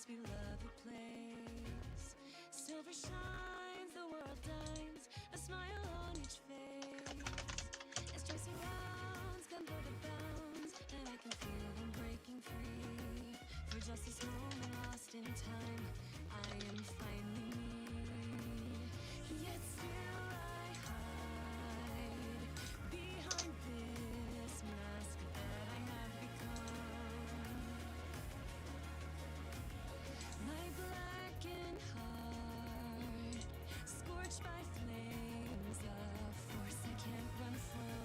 beloved place. Silver shines, the world dines, a smile on each face. As joy surrounds, come blow the bounds, and I can feel them breaking free. For just this moment lost in time, I am finally me. Yet still I hide behind this mask that I have become. My blackened heart, scorched by flames, a force I can't run from.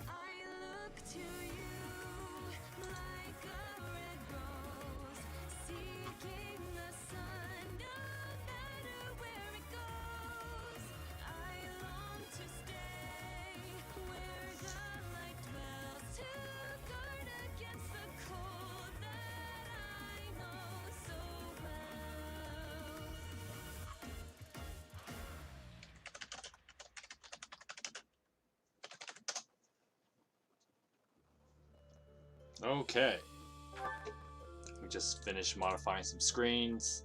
I look to you like a red rose, seeking the sun, no matter where it goes. I long to stay where the light dwells, to guard against the cold that I know so well. Okay. We just finished modifying some screens.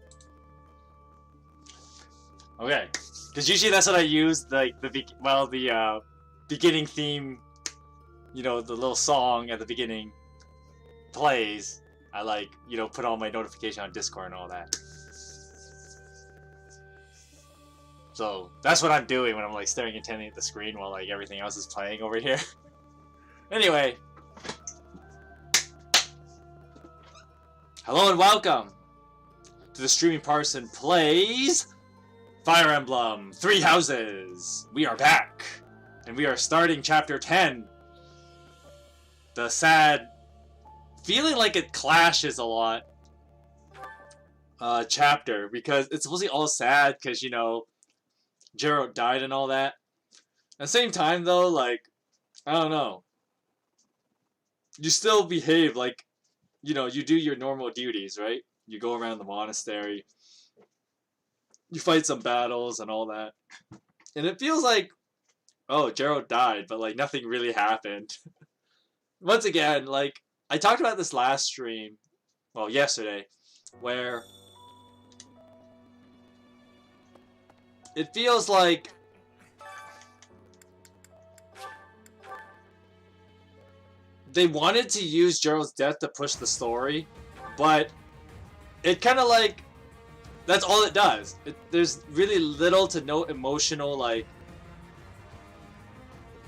Okay, because usually that's what I use, like the beginning theme, you know, the little song at the beginning plays. I like, you know, put all my notification on Discord and all that. So that's what I'm doing when I'm like staring intently at the screen while like everything else is playing over here. Anyway. Hello and welcome to the streaming Parson plays Fire Emblem 3 Houses. We are back and we are starting chapter 10. The sad, feeling like it clashes a lot chapter, because it's supposed to be all sad because, you know, Gerald died and all that. At the same time though, like, I don't know, you still behave like, you know, you do your normal duties, right? You go around the monastery, you fight some battles and all that. And it feels like, oh, Gerald died, but like nothing really happened. Once again, like, I talked about this last stream, well, yesterday, where it feels like they wanted to use Gerald's death to push the story, but it kind of like, that's all it does. There's really little to no emotional, like,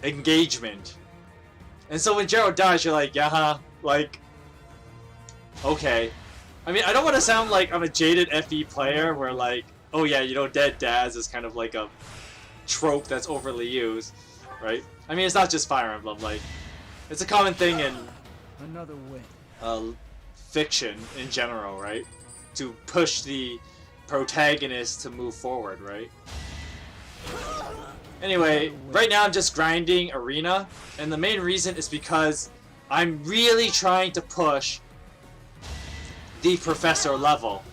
engagement. And so when Gerald dies, you're like, yeah, huh? Like, okay. I mean, I don't want to sound like I'm a jaded FE player where like, oh yeah, you know, dead dads is kind of like a trope that's overly used, right? I mean, it's not just Fire Emblem, like, it's a common thing in another way. Fiction in general, right? To push the protagonist to move forward, right? Anyway, right now I'm just grinding Arena, and the main reason is because I'm really trying to push the Professor level.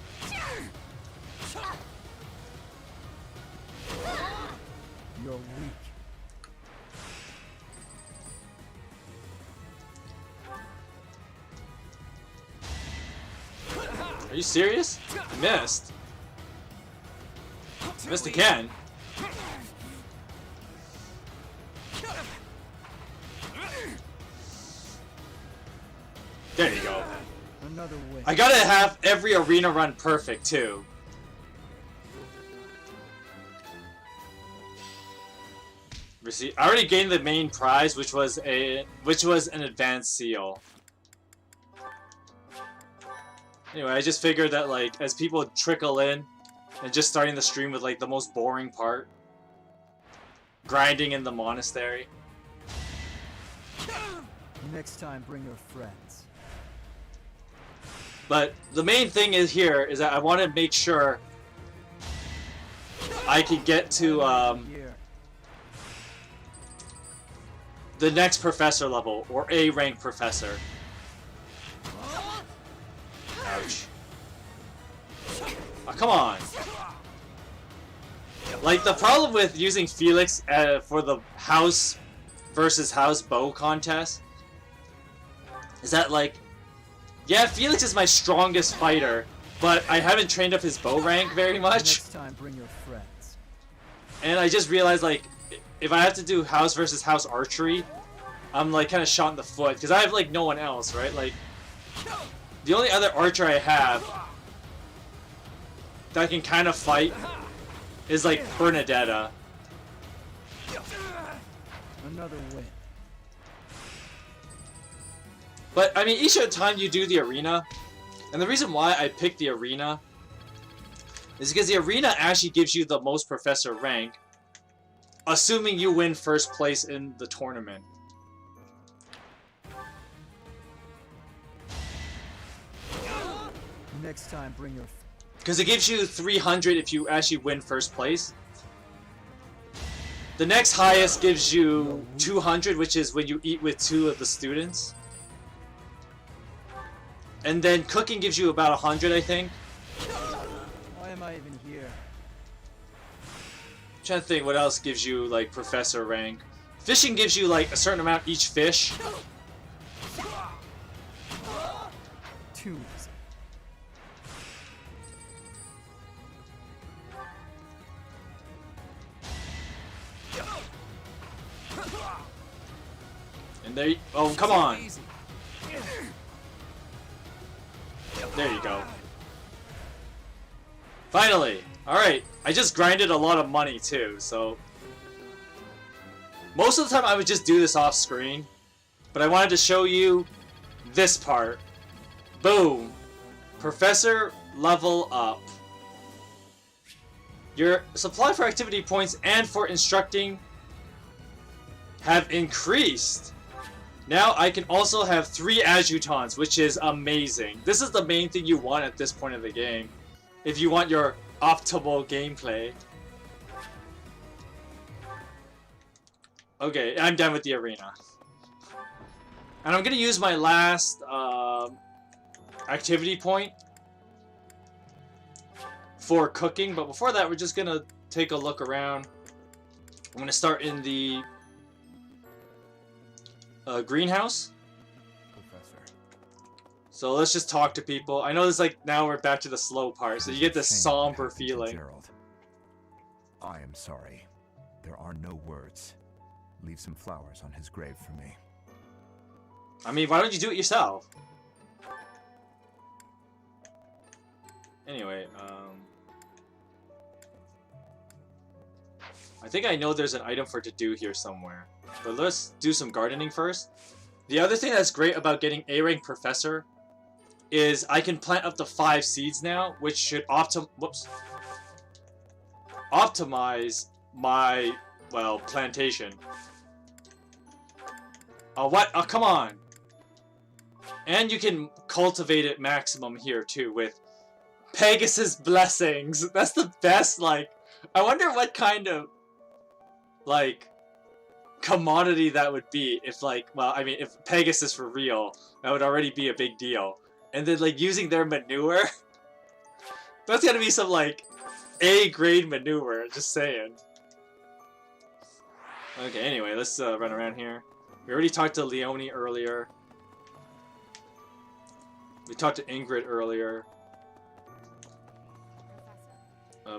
You're weak. Are you serious? I missed. Missed again. There you go. Another way. I gotta have every arena run perfect too. I already gained the main prize, which was an advanced seal. Anyway, I just figured that, like, as people trickle in, and just starting the stream with, like, the most boring part, grinding in the monastery. Next time, bring your friends. But the main thing is here is that I want to make sure I could get to Here. the next professor level, or A rank professor. Ouch. Oh, come on. Like, the problem with using Felix for the house versus house bow contest is that, like, yeah, Felix is my strongest fighter, but I haven't trained up his bow rank very much. Next time, bring your friends. And I just realized, like, if I have to do house versus house archery, I'm, like, kind of shot in the foot, because I have, like, no one else, right? Like, the only other archer I have that can kind of fight is, like, Bernadetta. Another win. But, I mean, each time you do the arena, and the reason why I picked the arena is because the arena actually gives you the most professor rank, assuming you win first place in the tournament. Next time, bring your. Because it gives you 300 if you actually win first place. The next highest gives you 200, which is when you eat with 2 of the students. And then cooking gives you about 100, I think. Why am I even here? I'm trying to think what else gives you, like, professor rank. Fishing gives you, like, a certain amount each fish. Too easy. And there you, oh, come on. There you go. Finally! Alright, I just grinded a lot of money too, so... Most of the time I would just do this off screen, but I wanted to show you this part. Boom! Professor level up. Your supply for activity points and for instructing have increased. Now I can also have 3 adjutants, which is amazing. This is the main thing you want at this point of the game, if you want your optimal gameplay. Okay, I'm done with the arena. And I'm gonna use my last activity point for cooking, but before that we're just gonna take a look around. I'm gonna start in the greenhouse. Professor. So let's just talk to people. I know this, like, now we're back to the slow part, so you get this Shame somber happened to feeling. Gerald. I am sorry. There are no words. Leave some flowers on his grave for me. I mean, why don't you do it yourself? Anyway, I think I know there's an item for to do here somewhere. But let's do some gardening first. The other thing that's great about getting A-rank professor is I can plant up to 5 seeds now, which should optimize my, well, plantation. Oh, what? Oh, come on! And you can cultivate it maximum here, too, with Pegasus Blessings. That's the best, like... I wonder what kind of, like, commodity that would be if, like, well, I mean, if Pegasus were real, that would already be a big deal. And then, like, using their manure, that's gotta be some, like, A-grade manure, just saying. Okay, anyway, let's run around here. We already talked to Leonie earlier. We talked to Ingrid earlier.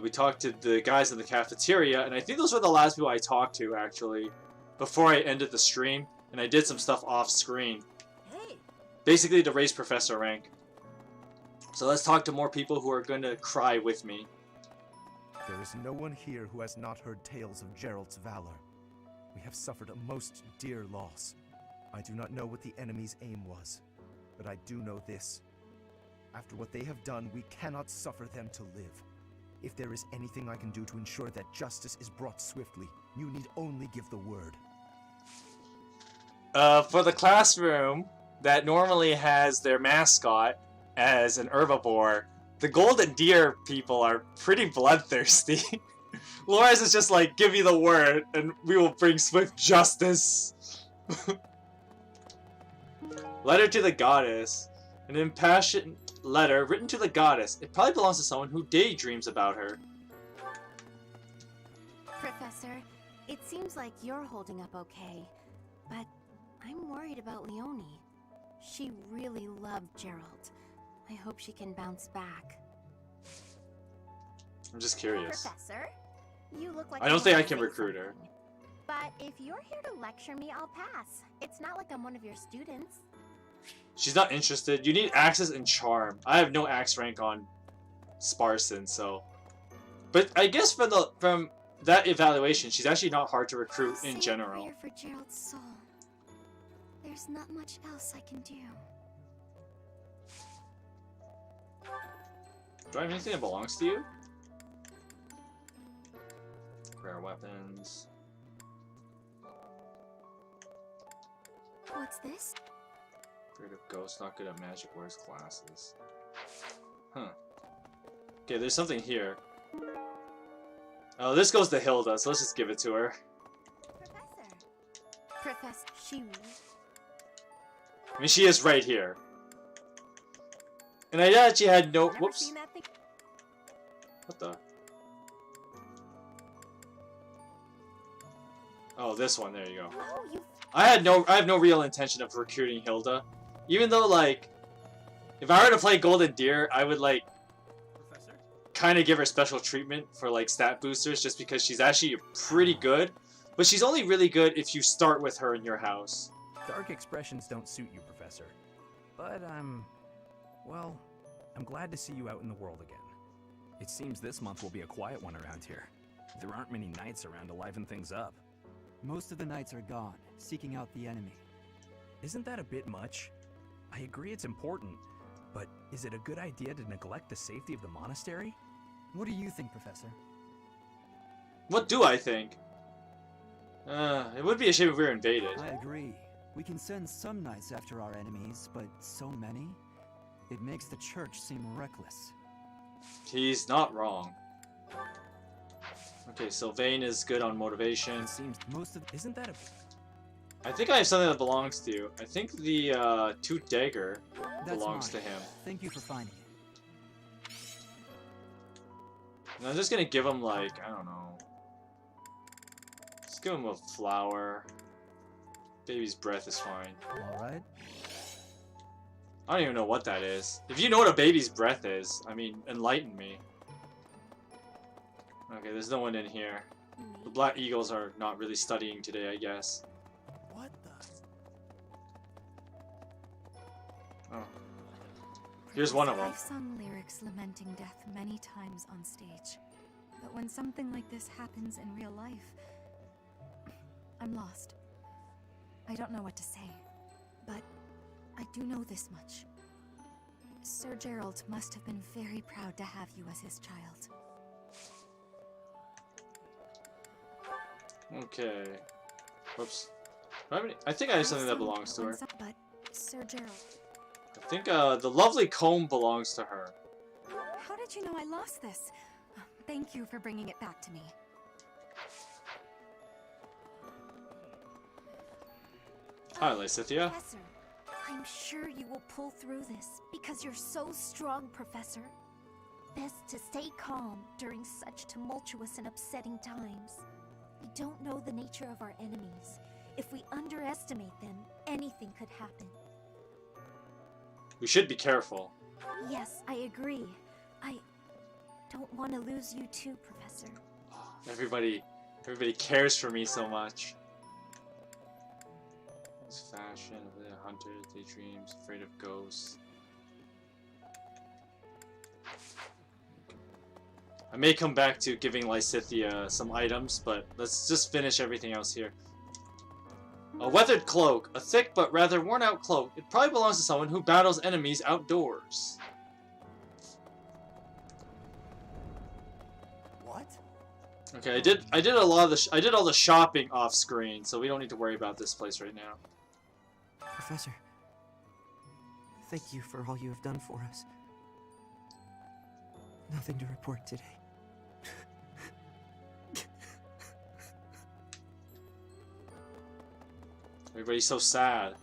We talked to the guys in the cafeteria, and I think those were the last people I talked to, actually, before I ended the stream, and I did some stuff off screen. Hey. Basically to raise professor rank. So let's talk to more people who are going to cry with me. There is no one here who has not heard tales of Gerald's valor. We have suffered a most dear loss. I do not know what the enemy's aim was, but I do know this. After what they have done, we cannot suffer them to live. If there is anything I can do to ensure that justice is brought swiftly, you need only give the word. For the classroom that normally has their mascot as an herbivore, the golden deer people are pretty bloodthirsty. Loris is just like, give me the word, and we will bring swift justice. Letter to the goddess. An impassioned letter written to the goddess. It probably belongs to someone who daydreams about her. Professor, it seems like you're holding up okay, but I'm worried about Leonie. She really loved Gerald. I hope she can bounce back. I'm just curious. Professor, you look like I don't you think I want to can say recruit her. something. But if you're here to lecture me, I'll pass. It's not like I'm one of your students. She's not interested. You need access and charm. I have no axe rank on Parson, so. But I guess from that evaluation, she's actually not hard to recruit I'll in say a general. prayer for Gerald's soul. There's not much else I can do. Do I have anything that belongs to you? Rare weapons. What's this? Afraid of ghosts, not good at magic, wears glasses. Huh. Okay, there's something here. Oh, this goes to Hilda, so let's just give it to her. Professor, she. I mean, she is right here. And I actually had no. Never Whoops. seen that thing. What the? Oh, this one. There you go. Oh, you. I have no real intention of recruiting Hilda. Even though, like, if I were to play Golden Deer, I would, like, kind of give her special treatment for, like, stat boosters just because she's actually pretty good. But she's only really good if you start with her in your house. Dark expressions don't suit you, Professor. But well, I'm glad to see you out in the world again. It seems this month will be a quiet one around here. There aren't many knights around to liven things up. Most of the knights are gone, seeking out the enemy. Isn't that a bit much? I agree it's important, but is it a good idea to neglect the safety of the monastery? What do you think, Professor? What do I think? It would be a shame if we were invaded. I agree. We can send some knights after our enemies, but so many? It makes the church seem reckless. He's not wrong. Okay, Sylvain is good on motivation. It seems most of isn't that a I think I have something that belongs to you. I think the Toot Dagger That's belongs to mine. him. Thank you for finding it. And I'm just gonna give him, like, I don't know. Just give him a flower. Baby's breath is fine. Alright. I don't even know what that is. If you know what a baby's breath is, I mean, enlighten me. Okay, there's no one in here. The Black Eagles are not really studying today, I guess. What the? Oh. Here's one of them. I've sung lyrics lamenting death many times on stage. But when something like this happens in real life, I'm lost. I don't know what to say. But I do know this much. Sir Gerald must have been very proud to have you as his child. Okay. Whoops. I think I have something that belongs to her. But Sir Gerald, I think the lovely comb belongs to her. how did you know I lost this? Thank you for bringing it back to me. Hi, Lysithia. Professor, I'm sure you will pull through this because you're so strong, Professor. Best to stay calm during such tumultuous and upsetting times. We don't know the nature of our enemies. If we underestimate them, anything could happen. We should be careful. Yes, I agree. I don't want to lose you too, Professor. Everybody cares for me so much. This fashion of the hunter, daydreams, afraid of ghosts. I may come back to giving Lysithia some items, but let's just finish everything else here. A weathered cloak. A thick but rather worn out cloak. It probably belongs to someone who battles enemies outdoors. What? Okay, I did a lot of I did all the shopping off screen, so we don't need to worry about this place right now. Professor, thank you for all you have done for us. Nothing to report today. Everybody's so sad.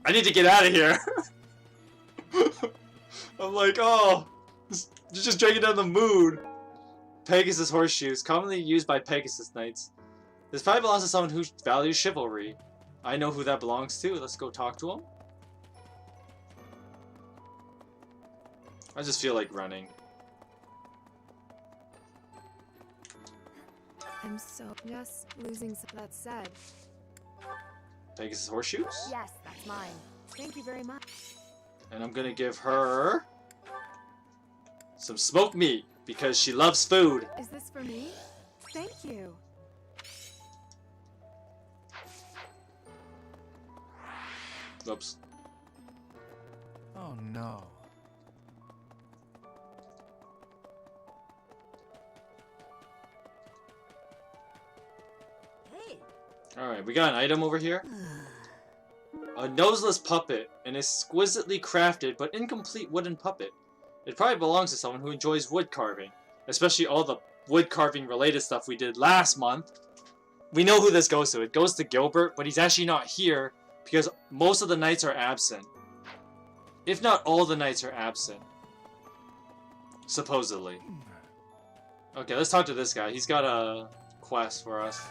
I need to get out of here. I'm like, oh, you're just dragging down the mood. Pegasus horseshoes, commonly used by Pegasus knights. This probably belongs to someone who values chivalry. I know who that belongs to. Let's go talk to him. I just feel like running. I'm just losing some. That said. Pegasus horseshoes? Yes, that's mine. Thank you very much. And I'm gonna give her some smoked meat because she loves food. Is this for me? Thank you. Oops. Oh no. Hey. Alright, we got an item over here. A noseless puppet, an exquisitely crafted but incomplete wooden puppet. It probably belongs to someone who enjoys wood carving, especially all the wood carving related stuff we did last month. We know who this goes to. It goes to Gilbert, but he's actually not here because most of the knights are absent. If not all the knights are absent. Supposedly. Okay, let's talk to this guy. He's got a quest for us.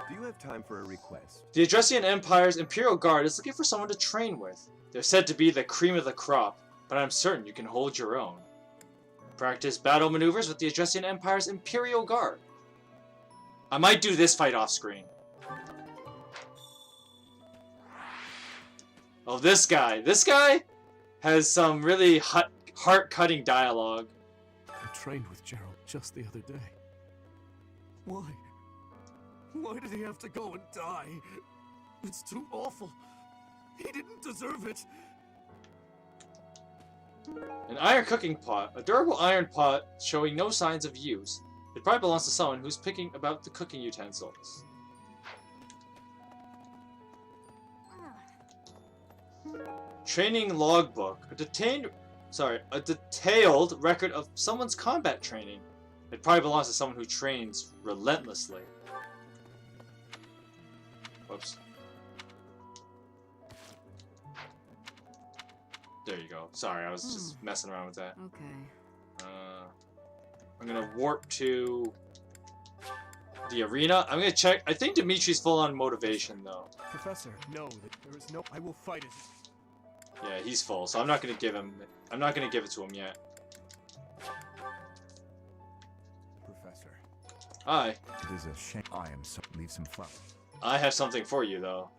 Do you have time for a request? The Adressian Empire's Imperial Guard is looking for someone to train with. They're said to be the cream of the crop, but I'm certain you can hold your own. Practice battle maneuvers with the Adressian Empire's Imperial Guard. I might do this fight off screen. Oh, this guy. This guy has some really heart-cutting dialogue. I trained with Gerald just the other day. Why? Why did he have to go and die? It's too awful. He didn't deserve it. An iron cooking pot. A durable iron pot showing no signs of use. It probably belongs to someone who's picking about the cooking utensils. Training logbook. A detailed record of someone's combat training. It probably belongs to someone who trains relentlessly. Whoops. There you go. Sorry, I was just messing around with that. Okay. I'm gonna warp to the arena. I'm gonna check. I think Dimitri's full on motivation though. Professor, know that there is no. I will fight it. Yeah, he's full, so I'm not gonna give him. I'm not gonna give it to him yet. Professor. Hi. It is a shame. I am so. Leave some flowers. I have something for you though.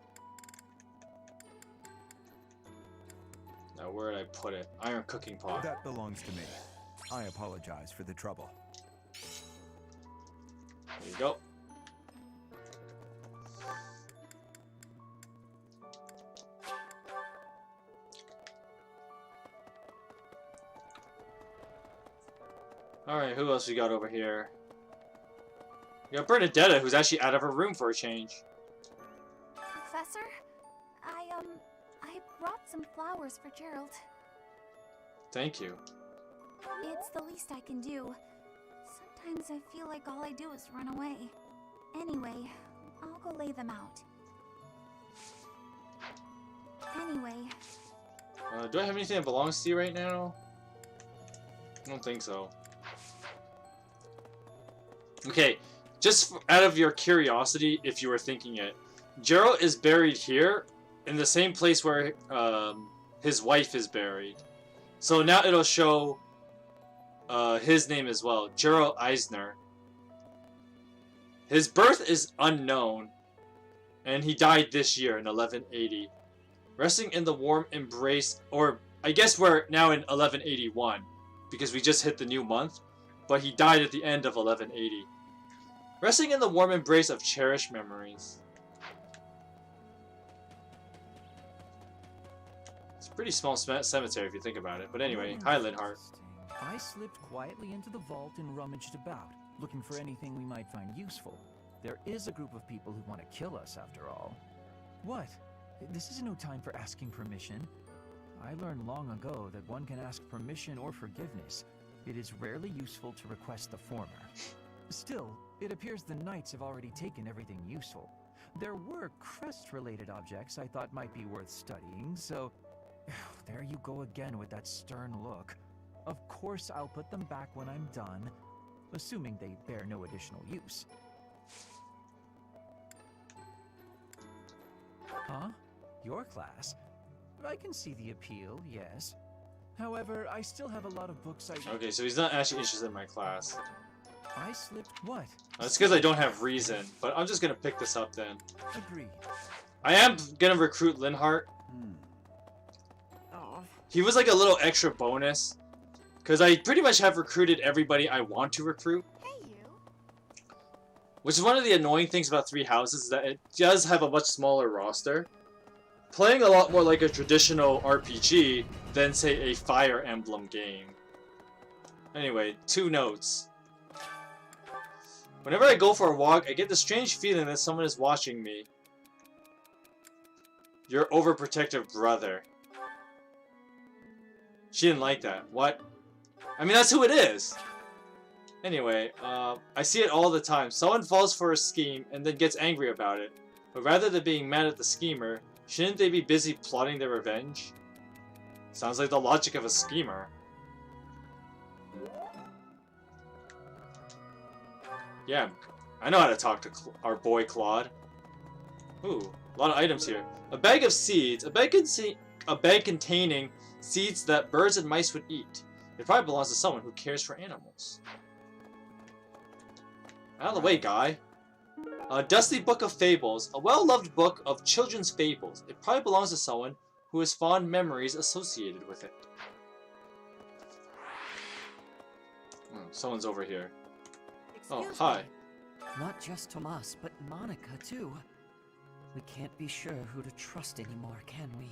Now where did I put it? Iron cooking pot. That belongs to me. I apologize for the trouble. There you go. Alright, who else we got over here? We got Bernadetta, who's actually out of her room for a change. Professor, I brought some flowers for Gerald. Thank you. It's the least I can do. Sometimes I feel like all I do is run away. Anyway, I'll go lay them out. Anyway. Do I have anything that belongs to you right now? I don't think so. Okay, just out of your curiosity, if you were thinking it, Gerald is buried here in the same place where his wife is buried. So now it'll show his name as well, Gerald Eisner. His birth is unknown, and he died this year in 1180. Resting in the warm embrace, or I guess we're now in 1181, because we just hit the new month, but he died at the end of 1180. Resting in the warm embrace of cherished memories. It's a pretty small cemetery if you think about it, but anyway, hi Linhart. I slipped quietly into the vault and rummaged about, looking for anything we might find useful. There is a group of people who want to kill us, after all. What? This is no time for asking permission. I learned long ago that one can ask permission or forgiveness. It is rarely useful to request the former. Still, it appears the knights have already taken everything useful. There were crest-related objects I thought might be worth studying, so... There you go again with that stern look. Of course I'll put them back when I'm done, assuming they bear no additional use. Huh? Your class? I can see the appeal, yes. However, I still have a lot of books I... Okay, so he's not actually interested in my class. I slipped what? That's because I don't have reason, but I'm just gonna pick this up then. Agreed. I am gonna recruit Linhart. Oh. He was like a little extra bonus. Because I pretty much have recruited everybody I want to recruit. Hey, you. Which is one of the annoying things about Three Houses, is that it does have a much smaller roster. Playing a lot more like a traditional RPG than, say, a Fire Emblem game. Anyway, 2 notes. Whenever I go for a walk, I get the strange feeling that someone is watching me. Your overprotective brother. She didn't like that. What? I mean, that's who it is! Anyway, I see it all the time. Someone falls for a scheme and then gets angry about it. But rather than being mad at the schemer, shouldn't they be busy plotting their revenge? Sounds like the logic of a schemer. Yeah, I know how to talk to our boy Claude. Ooh, a lot of items here. A bag of seeds. A bag containing seeds that birds and mice would eat. It probably belongs to someone who cares for animals. Out of the way, guy. A dusty book of fables. A well-loved book of children's fables. It probably belongs to someone who has fond memories associated with it. Someone's over here. Oh, hi. Not just Tomas, but Monica, too. We can't be sure who to trust anymore, can we?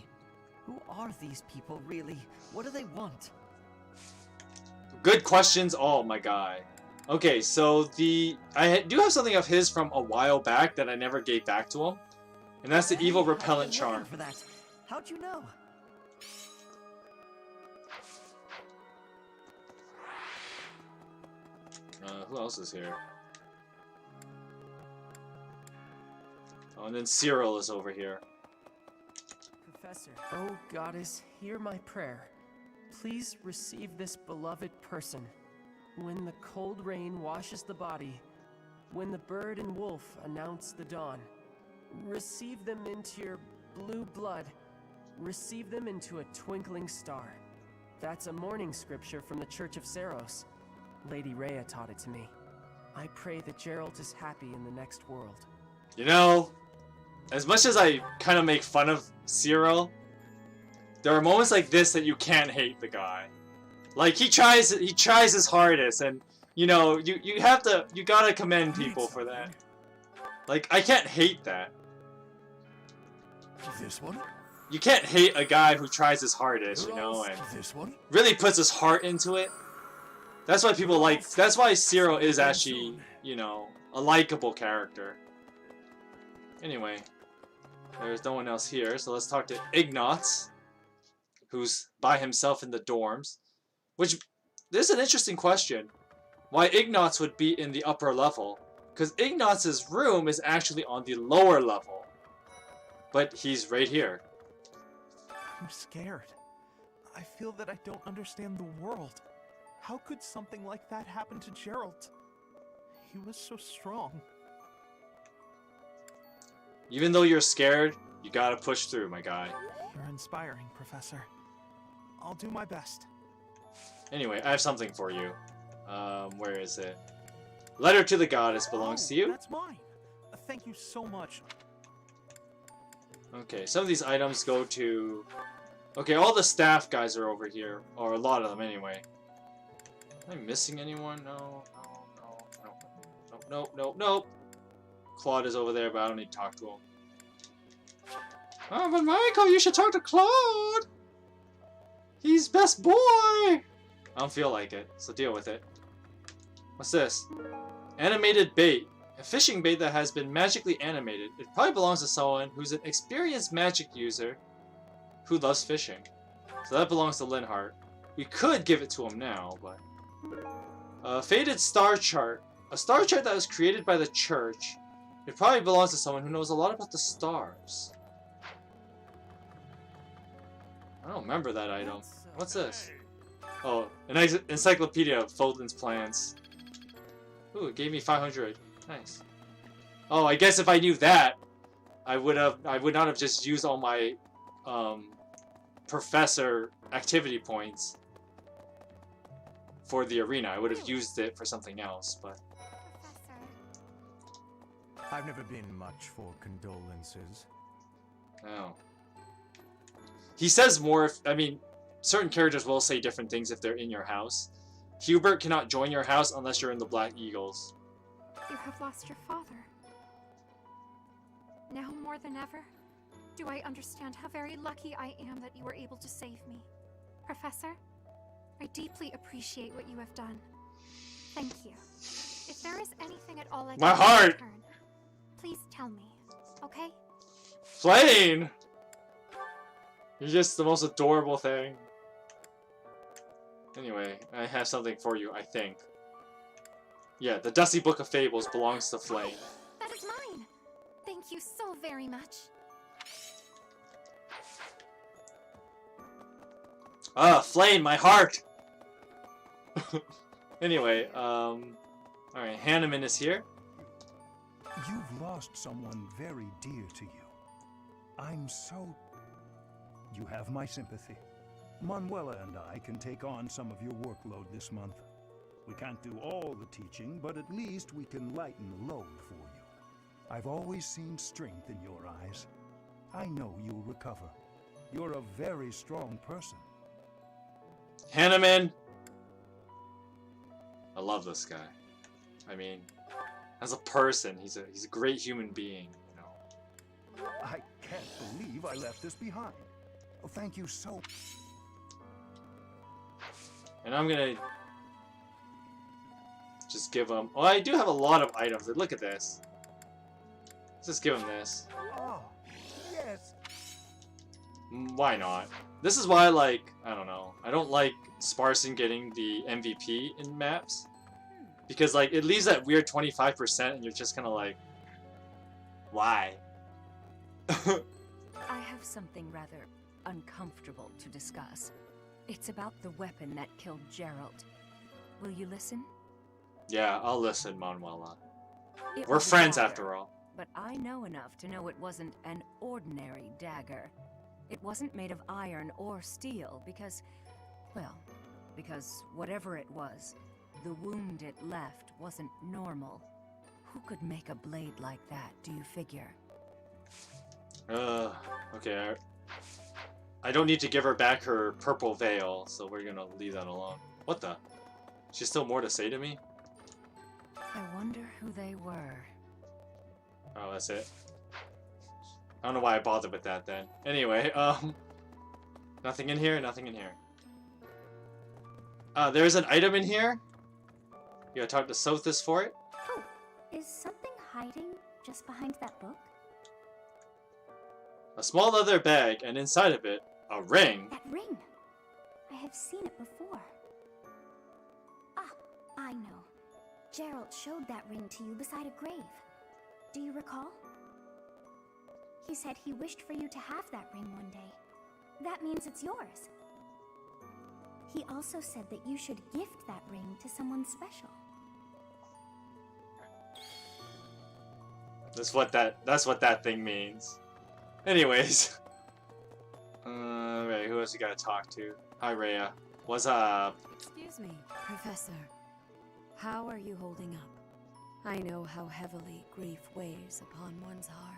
Who are these people, really? What do they want? Good questions all, my guy. Okay, so I do have something of his from a while back that I never gave back to him. And that's the evil repellent charm. For that. How'd you know? Who else is here? Oh, and then Cyril is over here. Professor, oh goddess, hear my prayer. Please receive this beloved person. When the cold rain washes the body, when the bird and wolf announce the dawn, receive them into your blue blood, receive them into a twinkling star. That's a morning scripture from the Church of Saros. Lady Rhea taught it to me. I pray that Geralt is happy in the next world. You know, as much as I kind of make fun of Cyril, there are moments like this that you can't hate the guy. Like, he tries his hardest, and, you know, you gotta commend people for that. Like, I can't hate that. This one? You can't hate a guy who tries his hardest, you know, and This one? really puts his heart into it. That's why people like, that's why Cyril is actually, you know, a likable character. Anyway, there's no one else here, so let's talk to Ignatz, who's by himself in the dorms. Which, this is an interesting question. Why Ignatz would be in the upper level. Because Ignatz's room is actually on the lower level. But he's right here. I'm scared. I feel that I don't understand the world. How could something like that happen to Geralt? He was so strong. Even though you're scared, you gotta push through, my guy. You're inspiring, Professor. I'll do my best. Anyway, I have something for you. Where is it? Letter to the Goddess belongs to you. That's mine. Thank you so much. Okay, some of these items go to... Okay, all the staff guys are over here. Or a lot of them, anyway. Am I missing anyone? No. Nope. Claude is over there, but I don't need to talk to him. Oh, but Michael, you should talk to Claude! He's best boy! I don't feel like it, so deal with it. What's this? Animated bait. A fishing bait that has been magically animated. It probably belongs to someone who's an experienced magic user who loves fishing. So that belongs to Linhart. We could give it to him now, but... Faded star chart. A star chart that was created by the church It probably belongs to someone who knows a lot about the stars. I don't remember that item. What's this? Oh, an encyclopedia of Foldland's plans. Ooh, it gave me 500. Nice. Oh, I guess if I knew that, I would not have just used all my professor activity points for the arena. I would have used it for something else, but I've never been much for condolences. oh. He says more if, I mean, certain characters will say different things if they're in your house. Hubert cannot join your house unless you're in the Black Eagles. You have lost your father. Now more than ever, do I understand how very lucky I am that you were able to save me. Professor, I deeply appreciate what you have done. Thank you. If there is anything at all I can My do in heart! return, please tell me, okay? Flame! You're just the most adorable thing. Anyway, I have something for you, I think. Yeah, the Dusty Book of Fables belongs to Flame. That is mine! Thank you so very much. Ah, Flame, my heart! Anyway, alright, Hanneman is here. You've lost someone very dear to you. I'm so... You have my sympathy. Manuela and I can take on some of your workload this month. We can't do all the teaching, but at least we can lighten the load for you. I've always seen strength in your eyes. I know you'll recover. You're a very strong person. Hanneman! I love this guy. I mean, as a person, he's a great human being, you know. I can't believe I left this behind. Oh, thank you so... And I'm gonna just give him... Oh, I do have a lot of items. Look at this. Let's just give him this. Oh, yes. Why not? This is why, like, I don't know. I don't like Parson getting the MVP in maps. Because, like, it leaves that weird 25% and you're just kind of like... Why? I have something rather uncomfortable to discuss. It's about the weapon that killed Gerald. Will you listen? Yeah, I'll listen, Manuela. It We're was a friends dagger, after all. But I know enough to know it wasn't an ordinary dagger. It wasn't made of iron or steel because, well, because whatever it was, the wound it left wasn't normal. Who could make a blade like that, do you figure? Okay. I don't need to give her back her purple veil, so we're gonna leave that alone. What the? She's still more to say to me? I wonder who they were. Oh, that's it. I don't know why I bothered with that then. Anyway, nothing in here, nothing in here. There's an item in here. You gotta talk to Sothis for it. Oh, is something hiding just behind that book? A small leather bag, and inside of it, a ring. That ring! I have seen it before. Ah, I know. Gerald showed that ring to you beside a grave. Do you recall? He said he wished for you to have that ring one day. That means it's yours. He also said that you should gift that ring to someone special. That's what that thing means. Anyways. Alright, who else you gotta talk to? Hi, Rhea. What's up? Excuse me, Professor. How are you holding up? I know how heavily grief weighs upon one's heart.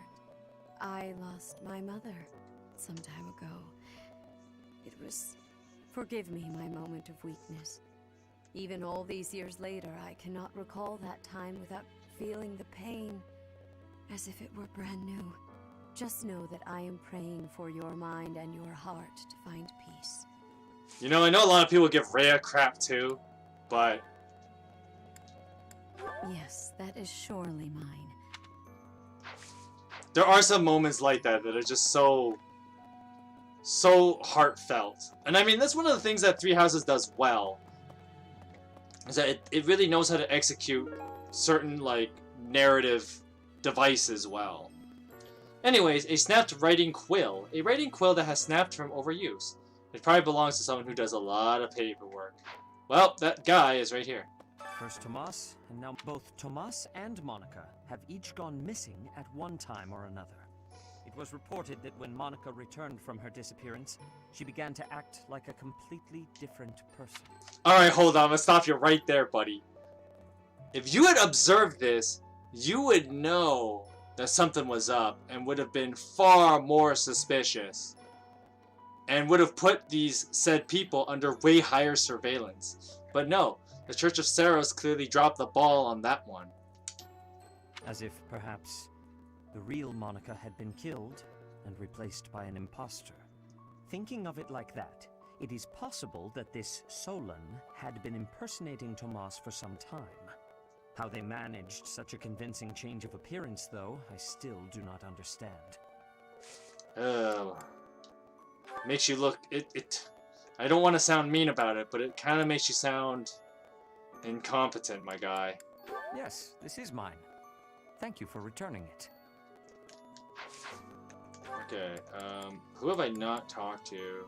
I lost my mother some time ago. It was... Forgive me my moment of weakness. Even all these years later, I cannot recall that time without feeling the pain, as if it were brand new. Just know that I am praying for your mind and your heart to find peace. You know, I know a lot of people give Rhea crap too, but... Yes, that is surely mine. There are some moments like that that are just so heartfelt. And I mean, that's one of the things that Three Houses does well. Is that it really knows how to execute certain, like, narrative device as well. Anyways, a snapped writing quill. A writing quill that has snapped from overuse. It probably belongs to someone who does a lot of paperwork. Well, that guy is right here. First Tomas, and now both Tomas and Monica have each gone missing at one time or another. It was reported that when Monica returned from her disappearance, she began to act like a completely different person. Alright, hold on. I'm gonna stop you right there, buddy. If you had observed this, you would know that something was up and would have been far more suspicious. And would have put these said people under way higher surveillance. But no, the Church of Saros clearly dropped the ball on that one. As if, perhaps, the real Monica had been killed and replaced by an imposter. Thinking of it like that, it is possible that this Solon had been impersonating Tomas for some time. How they managed such a convincing change of appearance, though, I still do not understand. Makes you look... I don't want to sound mean about it, but it kind of makes you sound incompetent, my guy. Yes, this is mine. Thank you for returning it. Okay, who have I not talked to?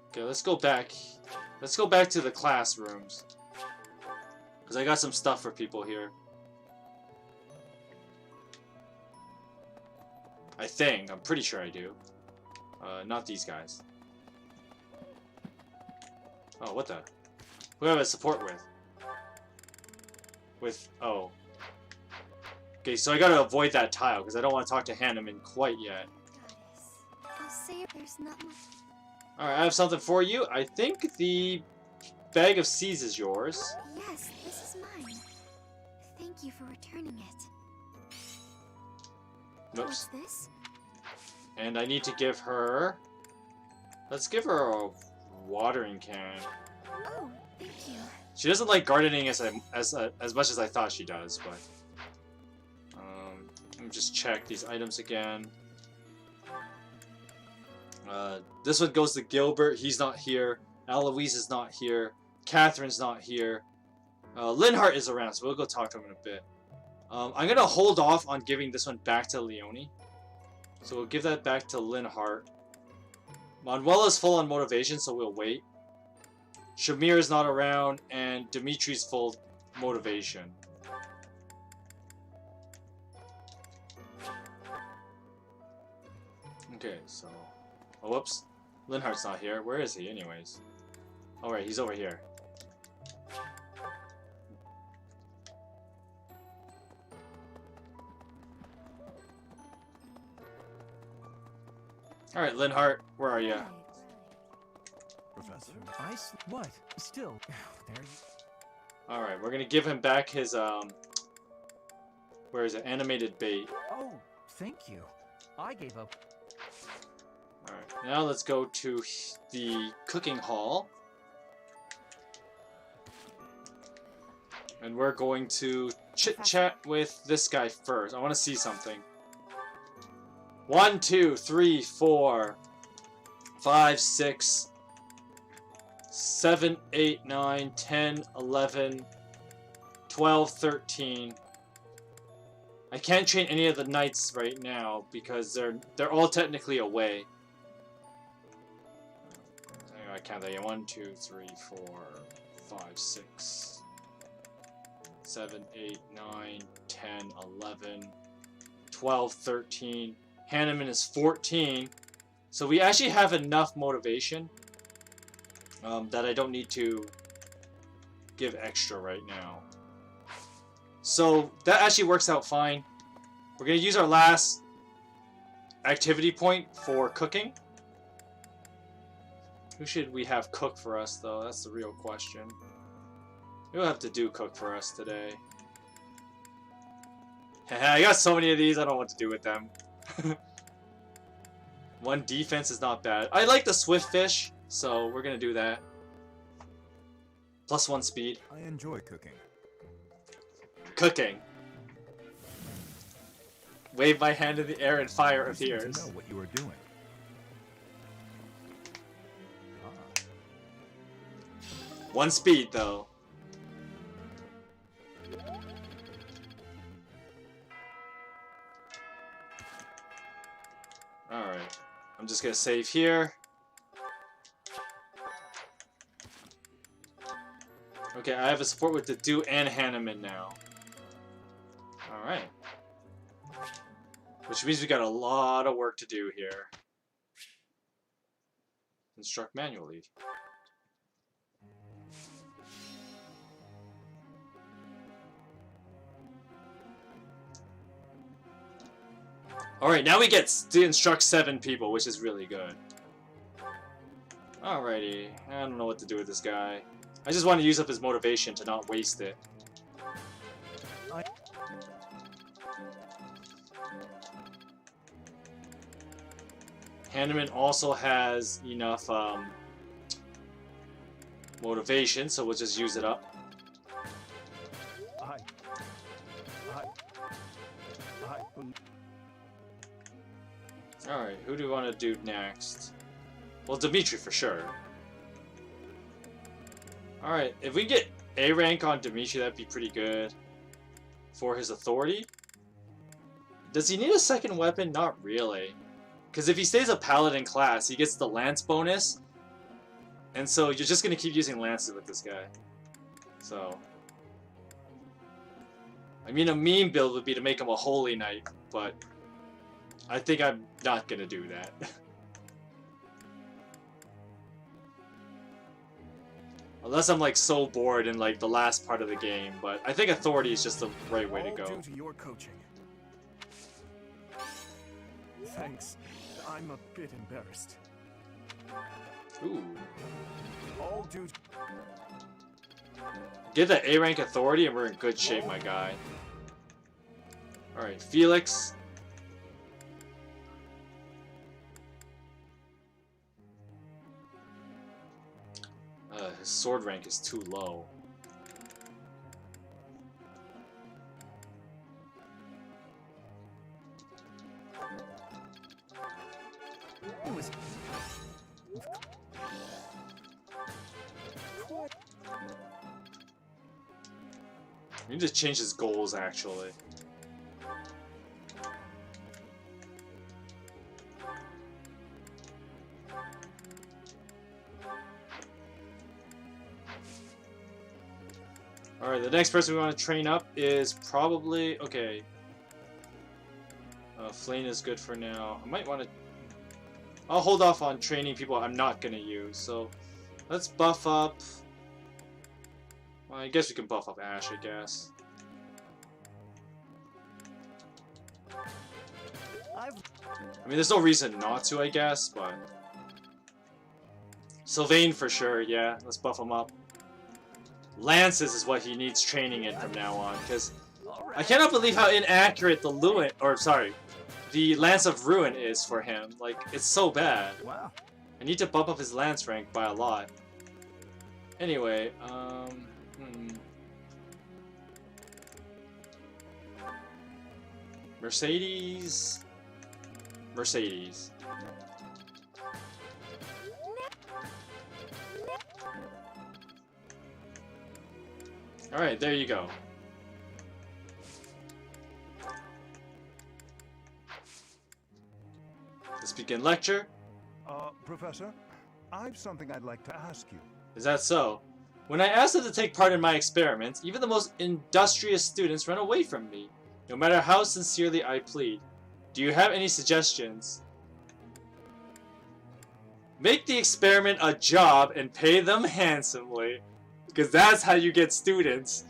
Okay, let's go back. Let's go back to the classrooms. Because I got some stuff for people here. I think. I'm pretty sure I do. Not these guys. Oh, what the? Who have I support with? Oh. Okay, so I gotta avoid that tile, because I don't want to talk to Hanneman quite yet. I'll say there's not much. Alright, I have something for you. I think the bag of seeds is yours. Yes, this is mine. Thank you for returning it. Oops. What's this? And I need to give her... Let's give her a watering can. Oh, thank you. She doesn't like gardening as much as I thought she does, but... let me just check these items again. This one goes to Gilbert. He's not here. Eloise is not here. Catherine's not here. Linhart is around, so we'll go talk to him in a bit. I'm gonna hold off on giving this one back to Leone. So we'll give that back to Linhart. Manuela's full on motivation, so we'll wait. Shamir is not around, and Dimitri's full motivation. Okay, so... Oh, whoops. Linhart's not here. Where is he, anyways? Alright, he's over here. Alright, Linhart, where are you? Professor. What? Still. There you... Alright, we're gonna give him back his, where is it? Animated bait. Oh, thank you. I gave up. Alright, now let's go to the cooking hall. And we're going to chit-chat with this guy first. I want to see something. 1, 2, 3, 4, 5, 6, 7, 8, 9, 10, 11, 12, 13. I can't train any of the knights right now because they're all technically away. I count that. 1, 2, 3, 4, 5, 6, 7, 8, 9, 10, 11, 12, 13. Hanneman is 14. So we actually have enough motivation that I don't need to give extra right now. So that actually works out fine. We're going to use our last activity point for cooking. Who should we have cook for us, though? That's the real question. We'll have to do cook for us today. I got so many of these, I don't know what to do with them. 1 defense is not bad. I like the swift fish, so we're going to do that. +1 speed. I enjoy cooking. Cooking. Wave my hand in the air and fire appears. To know what you are doing. 1 speed, though. Alright. I'm just gonna save here. Okay, I have a support with the Do and Hanneman now. Alright. Which means we got a lot of work to do here. Instruct manually. Alright, now we get to instruct 7 people, which is really good. Alrighty, I don't know what to do with this guy. I just want to use up his motivation to not waste it. Hanneman also has enough motivation, so we'll just use it up. Alright, who do we want to do next? Well, Dimitri for sure. Alright, if we get A rank on Dimitri, that'd be pretty good. For his authority. Does he need a second weapon? Not really. Because if he stays a paladin class, he gets the lance bonus. And so you're just going to keep using lances with this guy. So. I mean, a meme build would be to make him a holy knight, but I think I'm not going to do that. Unless I'm like so bored in like the last part of the game, but I think authority is just the right way to go. All due to your coaching. Thanks. I'm a bit embarrassed. Ooh. All due to... Get that A rank authority and we're in good shape, my guy. Alright, Felix. His sword rank is too low. We need to change his goals, actually. Alright, the next person we want to train up is probably... Okay. Flane is good for now. I might want to... I'll hold off on training people I'm not going to use, so... Let's buff up... Well, I guess we can buff up Ash, I guess. I mean, there's no reason not to, I guess, but... Sylvain for sure, yeah. Let's buff him up. Lances is what he needs training in from now on, because I cannot believe how inaccurate the the Lance of Ruin is for him. Like, it's so bad. Wow. I need to bump up his lance rank by a lot. Anyway, Mercedes. Alright, there you go. Let's begin lecture. Professor, I've something I'd like to ask you. Is that so? When I asked them to take part in my experiments, even the most industrious students run away from me, no matter how sincerely I plead. Do you have any suggestions? Make the experiment a job and pay them handsomely. Because that's how you get students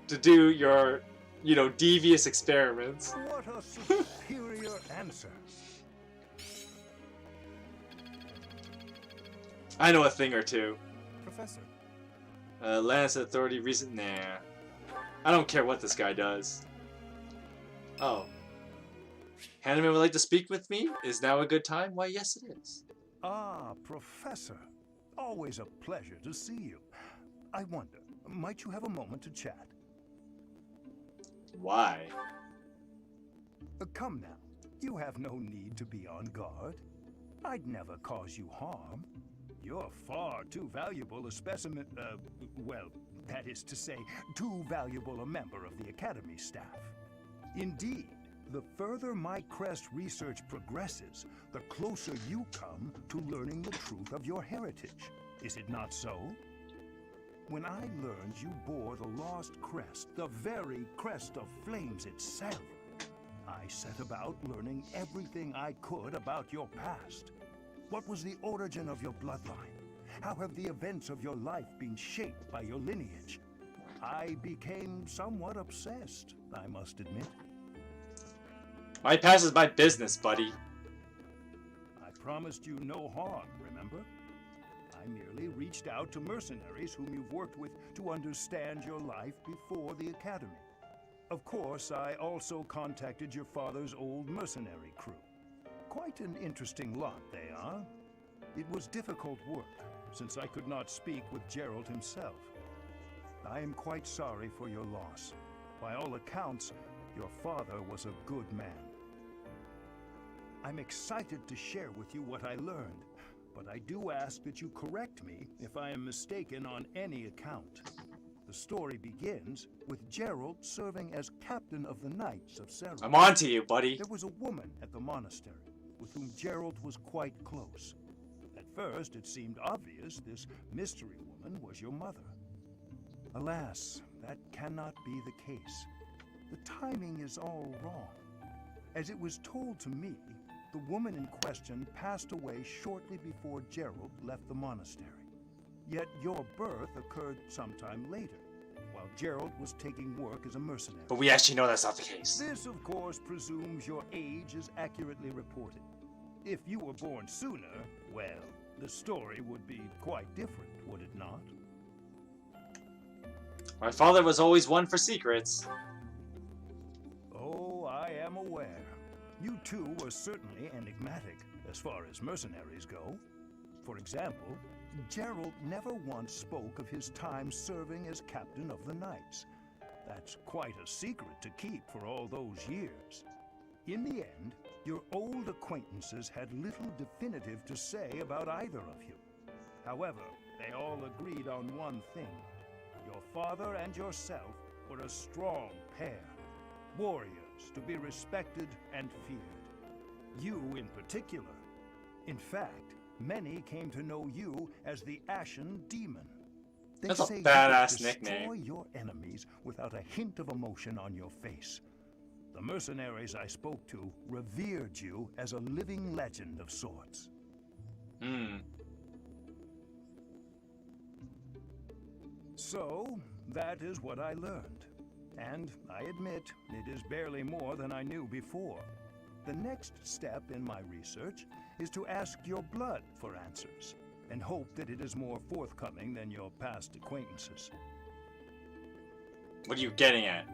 to do your, you know, devious experiments. What a superior answer. I know a thing or two. Professor. Lance Authority recent. Nah. I don't care what this guy does. Oh. Hanneman would like to speak with me? Is now a good time? Why, yes it is. Ah, Professor. Always a pleasure to see you. I wonder, might you have a moment to chat? Why? Come now. You have no need to be on guard. I'd never cause you harm. You're far too valuable a specimen, well, that is to say, too valuable a member of the Academy staff. Indeed, the further my crest research progresses, the closer you come to learning the truth of your heritage. Is it not so? When I learned you bore the lost crest, the very crest of flames itself, I set about learning everything I could about your past. What was the origin of your bloodline? How have the events of your life been shaped by your lineage? I became somewhat obsessed, I must admit. My past is my business, buddy. I promised you no harm, remember? I merely reached out to mercenaries whom you've worked with to understand your life before the Academy. Of course, I also contacted your father's old mercenary crew. Quite an interesting lot they are. It was difficult work, since I could not speak with Gerald himself. I am quite sorry for your loss. By all accounts, your father was a good man. I'm excited to share with you what I learned, but I do ask that you correct me if I am mistaken on any account. The story begins with Gerald serving as captain of the Knights of Seros. I'm on to you, buddy. There was a woman at the monastery with whom Gerald was quite close. At first, it seemed obvious this mystery woman was your mother. Alas, that cannot be the case. The timing is all wrong. As it was told to me, the woman in question passed away shortly before Gerald left the monastery. Yet your birth occurred sometime later, while Gerald was taking work as a mercenary. But we actually know that's not the case. This, of course, presumes your age is accurately reported. If you were born sooner, well, the story would be quite different, would it not? My father was always one for secrets. Oh, I am aware. You two were certainly enigmatic as far as mercenaries go. For example, Gerald never once spoke of his time serving as captain of the Knights. That's quite a secret to keep for all those years. In the end, your old acquaintances had little definitive to say about either of you. However, they all agreed on one thing. Your father and yourself were a strong pair. Warriors to be respected and feared. You in particular. In fact, many came to know you as the Ashen Demon. They That's a say badass you destroy nickname. your enemies without a hint of emotion on your face. The mercenaries I spoke to revered you as a living legend of sorts. So, that is what I learned. And I admit, it is barely more than I knew before. The next step in my research is to ask your blood for answers, and hope that it is more forthcoming than your past acquaintances. What are you getting at?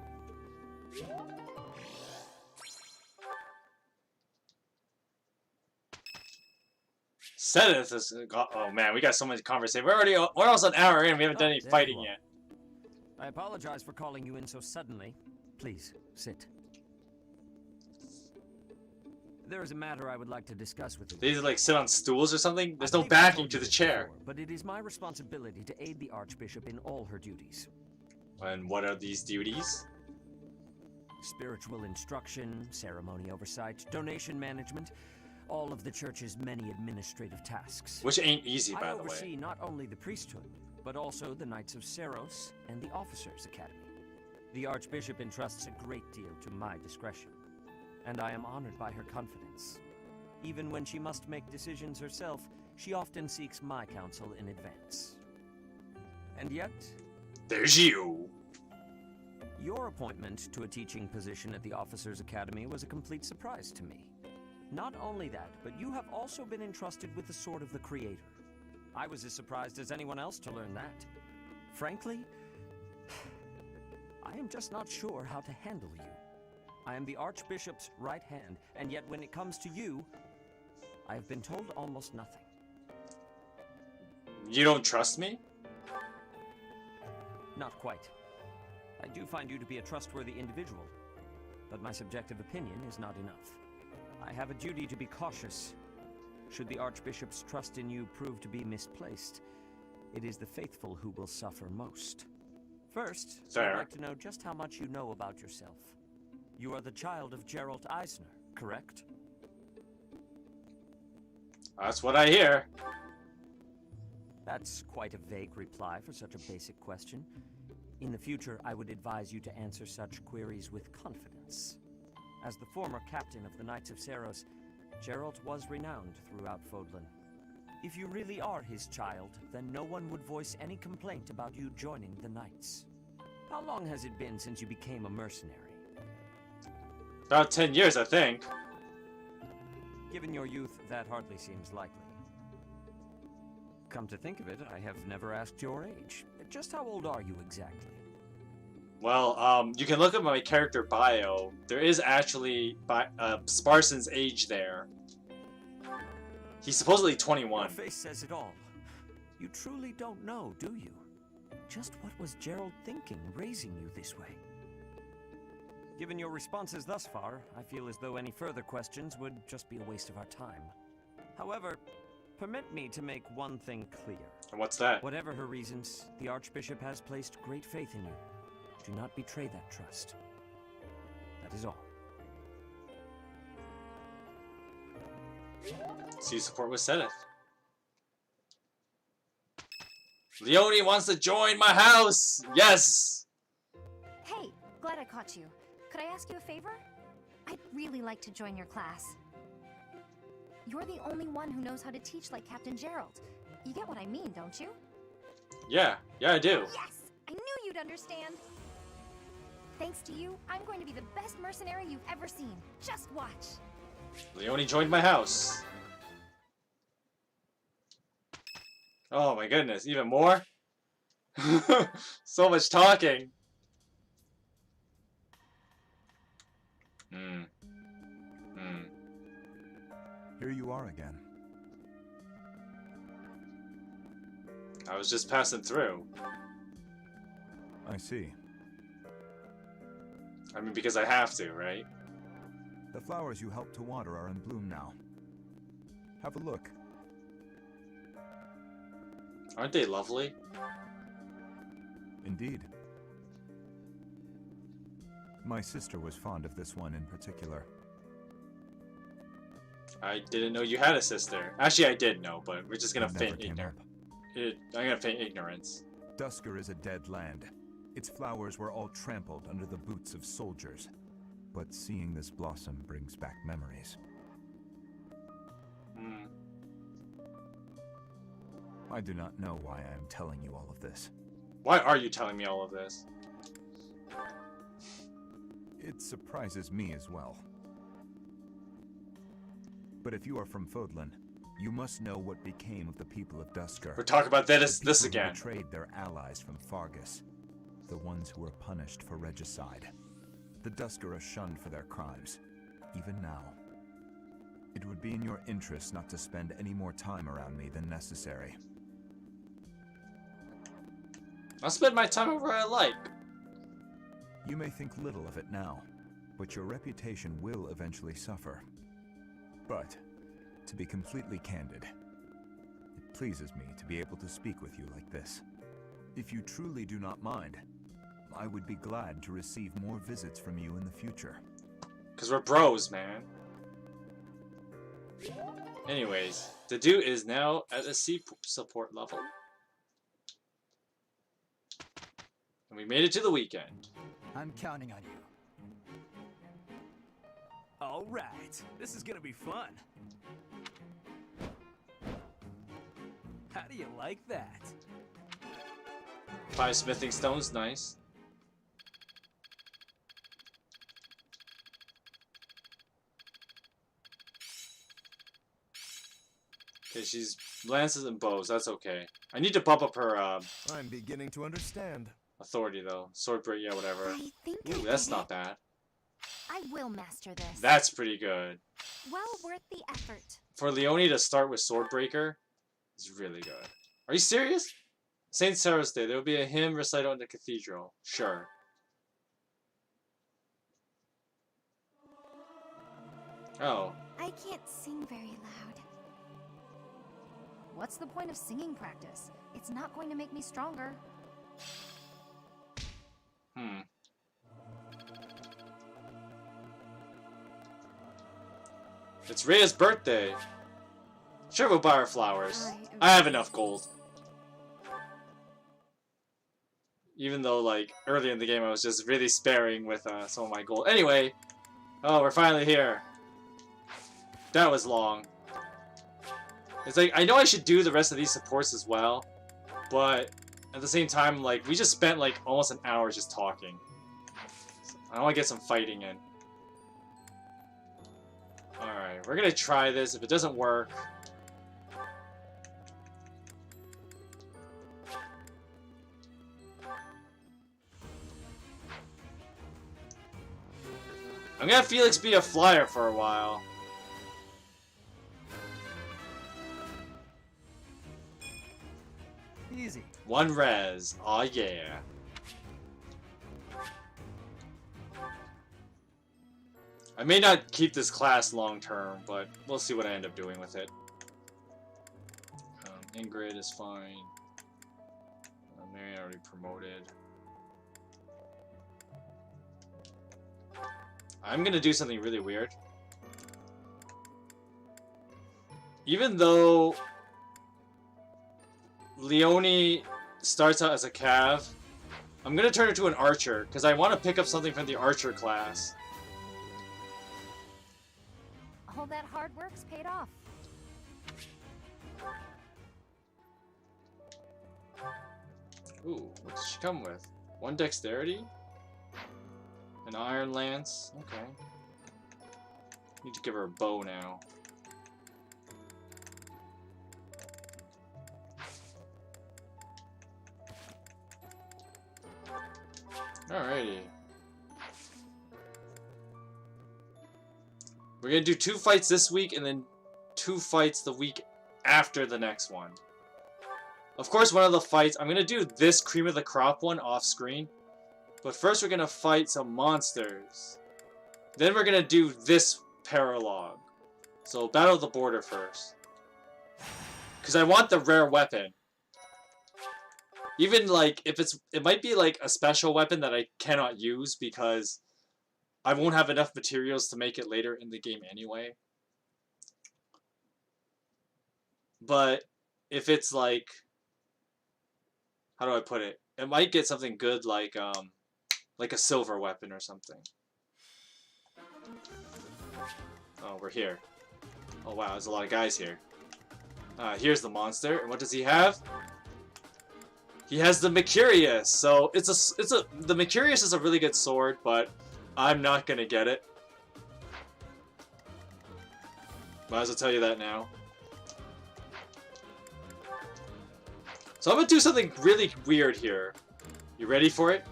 Oh man, we got so much conversation. We're almost an hour in. We haven't done any fighting yet. I apologize for calling you in so suddenly. Please, sit. There is a matter I would like to discuss with you. They like sit on stools or something? There's no backing to the chair. But it is my responsibility to aid the Archbishop in all her duties. And what are these duties? Spiritual instruction, ceremony oversight, donation management, all of the church's many administrative tasks. Which ain't easy, by the way. I oversee not only the priesthood, but also the Knights of Seros and the Officers' Academy. The Archbishop entrusts a great deal to my discretion, and I am honored by her confidence. Even when she must make decisions herself, she often seeks my counsel in advance. And yet... there's you! Your appointment to a teaching position at the Officers' Academy was a complete surprise to me. Not only that, but you have also been entrusted with the Sword of the Creator. I was as surprised as anyone else to learn that. Frankly, I am just not sure how to handle you. I am the Archbishop's right hand, and yet when it comes to you, I have been told almost nothing. You don't trust me? Not quite. I do find you to be a trustworthy individual, but my subjective opinion is not enough. I have a duty to be cautious Should the Archbishop's trust in you prove to be misplaced, it is the faithful who will suffer most. First, Fair. I'd like to know just how much you know about yourself. You are the child of Geralt Eisner, correct? That's what I hear. That's quite a vague reply for such a basic question. In the future, I would advise you to answer such queries with confidence. As the former captain of the Knights of Seiros, Geralt was renowned throughout Fodlan. If you really are his child, then no one would voice any complaint about you joining the Knights. How long has it been since you became a mercenary? About 10 years, I think. Given your youth, that hardly seems likely. Come to think of it, I have never asked your age. Just how old are you exactly? Well, you can look at my character bio. There is actually Sparson's age there. He's supposedly 21. Your face says it all. You truly don't know, do you? Just what was Gerald thinking, raising you this way? Given your responses thus far, I feel as though any further questions would just be a waste of our time. However, permit me to make one thing clear. And what's that? Whatever her reasons, the Archbishop has placed great faith in you. Do not betray that trust. That is all. See support with Seth. Leone wants to join my house! Yes! Hey, glad I caught you. Could I ask you a favor? I'd really like to join your class. You're the only one who knows how to teach like Captain Gerald. You get what I mean, don't you? Yeah, I do. Yes! I knew you'd understand! Thanks to you, I'm going to be the best mercenary you've ever seen. Just watch! Leone joined my house. Oh my goodness, even more? So much talking. Here you are again. I was just passing through. I see. I mean, because I have to, right? The flowers you helped to water are in bloom now. Have a look. Aren't they lovely? Indeed. My sister was fond of this one in particular. I didn't know you had a sister. Actually, I did know, but we're just gonna It never feign came ignorance. up. I'm gonna feign ignorance. Dusker is a dead land. Its flowers were all trampled under the boots of soldiers. But seeing this blossom brings back memories. I do not know why I am telling you all of this. Why are you telling me all of this? It surprises me as well. But if you are from Fodlan, you must know what became of the people of Dusker. We're talking about this Who again. betrayed their allies from Fargus. The ones who were punished for regicide. The Dusker are shunned for their crimes, even now. It would be in your interest not to spend any more time around me than necessary. I'll spend my time where I like. You may think little of it now, but your reputation will eventually suffer. But, to be completely candid, it pleases me to be able to speak with you like this. If you truly do not mind, I would be glad to receive more visits from you in the future. Cause we're bros, man. Anyways, the dude is now at a C support level. And we made it to the weekend. I'm counting on you. All right, this is gonna be fun. How do you like that? 5 smithing stones, nice. Okay, she's lances and bows, that's okay. I need to bump up her I'm beginning to understand. authority though. Sword break, yeah, whatever. I think Ooh, I that's did not it. bad. I will master this. That's pretty good. well worth the effort. For Leone to start with Swordbreaker is really good. Are you serious? St. Sarah's Day, there will be a hymn recital in the cathedral. Sure. Oh. I can't sing very loud. What's the point of singing practice? It's not going to make me stronger. It's Rhea's birthday. Sure, we'll buy her flowers. I have enough gold. Even though, like, early in the game I was just really sparing with some of my gold. Anyway, oh, we're finally here. That was long. It's like, I know I should do the rest of these supports as well, but at the same time, like, we just spent, like, almost an hour just talking. So I want to get some fighting in. Alright, we're gonna try this. If it doesn't work... I'm gonna have Felix be a flyer for a while. Easy. One res. Aw, yeah. I may not keep this class long term, but we'll see what I end up doing with it. Ingrid is fine. Marion already promoted. I'm gonna do something really weird. Even though Leonie starts out as a cav, I'm gonna turn her to an archer, because I want to pick up something from the archer class. All that hard work's paid off. Ooh, what does she come with? 1 dexterity? An iron lance? Okay. Need to give her a bow now. Alrighty. We're gonna do 2 fights this week and then 2 fights the week after the next one. Of course, one of the fights, I'm gonna do this cream of the crop one off screen. But first we're gonna fight some monsters. Then we're gonna do this paralogue. So battle the border first. Because I want the rare weapon. Even like, if it might be like a special weapon that I cannot use because I won't have enough materials to make it later in the game anyway. But if it's like, how do I put it? It might get something good like a silver weapon or something. Oh, we're here. Oh wow, there's a lot of guys here. Here's the monster, and what does he have? He has the Mercurius. So the Mercurius is a really good sword, but I'm not gonna get it. Might as well tell you that now. So I'm gonna do something really weird here. You ready for it?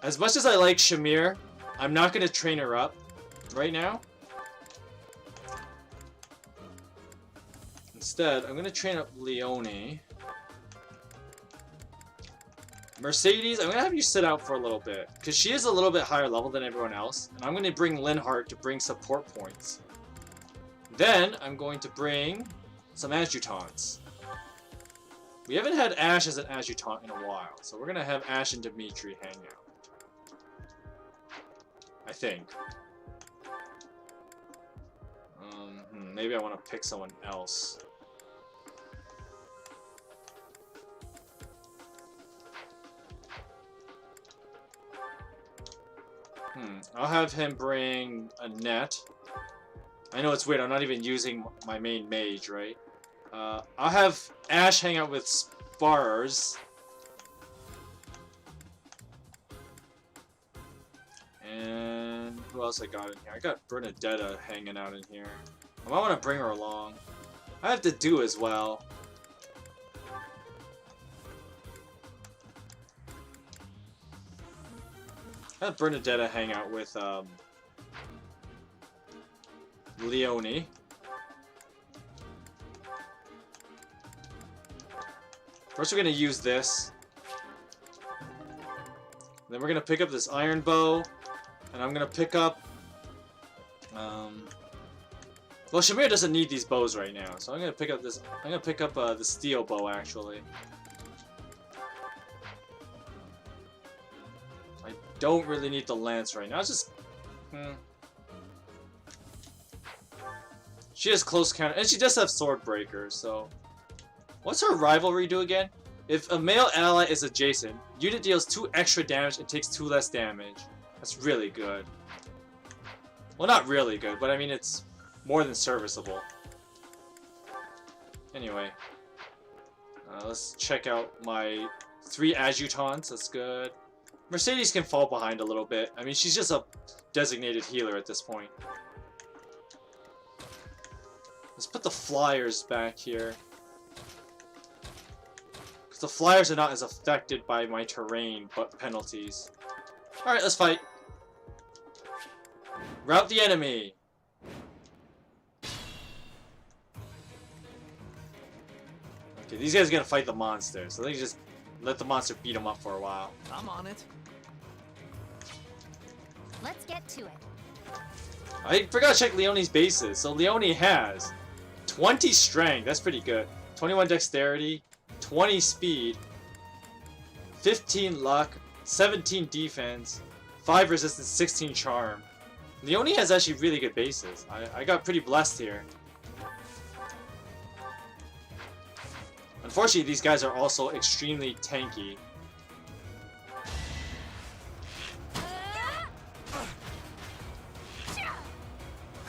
As much as I like Shamir, I'm not gonna train her up right now. Instead, I'm gonna train up Leonie. Mercedes, I'm gonna have you sit out for a little bit, because she is a little bit higher level than everyone else, and I'm gonna bring Linhart to bring support points. Then, I'm going to bring some adjutants. We haven't had Ash as an adjutant in a while, so we're gonna have Ash and Dimitri hang out. I think. Maybe I want to pick someone else. I'll have him bring a net. I know it's weird, I'm not even using my main mage, right? I'll have Ash hang out with Spars. And who else I got in here? I got Bernadetta hanging out in here. I might want to bring her along. I have to do as well. I have Bernadetta hang out with Leonie. First we're going to use this. Then we're going to pick up this iron bow. And I'm going to pick up Well, Shamir doesn't need these bows right now, so I'm gonna pick up this. I'm gonna pick up the steel bow actually. I don't really need the lance right now. It's just. She has close counter, and she does have sword breakers. So, what's her rivalry do again? If a male ally is adjacent, unit deals 2 extra damage and takes 2 less damage. That's really good. Well, not really good, but I mean it's more than serviceable. Anyway, let's check out my 3 adjutants. That's good. Mercedes can fall behind a little bit. I mean, she's just a designated healer at this point. Let's put the flyers back here. Because the flyers are not as affected by my terrain but penalties. Alright, let's fight. Rout the enemy. Okay, these guys are gonna fight the monster, so they just let the monster beat them up for a while. I'm on it. Let's get to it. I forgot to check Leonie's bases. So Leonie has 20 strength, that's pretty good. 21 dexterity, 20 speed, 15 luck, 17 defense, 5 resistance, 16 charm. Leonie has actually really good bases. I got pretty blessed here. Unfortunately, these guys are also extremely tanky.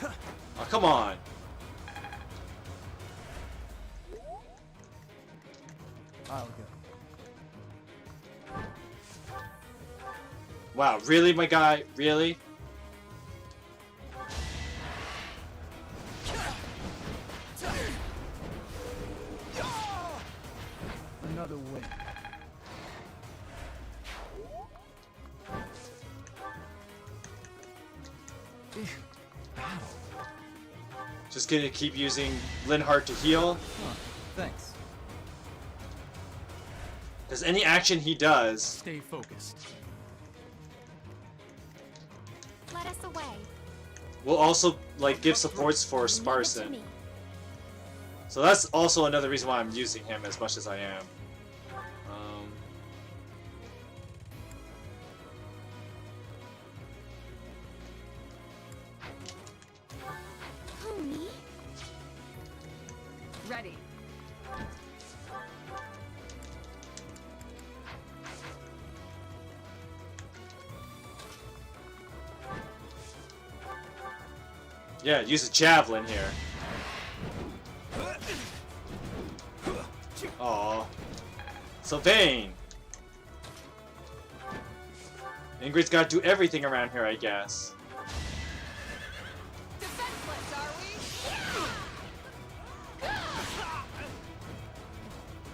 Oh, come on. I'll go. Wow, really, my guy? Really? Another win. Just gonna keep using Linhardt to heal. Huh, thanks. Because any action he does... Stay focused. Let us away. will also, like, give supports for Parson. So that's also another reason why I'm using him as much as I am. Pony? Ready. Yeah, use a javelin here. Aww. Sylvain! Ingrid's gotta do everything around here, I guess. Defenseless, are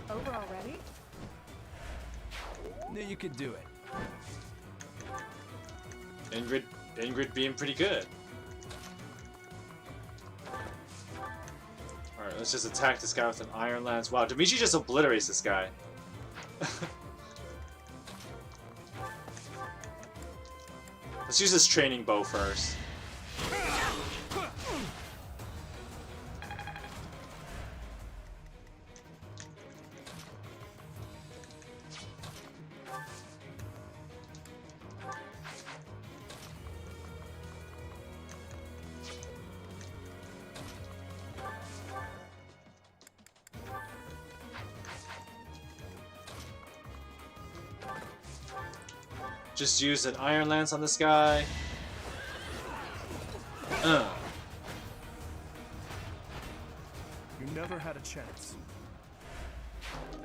we? Over already? Knew you could do it. Ingrid being pretty good. Alright, let's just attack this guy with an Iron Lance. Wow, Dimitri just obliterates this guy. Let's use this training bow first. Just use an Iron Lance on this guy. You never had a chance.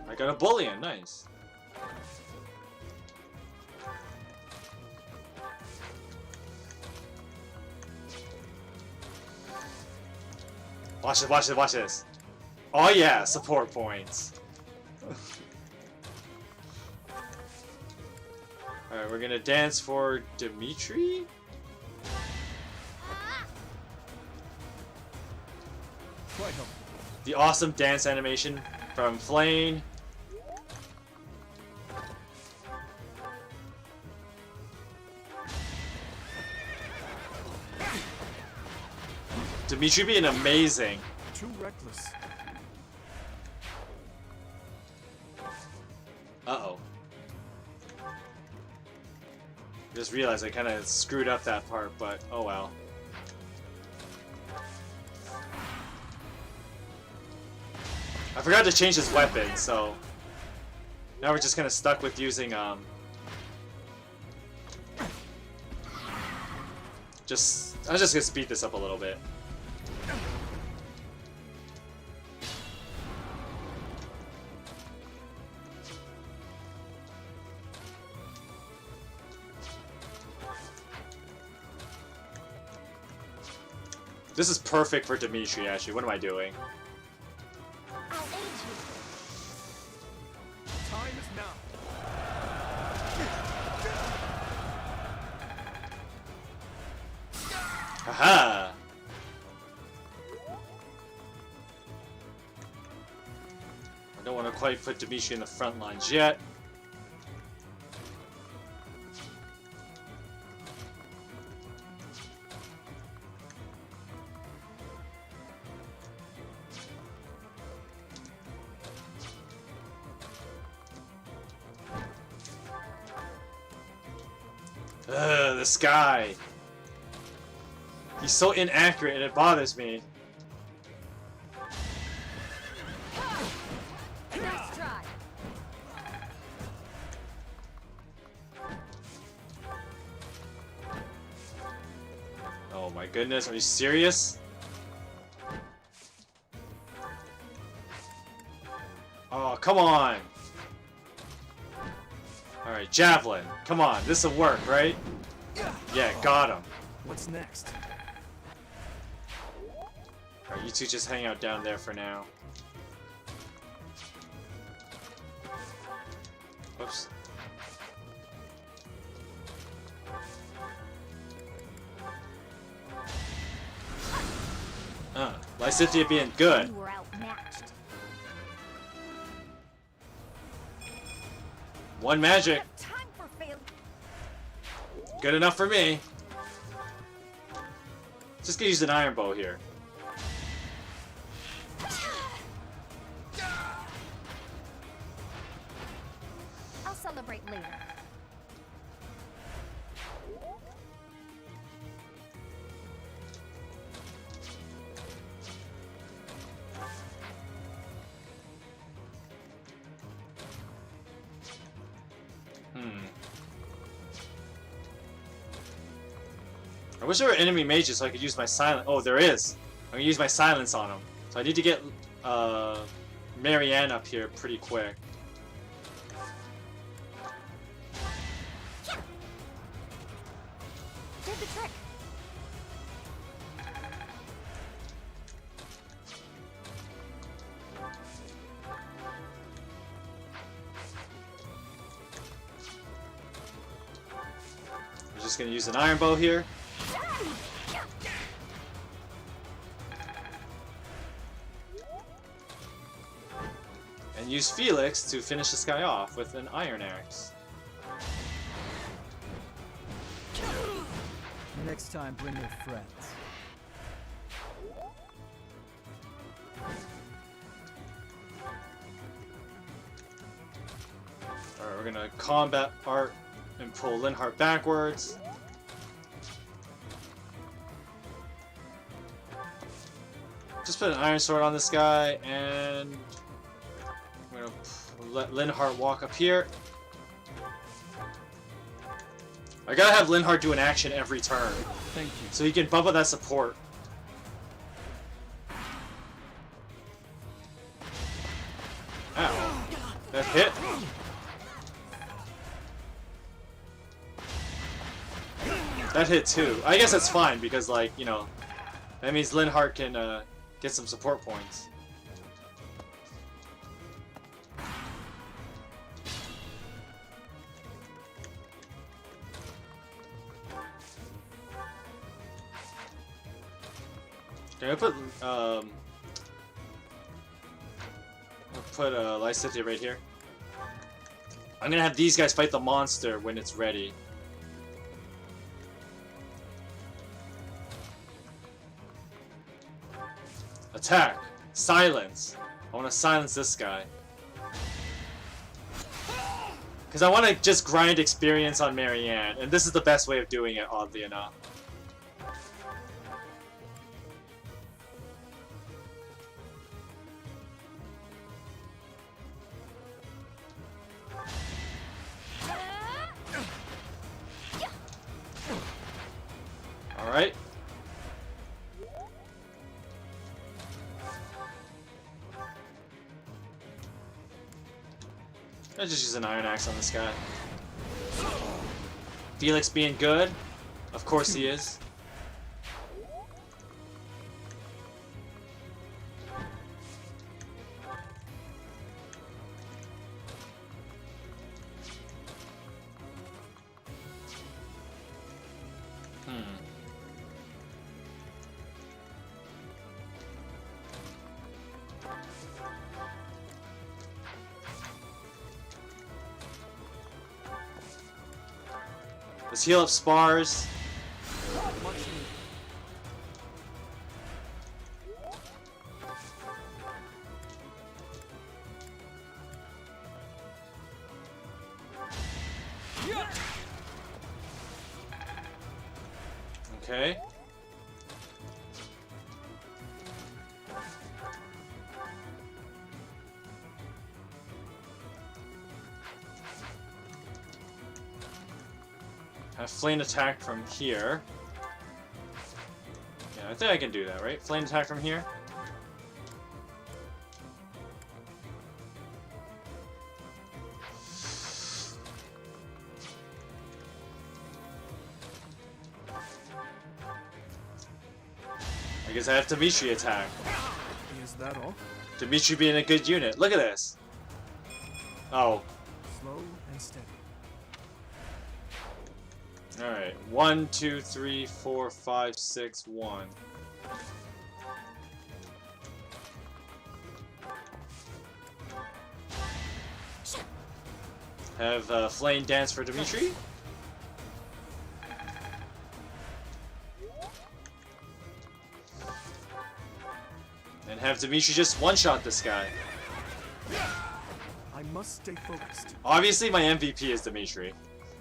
I got a bullion, nice. Watch this, watch this, watch this. Oh yeah, support points. Alright, we're gonna dance for Dimitri? Quite helpful. The awesome dance animation from Flane. Dimitri being amazing. Too reckless. Uh-oh. Just realized I kind of screwed up that part, but oh well. I forgot to change his weapon, so now we're just kind of stuck with using I'm just gonna speed this up a little bit. This is perfect for Dimitri, actually. What am I doing? I'll aid you. Time is now. Haha! I don't want to quite put Dimitri in the front lines yet. Ugh, this guy. He's so inaccurate and it bothers me. Nice try. Oh my goodness, are you serious? Oh, come on. Alright, Javelin. Come on, this'll work, right? Yeah, got him. What's next? Alright, you two just hang out down there for now. Whoops. Lysithia being good. You were outmatched. One magic. Time for failure. Good enough for me. Just gonna use an iron bow here. I'll celebrate later. I wish there were enemy mages so I could use my silence. Oh, there is. I'm gonna use my silence on them. So I need to get Marianne up here pretty quick. Did the trick. I'm just gonna use an iron bow here. And use Felix to finish this guy off with an iron axe. Next time, bring your friends. Alright, we're gonna combat Art and pull Linhardt backwards. Just put an iron sword on this guy, and I'm gonna let Linhardt walk up here. I gotta have Linhardt do an action every turn. Thank you. So he can bump up that support. Ow. That hit? That hit too. I guess that's fine because, like, you know, that means Linhardt can get some support points. Can I put I'll put Lysithia right here. I'm gonna have these guys fight the monster when it's ready. Attack. Silence. I want to silence this guy. Because I want to just grind experience on Marianne, and this is the best way of doing it, oddly enough. Alright. Let's just use an Iron Axe on this guy. Felix being good? Of course he is. Let's heal up spars. Okay. Have flame attack from here. Yeah, I think I can do that, right? Flame attack from here. I guess I have Dimitri attack. Is that all? Dimitri being a good unit. Look at this. Oh. Slow and steady. Alright. 1, 2, 3, 4, 5, 6, 1. Have Flame Dance for Dimitri. And have Dimitri just one-shot this guy. I must stay focused. Obviously my MVP is Dimitri.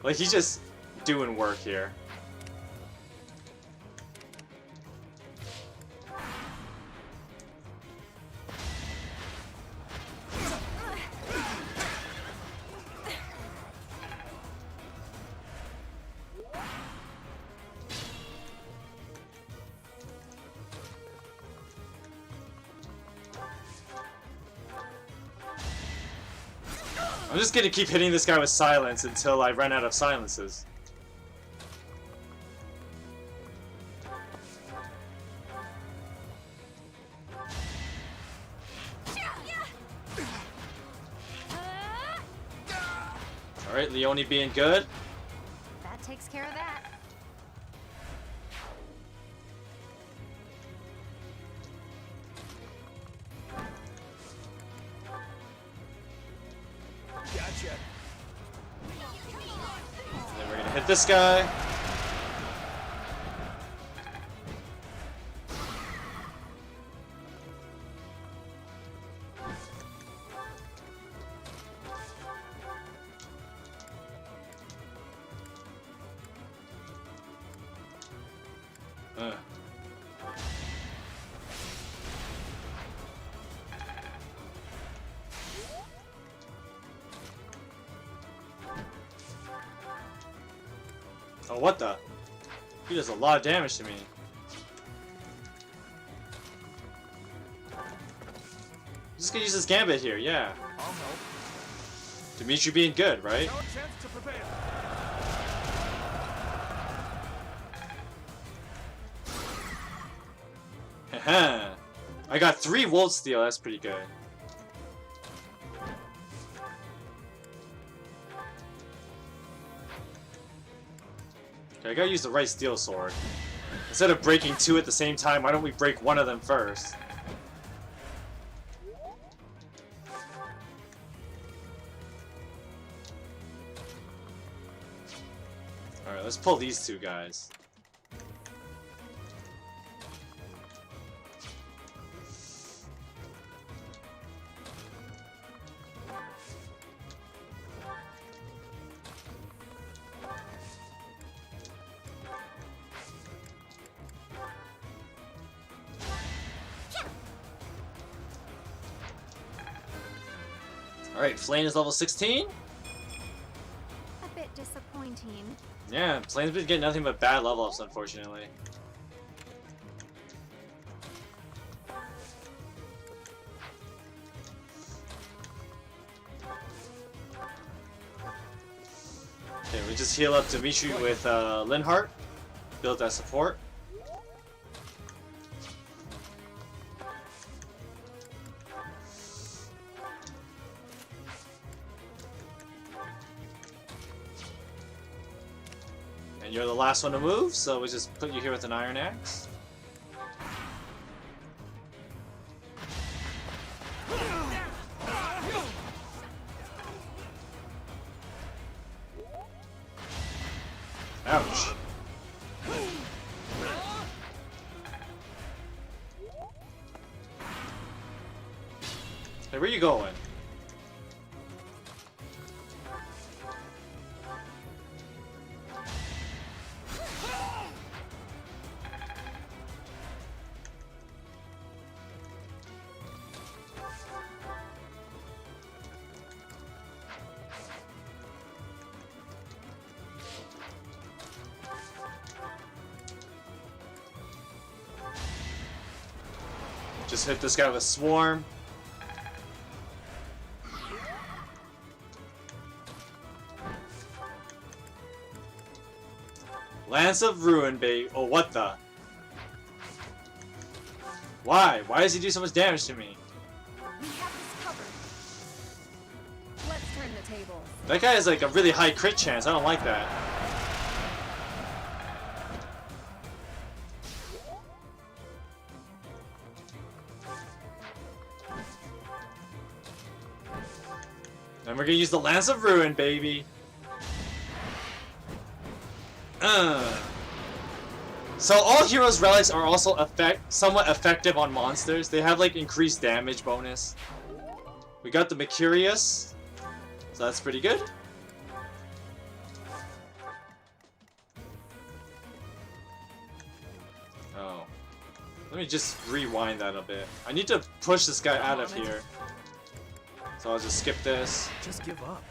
Like, he's just doing work here. I'm just gonna keep hitting this guy with silence until I run out of silences. Alright, Leone being good. That takes care of that. Gotcha. Then we're gonna hit this guy. Oh, what the? He does a lot of damage to me. Just gonna use this gambit here, yeah. I'll help. Dimitri being good, right? No chance to prevail. Haha. I got 3 Volt Steel, that's pretty good. Okay, I gotta use the right steel sword. Instead of breaking 2 at the same time, why don't we break one of them first? Alright, let's pull these 2 guys. Alright, Flame is level 16. A bit disappointing. Yeah, Flame's been getting nothing but bad level ups, unfortunately. Okay, we just heal up Dimitri with Linhardt. Build that support. And you're the last one to move, so we just put you here with an Iron Axe. Ouch. Hey, where you going? Just hit this guy with a swarm. Lance of Ruin, babe. Oh, what the? Why? Why does he do so much damage to me? We have this covered. Let's turn the tables. That guy has like a really high crit chance. I don't like that. And we're gonna use the Lance of Ruin, baby. So all heroes' relics are also somewhat effective on monsters. They have like increased damage bonus. We got the Mercurius, so that's pretty good. Oh, let me just rewind that a bit. I need to push this guy out of here. So I'll just skip this. Just give up.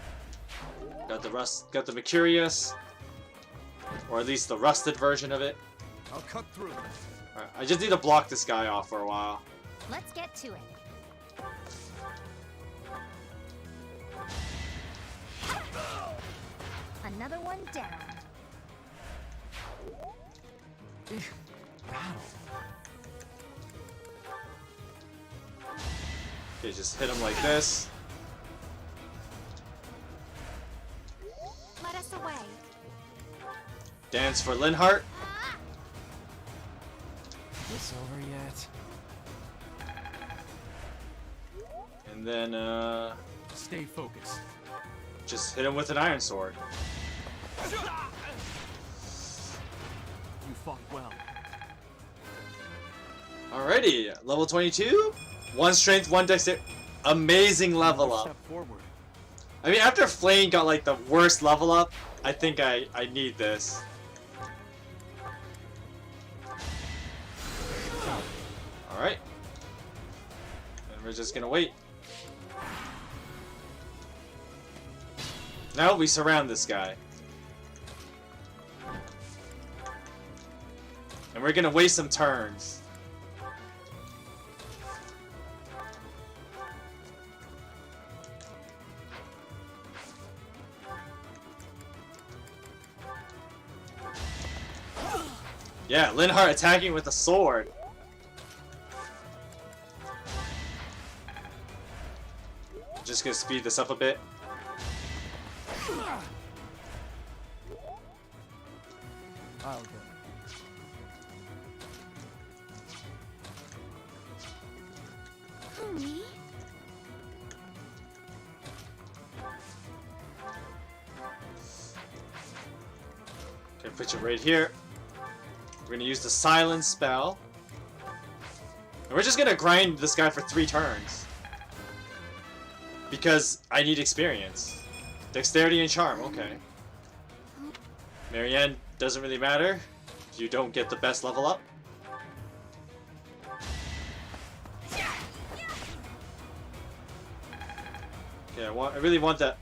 Got the Mercurius, or at least the rusted version of it. I'll cut through. Alright, I just need to block this guy off for a while. Let's get to it. Another one down. Okay, just hit him like this. Let us away. Dance for Linhardt. This over yet? And then, Stay focused. just hit him with an Iron Sword. You fought well. Alrighty, level 22. 1 strength, 1 dexterity. Amazing level up. Step forward. I mean, after Flame got like the worst level up, I think I need this. Alright. And we're just gonna wait. Now we surround this guy. And we're gonna waste some turns. Yeah, Linhardt attacking with a sword. Just gonna speed this up a bit. I'll go. Me? Okay, put you right here. We're gonna use the silence spell. And we're just gonna grind this guy for 3 turns. Because I need experience. Dexterity and charm, okay. Marianne doesn't really matter. You don't get the best level up. Yeah, I really want that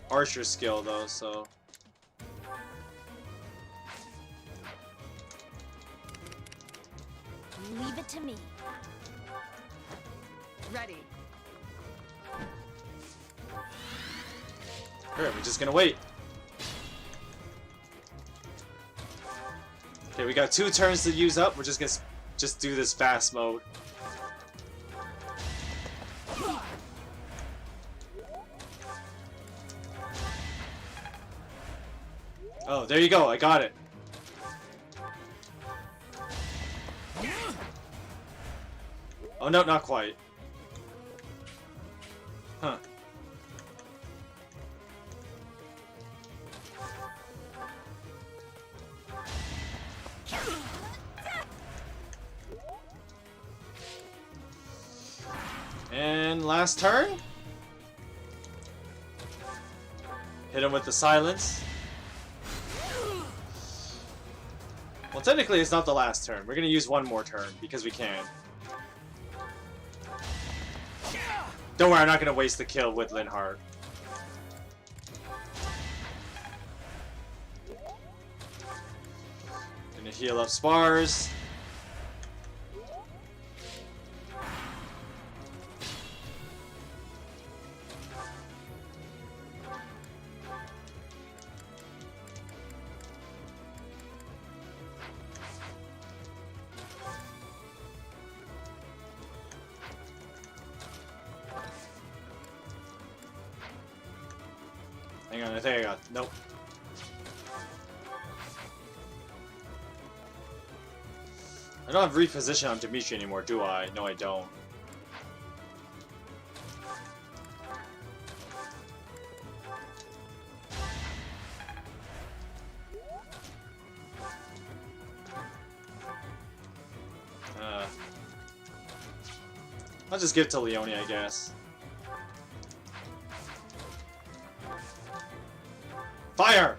archer skill though, so. Leave it to me. Ready. Alright, we're just gonna wait. Okay, we got 2 turns to use up. We're just gonna do this fast mode. Oh, there you go. I got it. Oh no, not quite. Huh. And last turn. Hit him with the silence. Well, technically it's not the last turn. We're gonna use one more turn because we can. Don't worry, I'm not gonna waste the kill with Linhardt. Gonna heal up spars. Hang on, I think I got. Nope. I don't have reposition on Dimitri anymore, do I? No, I don't. I'll just give it to Leone, I guess. Fire!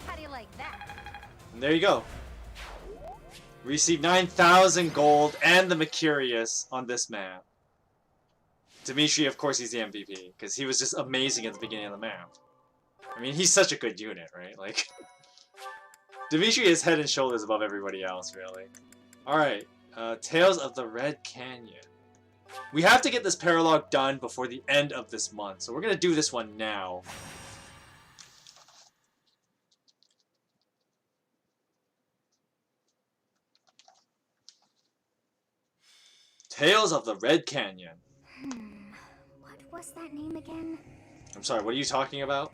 How do you like that? And there you go. Receive 9,000 gold and the Mercurius on this map. Dimitri, of course, he's the MVP, because he was just amazing at the beginning of the map. I mean, he's such a good unit, right? Like, Dimitri is head and shoulders above everybody else, really. Alright, Tales of the Red Canyon. We have to get this paralogue done before the end of this month, so we're gonna do this one now. Tales of the Red Canyon. What was that name again? I'm sorry, what are you talking about?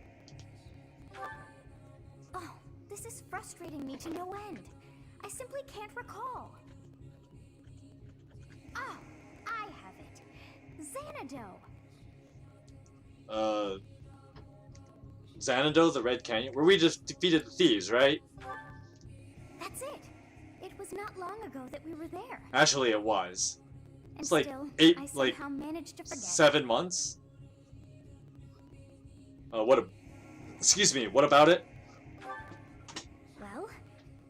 Oh, this is frustrating me to no end. I simply can't recall. Oh, I have it. Xanadu. Xanadu, the Red Canyon? Where we just defeated the thieves, right? That's it. It was not long ago that we were there. Actually, it was. And It's like still, I like somehow managed to forget. 7 months? Excuse me, what about it? Well,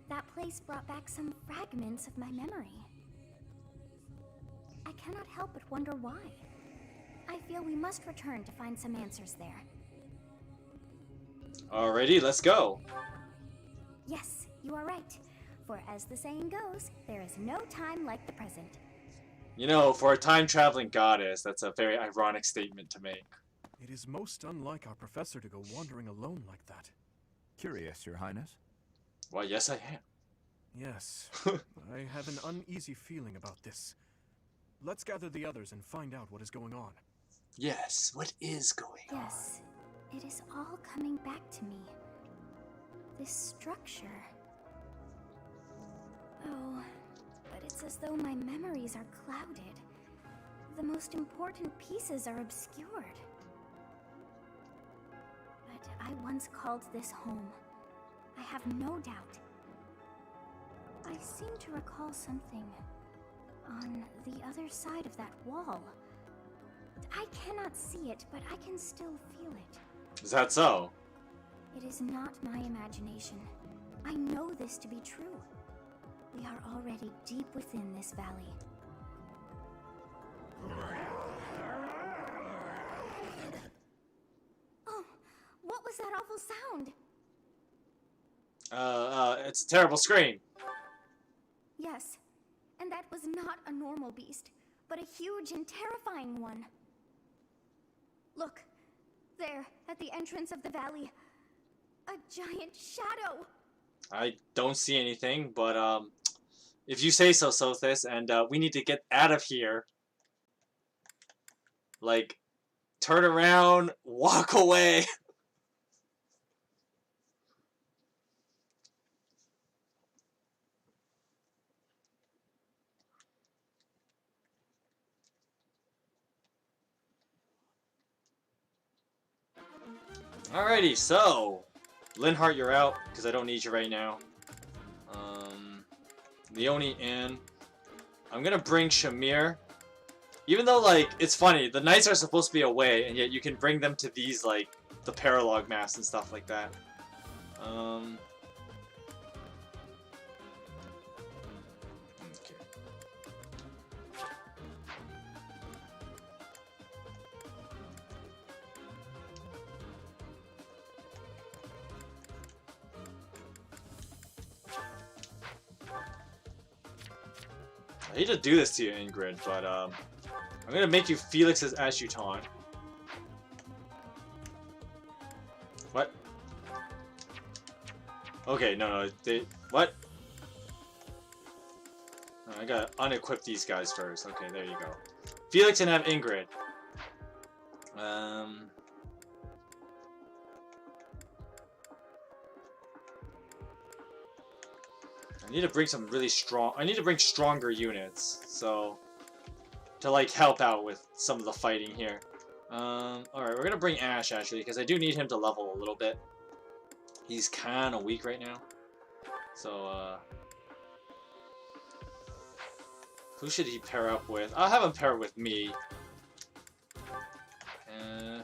that place brought back some fragments of my memory. I cannot help but wonder why. I feel we must return to find some answers there. Alrighty, let's go. Yes, you are right. For as the saying goes, there is no time like the present. You know, for a time-traveling goddess, that's a very ironic statement to make. It is most unlike our professor to go wandering alone like that. Curious, Your Highness. Why, yes I am. Yes, I have an uneasy feeling about this. Let's gather the others and find out what is going on. Yes, what is going on? Yes, it is all coming back to me. This structure. Oh, but it's as though my memories are clouded. The most important pieces are obscured. But I once called this home. I have no doubt. I seem to recall something on the other side of that wall. I cannot see it, but I can still feel it. Is that so? It is not my imagination. I know this to be true. We are already deep within this valley. Oh, what was that awful sound? It's a terrible scream. Yes, and that was not a normal beast, but a huge and terrifying one. Look, there, at the entrance of the valley, a giant shadow. I don't see anything, but if you say so, Sothis, and we need to get out of here. Like, turn around, walk away. Alrighty, so Linhart, you're out because I don't need you right now. Leone in. I'm gonna bring Shamir. Even though, like, it's funny, the knights are supposed to be away, and yet you can bring them to these, like, the paralog maps and stuff like that. Okay. I hate to do this to you, Ingrid, but I'm gonna make you Felix's adjutant. What? Okay, no, they... What? I gotta unequip these guys first. Okay, there you go. Felix and have Ingrid. I need to bring some really strong... I need to bring stronger units, so... to, like, help out with some of the fighting here. Alright, we're gonna bring Ash, actually, because I do need him to level a little bit. He's kinda weak right now. So, who should he pair up with? I'll have him pair with me.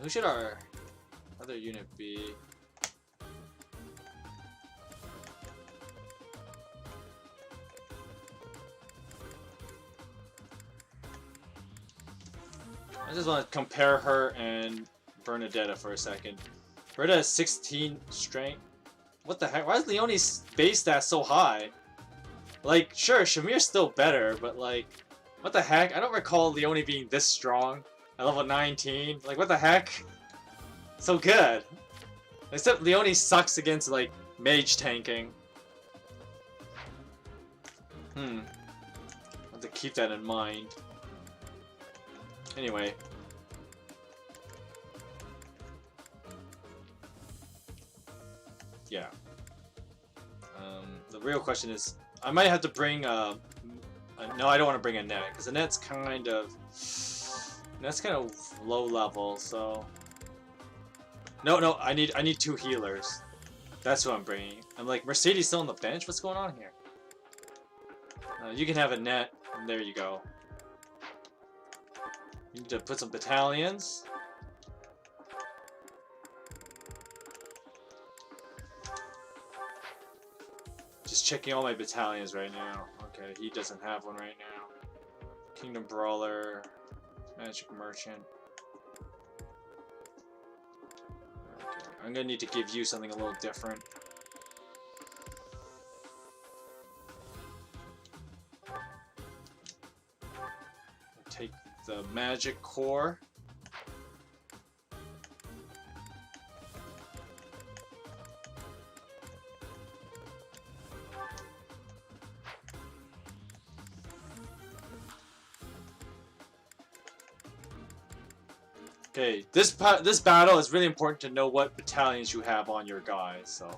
Who should our other unit be? I just want to compare her and Bernadetta for a second. Bernadetta has 16 strength. What the heck? Why is Leone's base stat so high? Like, sure, Shamir's still better, but like, what the heck? I don't recall Leone being this strong at level 19. Like, what the heck? So good. Except Leone sucks against, like, mage tanking. I have to keep that in mind. Anyway. Yeah. The real question is, I might have to bring no, I don't want to bring a net, because the net's kind of low level, so... No, I need 2 healers. That's who I'm bringing. I'm like, Mercedes still on the bench? What's going on here? You can have a net, and there you go. You need to put some battalions. Just checking all my battalions right now. Okay, he doesn't have one right now. Kingdom Brawler, Magic Merchant. Okay, I'm gonna need to give you something a little different. Take the Magic Core. Okay, this battle is really important to know what battalions you have on your guys, so...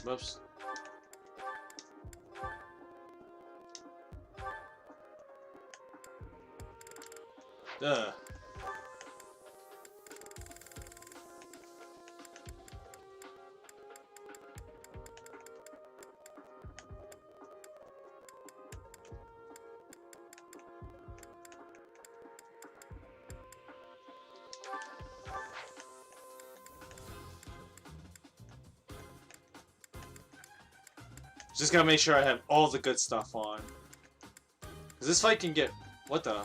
Whoops. Ugh. Just gotta make sure I have all the good stuff on. Cause this fight can get... What the...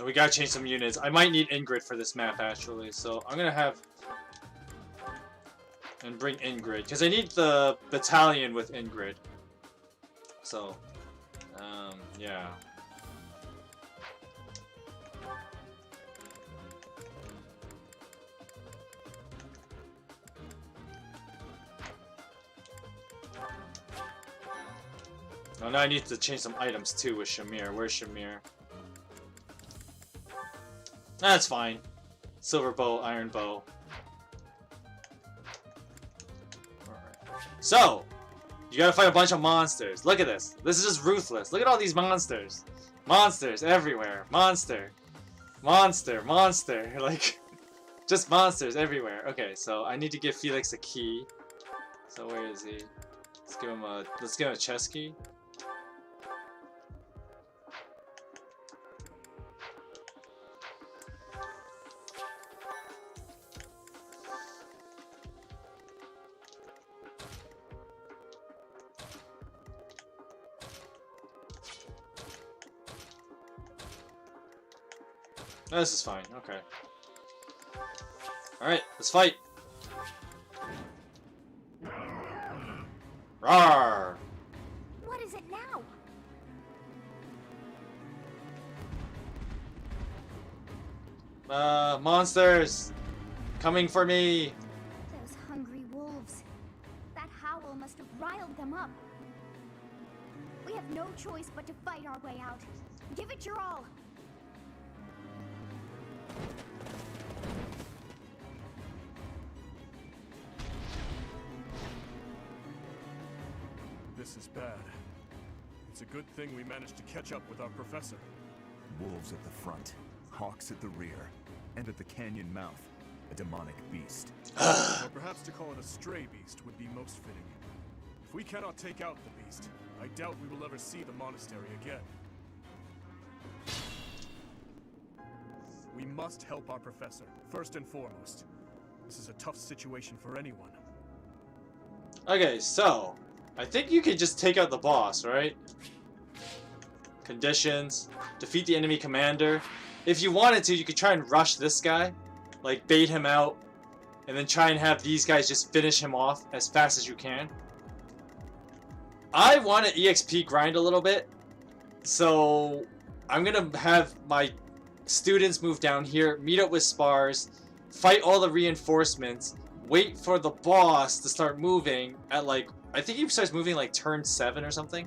We gotta change some units. I might need Ingrid for this map, actually. So I'm gonna have... And bring Ingrid. Because I need the battalion with Ingrid. So... yeah. Oh, now I need to change some items too with Shamir. Where's Shamir? That's fine. Silver bow, iron bow. Alright. So, you gotta fight a bunch of monsters. Look at this. This is just ruthless. Look at all these monsters. Monsters everywhere. Monster. Monster. Monster. Like, just monsters everywhere. Okay, so I need to give Felix a key. So where is he? Let's give him a chest key. Oh, this is fine. Okay. Alright, let's fight. Rawr! What is it now? Monsters! Coming for me! Those hungry wolves. That howl must have riled them up. We have no choice but to fight our way out. Give it your all. This is bad. It's a good thing we managed to catch up with our professor. Wolves at the front, hawks at the rear, and at the canyon mouth, a demonic beast. Or perhaps to call it a stray beast would be most fitting. If we cannot take out the beast, I doubt we will ever see the monastery again. We must help our professor, first and foremost. This is a tough situation for anyone. Okay, so... I think you can just take out the boss, right? Conditions. Defeat the enemy commander. If you wanted to, you could try and rush this guy. Like, bait him out. And then try and have these guys just finish him off as fast as you can. I want to EXP grind a little bit. So, I'm going to have my students move down here, meet up with Spars, fight all the reinforcements, wait for the boss to start moving at, like, I think he starts moving like turn 7 or something.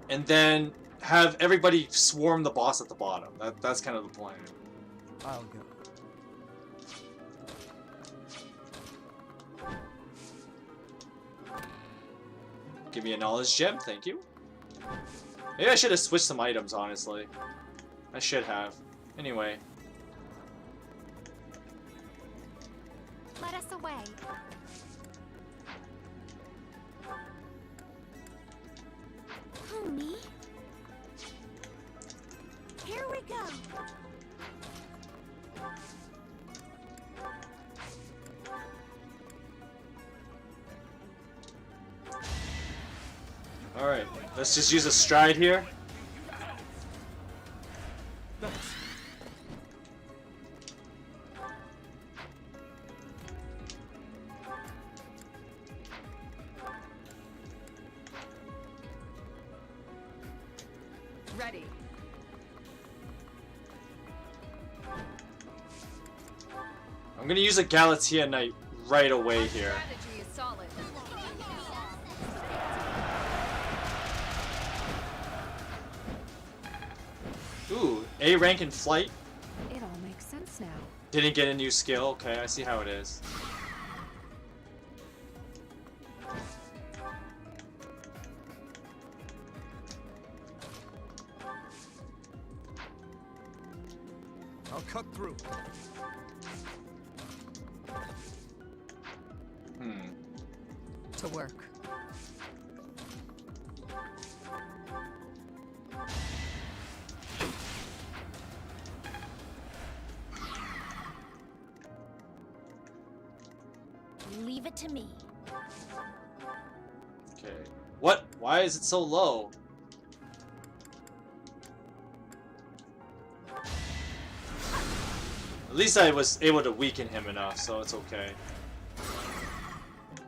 And then have everybody swarm the boss at the bottom. That's kind of the plan. I'll go. Give me a knowledge gem, thank you. Maybe I should have switched some items, honestly. I should have. Anyway. Let us away. Homie. Here we go. Alright, let's just use a stride here. Ready. I'm gonna use a Galatea Knight right away here. Strategy is solid. Ooh, A rank in flight. It all makes sense now. Didn't get a new skill. Okay, I see how it is. I'll cut through. To work. Leave it to me. Okay. What? Why is it so low? At least I was able to weaken him enough, so it's okay.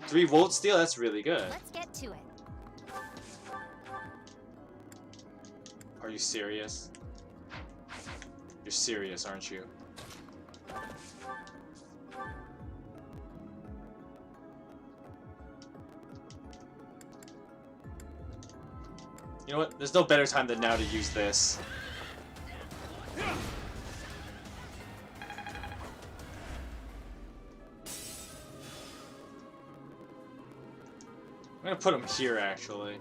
3 volt steal? That's really good. Let's get to it. Are you serious? You're serious, aren't you? You know what? There's no better time than now to use this. I'm gonna put him here, actually.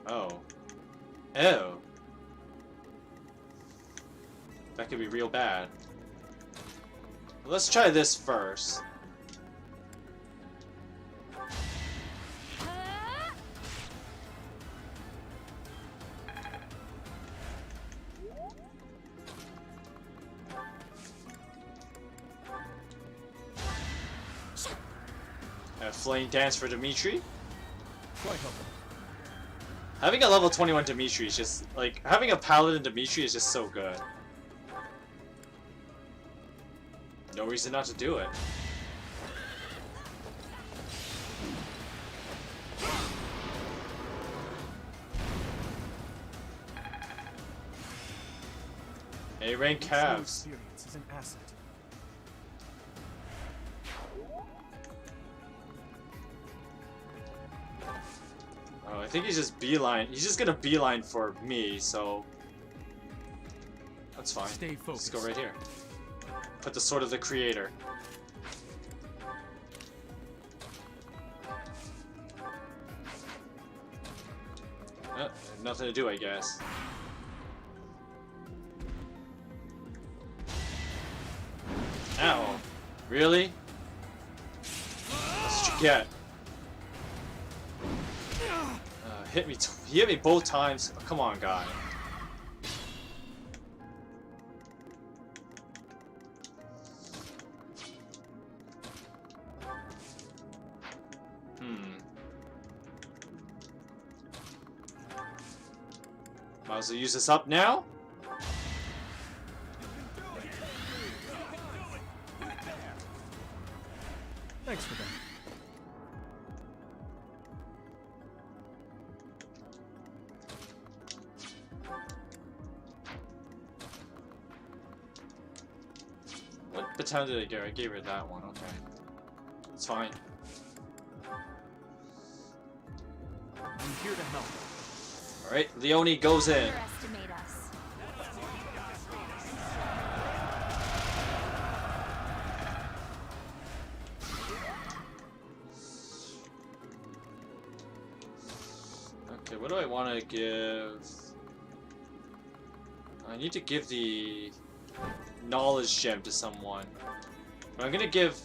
Oh. Oh. That could be real bad. Let's try this first. Flame dance for Dimitri. Having a level 21 Dimitri is just like having a paladin Dimitri is just so good. No reason not to do it. A rank calves. Experience is an asset. Oh, I think he's just beeline. He's just gonna beeline for me, so that's fine. Stay focused. Let's go right here. Put the sword of the creator. Nothing to do, I guess. Ow. Really? That's what you get. Hit me. He hit me both times. Oh, come on, guy. Might as well use this up now. Thanks for that. What baton did I give her? I gave her that one. Okay. It's fine. I'm here to help. Alright, Leone goes in. Underestimate us. Okay, what do I want to give? I need to give the knowledge gem to someone. But I'm gonna give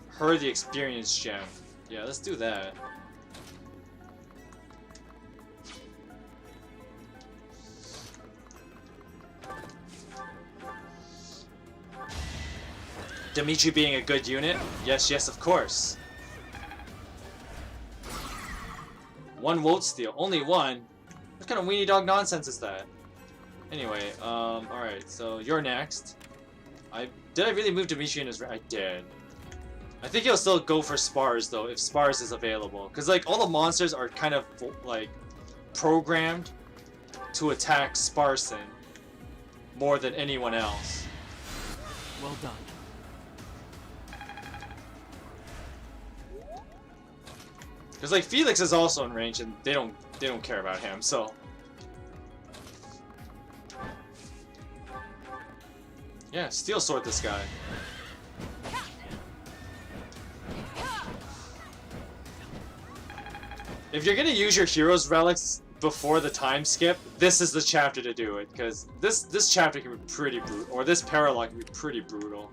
her the experience gem. Yeah, let's do that. Dimitri being a good unit? Yes, yes, of course. 1 Woad Steal. Only 1? What kind of weenie dog nonsense is that? Anyway, alright, so you're next. Did I really move Dimitri in his rank? I did. I think he'll still go for Spars, though, if Spars is available. Because, like, all the monsters are kind of, like, programmed to attack Parson more than anyone else. Well done. Because like Felix is also in range, and they don't care about him. So Yeah, steel sword this guy. If you're gonna use your hero's relics before the time skip, this is the chapter to do it, because this chapter can be pretty brutal, or this paralogue can be pretty brutal.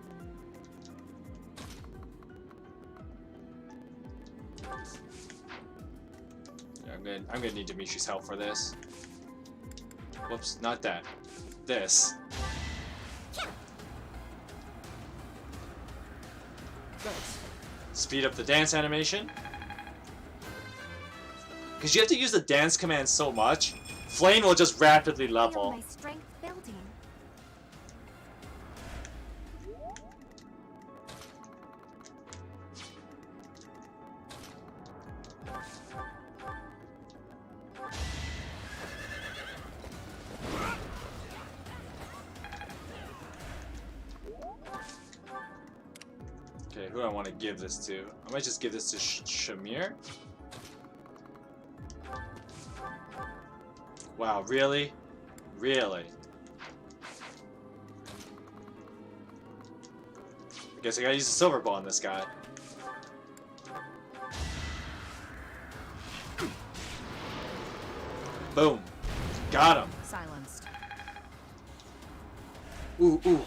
Yeah, I'm gonna need Dimitri's help for this. Whoops, not that. This. Thanks. Speed up the dance animation. Because you have to use the dance command so much, Flame will just rapidly Feel level. my strength building. Okay, who do I want to give this to? I might just give this to Shamir. Wow, really? Really? I guess I gotta use a silver ball on this guy. Boom. Got him. Silenced. Ooh, ooh.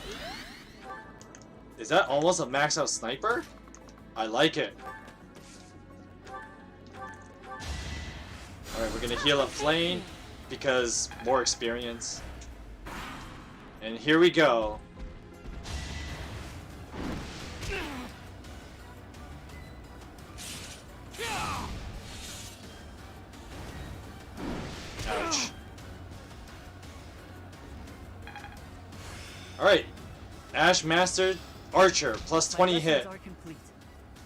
Is that almost a max out sniper? I like it. Alright, we're gonna heal up Flame because more experience. And here we go. Ouch. Alright. Ash Master Archer, plus 20 hit.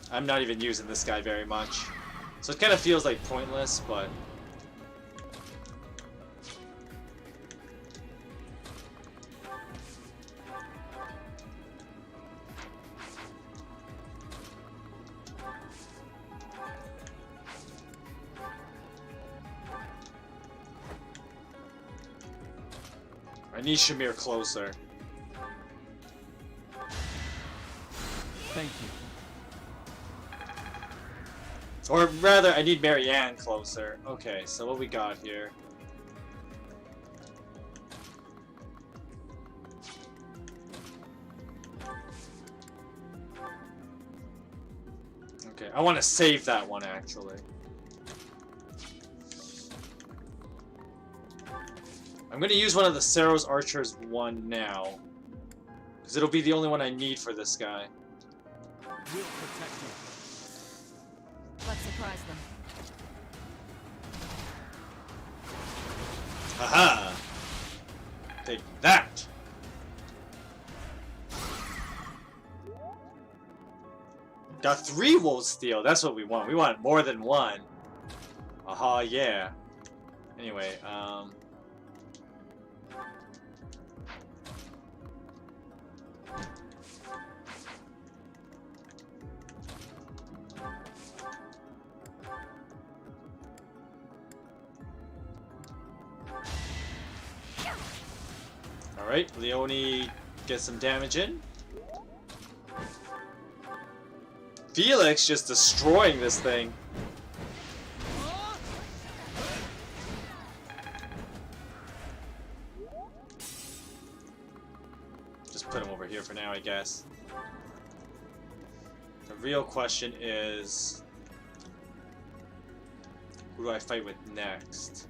I'm not even using this guy very much. So it kind of feels like pointless, but... I need Shamir closer. Thank you. Or rather, I need Marianne closer. Okay, so what we got here? Okay, I want to save that one actually. I'm gonna use one of the Saros Archers one now. Because it'll be the only one I need for this guy. We'll protect you. Let's surprise them. Haha! Take that! Got 3 Wolf Steel, that's what we want. We want more than one. Aha, yeah. Anyway, Alright, Leone gets some damage in. Felix just destroying this thing. Just put him over here for now, I guess. The real question is... who do I fight with next?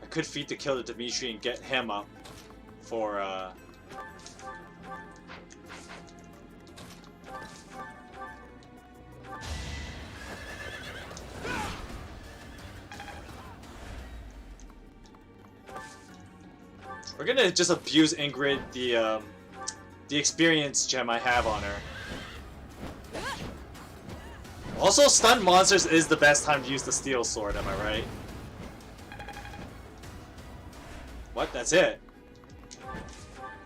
I could feed the kill to Dimitri and get him up for, we're gonna just abuse Ingrid, the experience gem I have on her. Also, stun monsters is the best time to use the steel sword, am I right? What? That's it?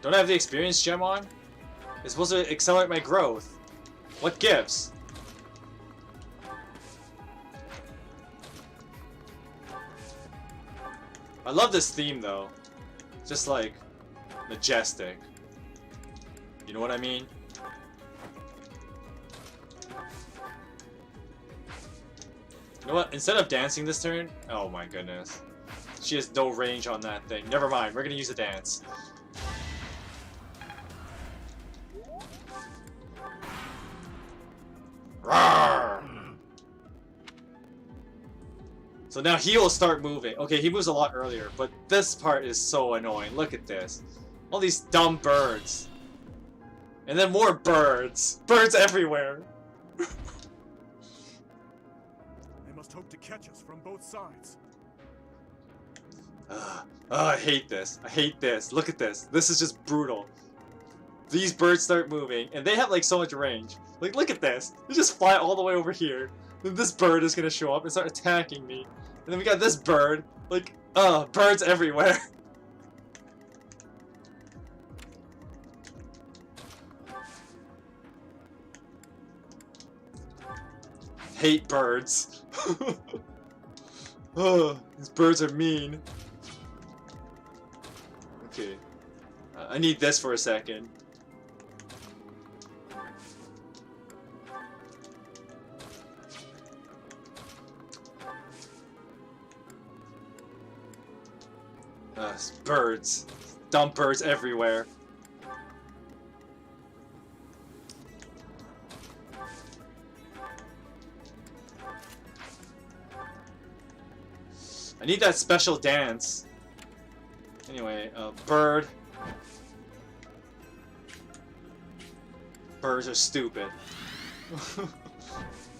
Don't I have the experience gem on? It's supposed to accelerate my growth. What gives? I love this theme though. Just like majestic. You know what I mean? You know what? Instead of dancing this turn... Oh my goodness. She has no range on that thing. Never mind, we're gonna use a dance. Rawr! So now he will start moving. Okay, he moves a lot earlier, but this part is so annoying. Look at this. All these dumb birds. And then more birds. Birds everywhere. They must hope to catch us from both sides. I hate this. I hate this. Look at this. This is just brutal. These birds start moving, and they have like so much range. Like, look at this. They just fly all the way over here. Then this bird is gonna show up and start attacking me. And then we got this bird. Like, birds everywhere. Hate birds. Oh, these birds are mean. Okay. I need this for a second. Birds. Dumb birds everywhere. I need that special dance. Anyway, bird. Birds are stupid.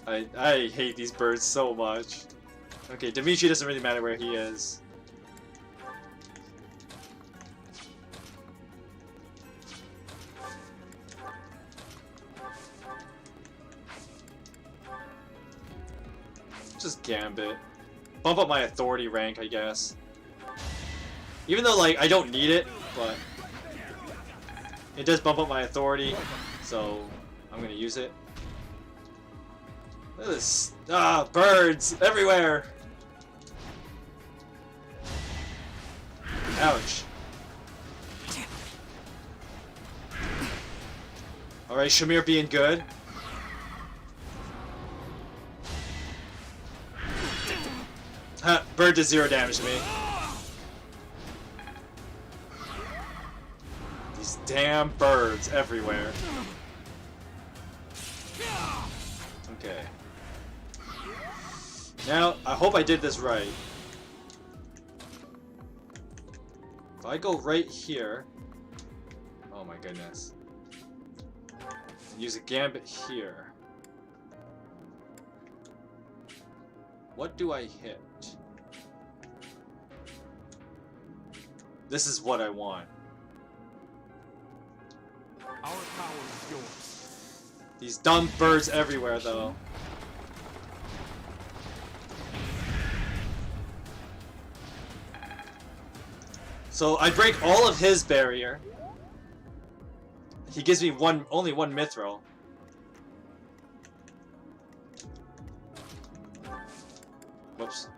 I hate these birds so much. Okay, Dimitri doesn't really matter where he is. Just Gambit. Bump up my authority rank, I guess. Even though, like, I don't need it, but it does bump up my authority, so I'm gonna use it. Look at this. Ah, birds everywhere! Ouch. Alright, Shamir being good. Ha, bird does 0 damage to me. These damn birds everywhere. Okay. Now, I hope I did this right. If I go right here... Oh my goodness. Use a gambit here. What do I hit? This is what I want. Our power is yours. These dumb birds everywhere, though. So I break all of his barrier. He gives me only one mithril. Whoops.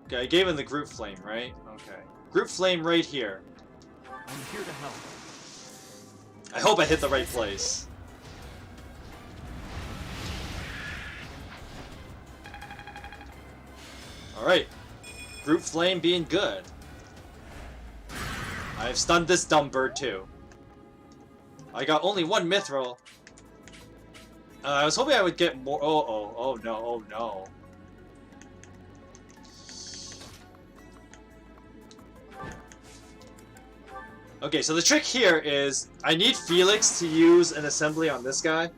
Okay, I gave him the group flame, right? Okay. Group flame right here. I'm here to help. I hope I hit the right place. Alright. Group flame being good. I've stunned this dumb bird too. I got only one mithril. I was hoping I would get more. Oh no. Okay, so the trick here is I need Felix to use an assembly on this guy.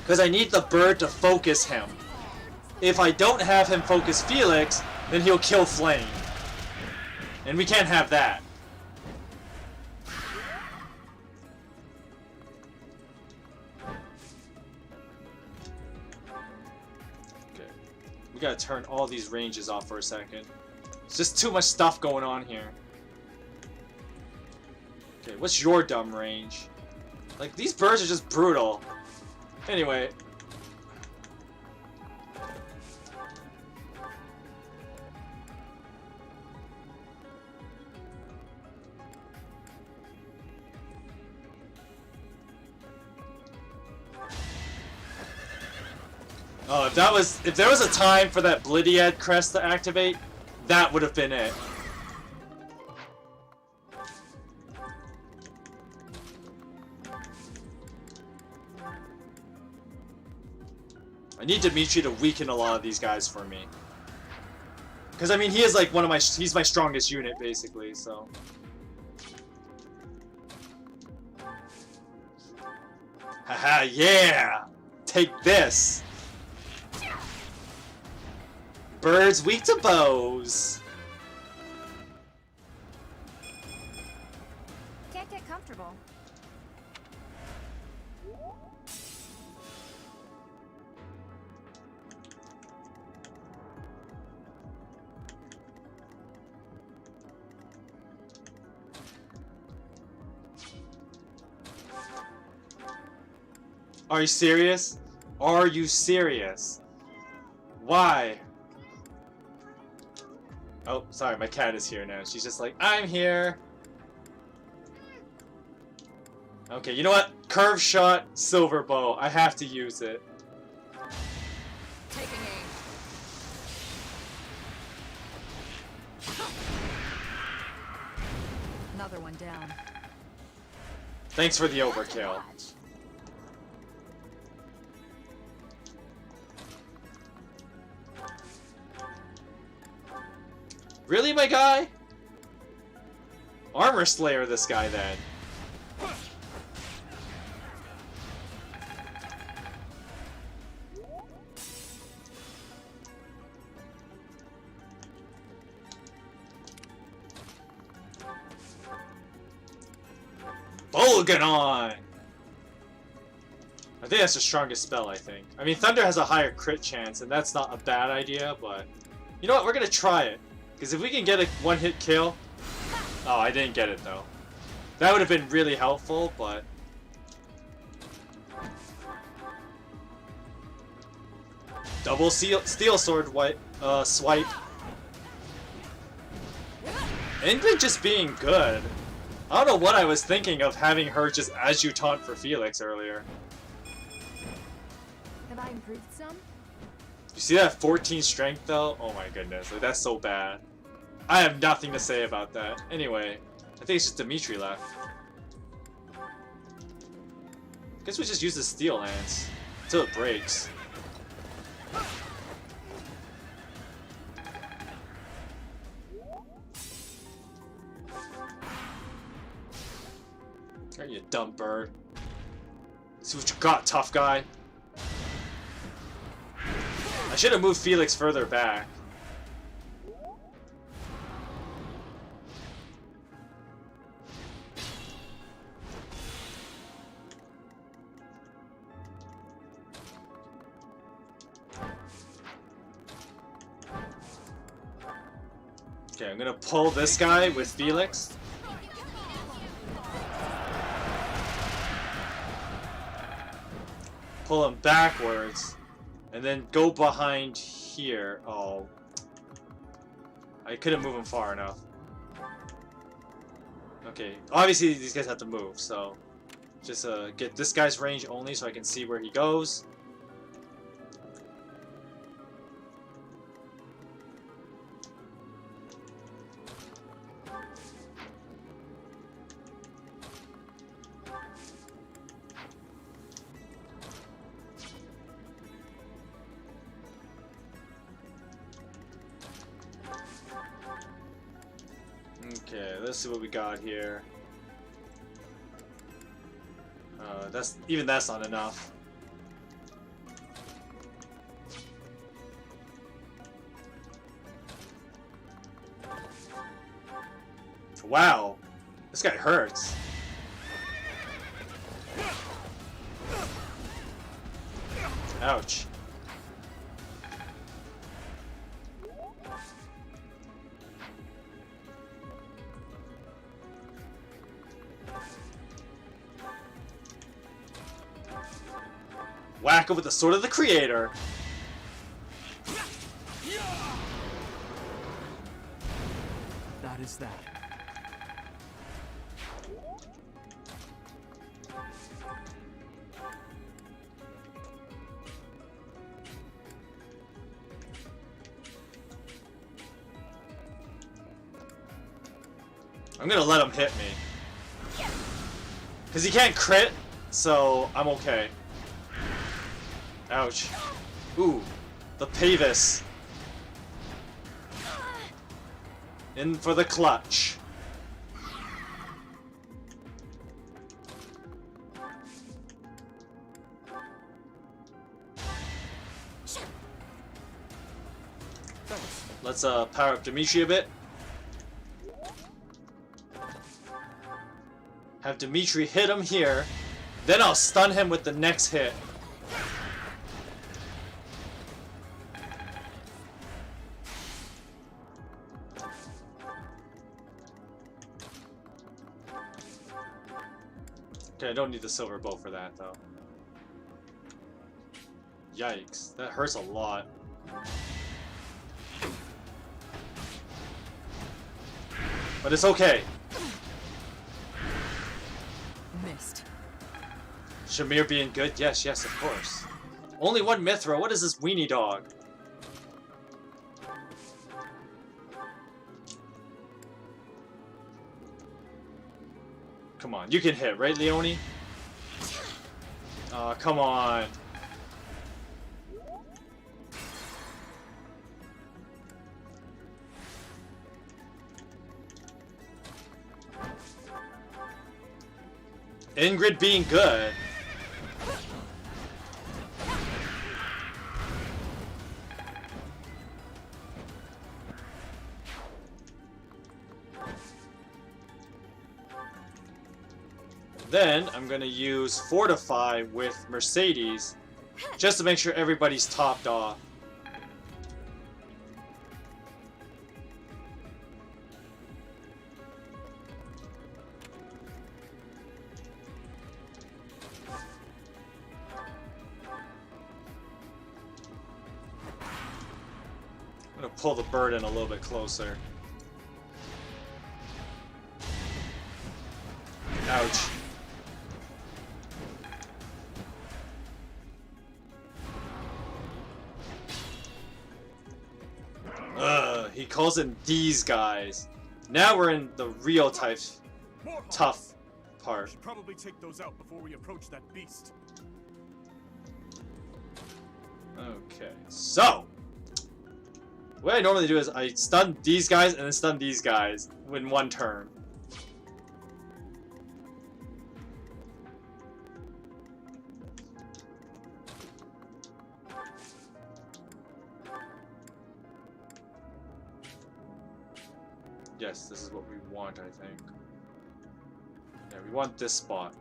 Because I need the bird to focus him. If I don't have him focus Felix, then he'll kill Flame. And we can't have that. Okay. We gotta turn all these ranges off for a second. It's just too much stuff going on here. Okay, what's your dumb range? Like, these birds are just brutal. Anyway. Oh, if there was a time for that Blidiad crest to activate, that would have been it. I need Dimitri to weaken a lot of these guys for me. Because, I mean, he is like he's my strongest unit, basically, so. Haha, yeah! Take this! Birds weak to bows! Can't get comfortable. Are you serious? Are you serious? Why? Oh, sorry, my cat is here now. She's just like, I'm here! Okay, you know what? Curve shot, silver bow. I have to use it. Taking aim. Another one down. Thanks for the overkill. Really, my guy? Armor Slayer this guy, then. Bolganon! I think that's the strongest spell, I think. I mean, Thunder has a higher crit chance, and that's not a bad idea, but... You know what? We're gonna try it. Because if we can get a one-hit kill... Oh, I didn't get it, though. That would have been really helpful, but... Double steel sword swipe. Ingrid just being good. I don't know what I was thinking of having her just adjutant for Felix earlier. Have I improved some? You see that 14 strength though? Oh my goodness, like, that's so bad. I have nothing to say about that. Anyway, I think it's just Dimitri left. Guess we just use the Steel Lance until it breaks. There you dumb bird. See what you got, tough guy. I should have moved Felix further back. Okay, I'm gonna pull this guy with Felix. Pull him backwards. And then go behind here. Oh. I couldn't move him far enough. Okay, obviously these guys have to move, so... Just get this guy's range only so I can see where he goes. Okay, let's see what we got here. That's not enough. Wow, this guy hurts. Ouch. Whack it with the Sword of the Creator. That is that. I'm gonna let him hit me. Because he can't crit, so I'm okay. Ouch. Ooh, the Pavis. In for the clutch. Let's power up Dimitri a bit. Have Dimitri hit him here. Then I'll stun him with the next hit. Okay, I don't need the silver bow for that though. Yikes, that hurts a lot. But it's okay. Missed. Shamir being good? Yes, yes, of course. Only one Mithra? What is this weenie dog? Come on, you can hit, right, Leone? Aw, come on. Ingrid being good. Then I'm gonna use Fortify with Mercedes just to make sure everybody's topped off. I'm gonna pull the bird in a little bit closer. Ouch. He calls in these guys. Now we're in the real type tough part. We should probably take those out before we approach that beast. Okay, so what I normally do is I stun these guys and then stun these guys in one turn. Yes, this is what we want, I think. Yeah, we want this spot.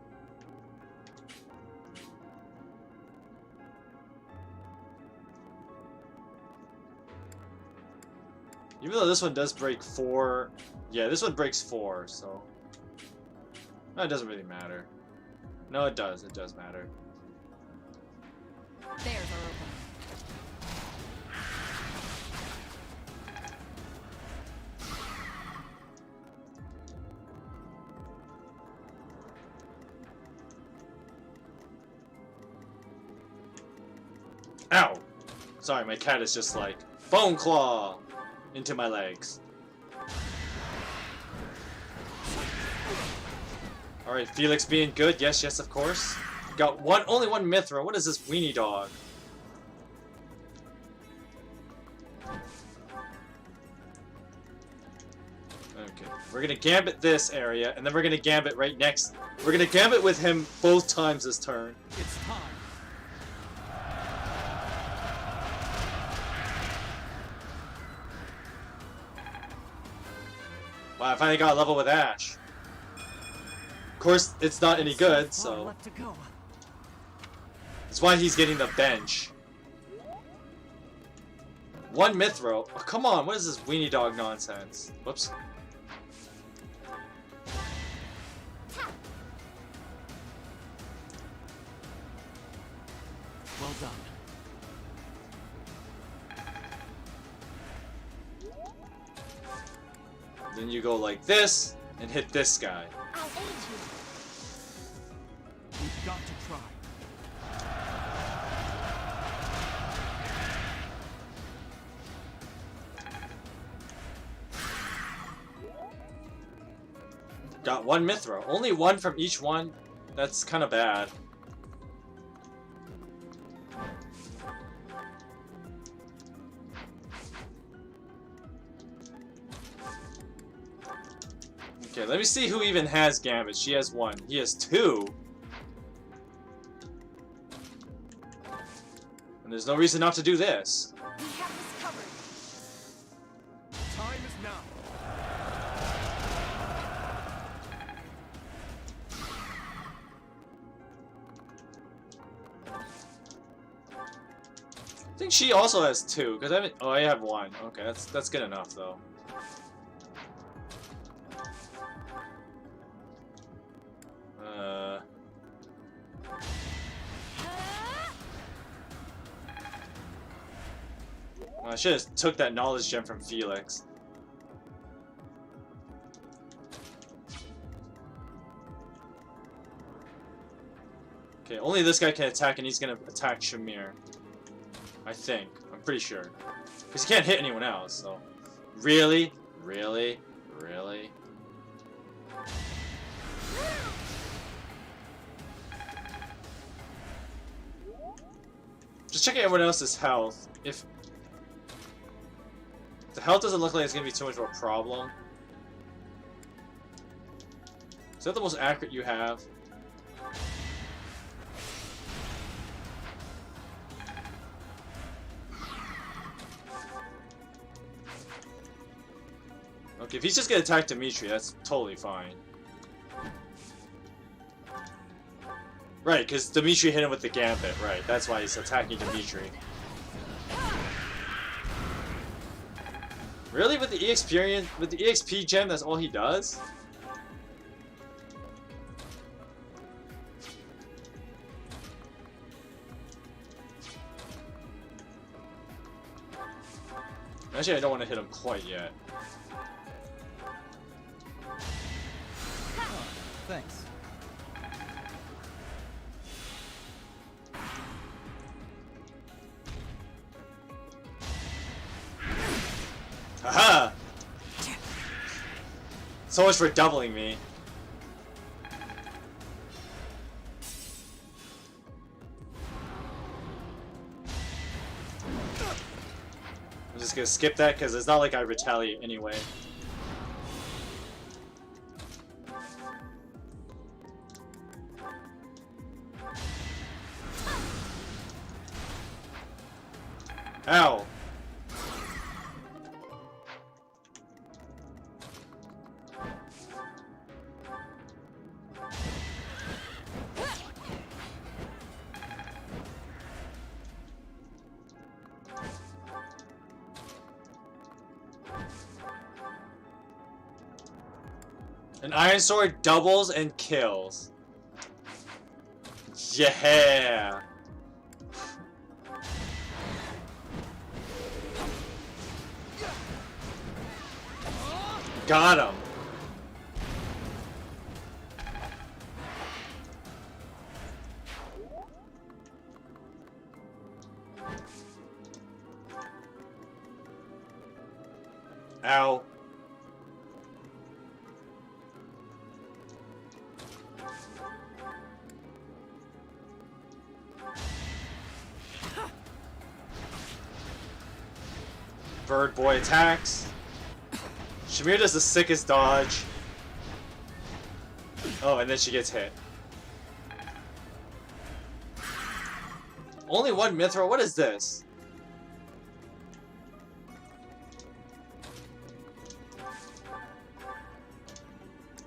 Even though this one does break 4... Yeah, this one breaks 4, so... No, it doesn't really matter. No, it does. It does matter. There's our opening. Ow! Sorry, my cat is just like, Bone Claw! Into my legs. Alright, Felix being good. Yes, yes, of course. Got only one Mithra. What is this weenie dog? Okay, we're gonna gambit this area, and then we're gonna gambit right next. We're gonna gambit with him both times this turn. It's time. Wow, I finally got a level with Ash. Of course, it's not any good, so... That's why he's getting the bench. One Mithro. Oh, come on, what is this weenie dog nonsense? Whoops. Well done. Then you go like this, and hit this guy. I'll aid you. We've got to try. Got one Mithra. Only one from each one? That's kind of bad. Okay, let me see who even has Gambit. She has one. He has two. And there's no reason not to do this. We have this covered. Time is now. I think she also has two, because I haven't. Oh, I have one. Okay, that's good enough though. I should have took that knowledge gem from Felix. Okay, only this guy can attack, and he's gonna attack Shamir. I think. I'm pretty sure. Because he can't hit anyone else, so. Really? Really? Really? Just checking everyone else's health. If the health doesn't look like it's gonna be too much of a problem. Is that the most accurate you have? Okay, if he's just gonna attack Dimitri, that's totally fine. Right, because Dimitri hit him with the Gambit, right. That's why he's attacking Dimitri. Really? With the EXP gem, that's all he does? Actually, I don't want to hit him quite yet. Thanks. Haha! So much for doubling me. I'm just gonna skip that because it's not like I retaliate anyway. Ow! An Iron Sword doubles and kills. Yeah! Got him! Ow. Bird Boy attacks. Shamir does the sickest dodge. Oh, and then she gets hit. Only one Mithra? What is this?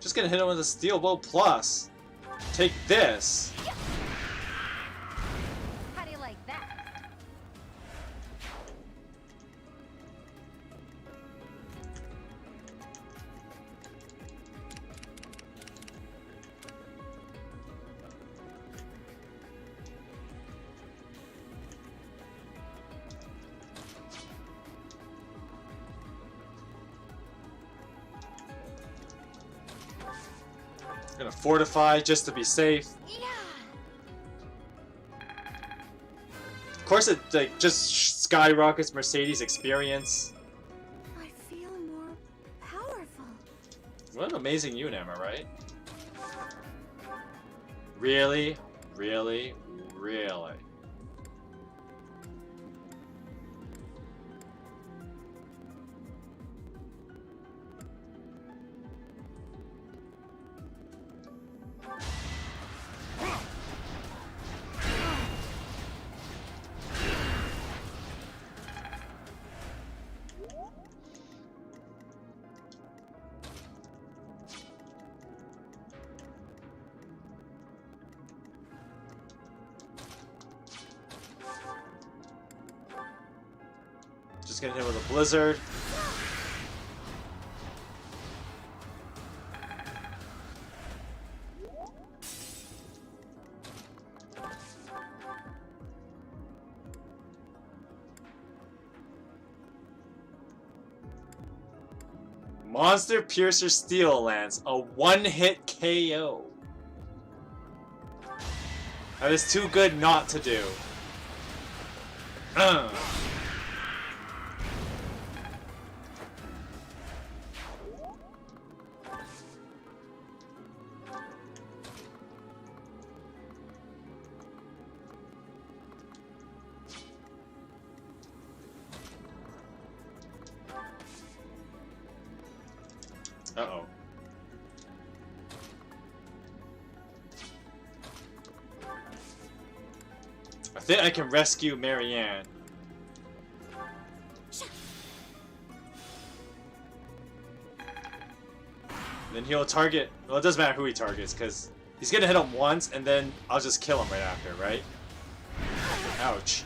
Just gonna hit him with a steel bow plus. Take this. How do you like that? Gonna fortify just to be safe. Yeah. Of course, it like just skyrockets Mercedes' experience. I feel more powerful. What an amazing unit, am I right? Really? Really? Really? Just gonna hit with a blizzard. Monster Piercer Steel Lance, a one-hit KO. That is too good not to do. Uh-oh. I think I can rescue Marianne. Then he'll target... Well, it doesn't matter who he targets, because he's gonna hit him once, and then I'll just kill him right after, right? Ouch.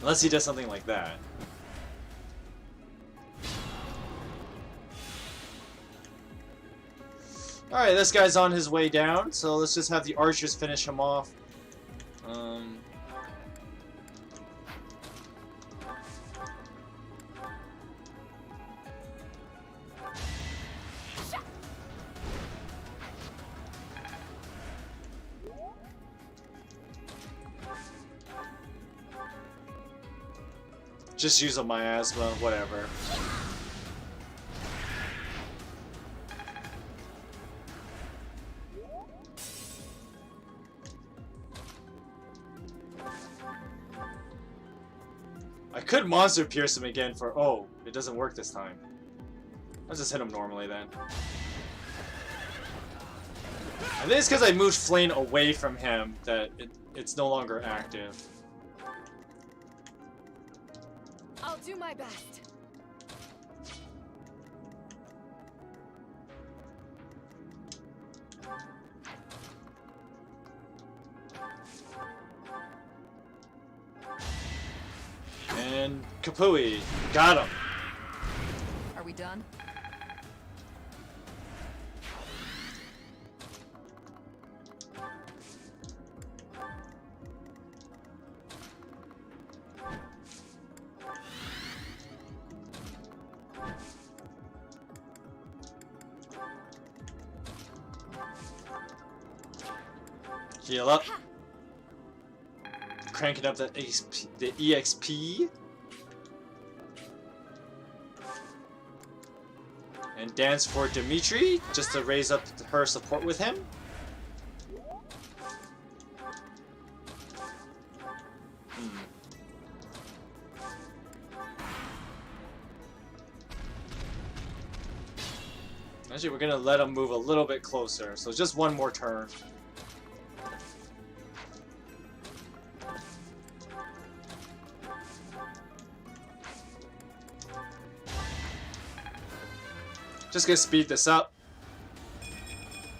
Unless he does something like that. Alright, this guy's on his way down, so let's just have the archers finish him off. Just use a miasma, whatever. I could monster pierce him again for... Oh, it doesn't work this time. I'll just hit him normally then. I think it's because I moved Flame away from him that it's no longer active. I'll do my best. And Kapui, got him. Are we done? Heal up. Cranking up the EXP. And dance for Dimitri, just to raise up her support with him. Actually, we're gonna let him move a little bit closer, so just one more turn. Just gonna speed this up.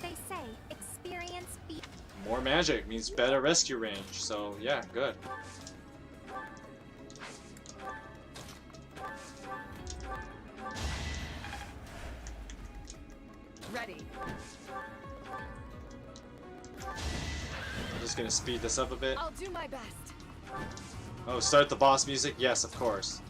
They say experience beat. More magic means better rescue range, so yeah, good. Ready. I'm just gonna speed this up a bit. I'll do my best. Oh, start the boss music? Yes, of course.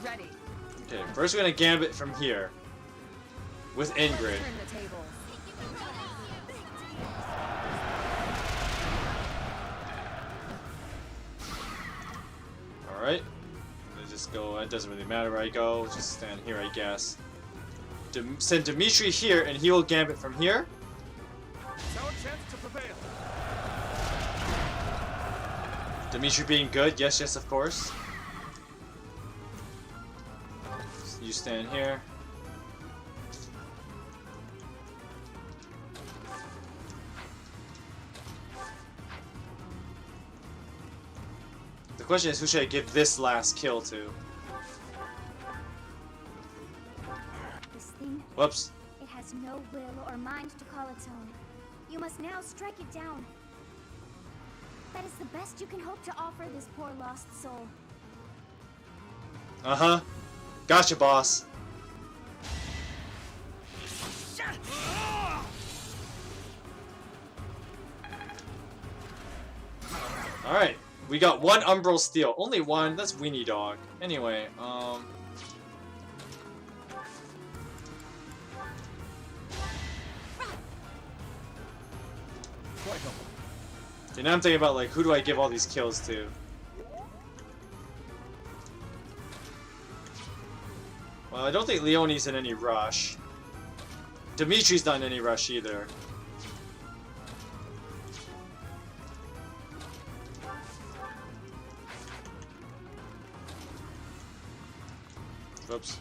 Ready. Okay, first we're gonna gambit from here. With Ingrid. Let's turn the tables. Alright. Let's just go, it doesn't really matter where I go, just stand here I guess. Send Dimitri here and he will gambit from here. It's our chance to prevail. Dimitri being good, yes, yes, of course. You stand here. The question is, who should I give this last kill to? This thing, Whoops. it has no will or mind to call its own. You must now strike it down. That is the best you can hope to offer this poor lost soul. Uh-huh. Gotcha, boss. Alright. We got one Umbral Steel. Only one. That's Weenie Dog. Anyway, okay, now I'm thinking about, like, who do I give all these kills to? Well, I don't think Leonie's in any rush. Dimitri's not in any rush either. Oops.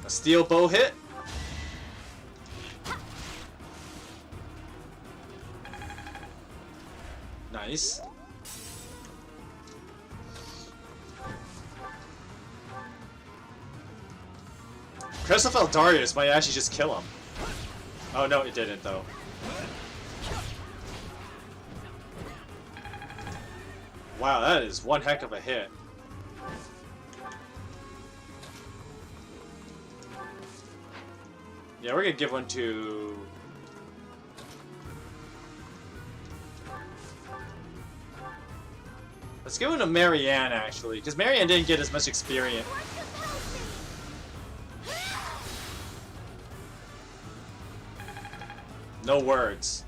A steel bow hit? Nice. Crest of Eldarius might actually just kill him. Oh no, it didn't though. Wow, that is one heck of a hit. Yeah, we're gonna give one to... Let's give one to Marianne, actually, because Marianne didn't get as much experience. No words.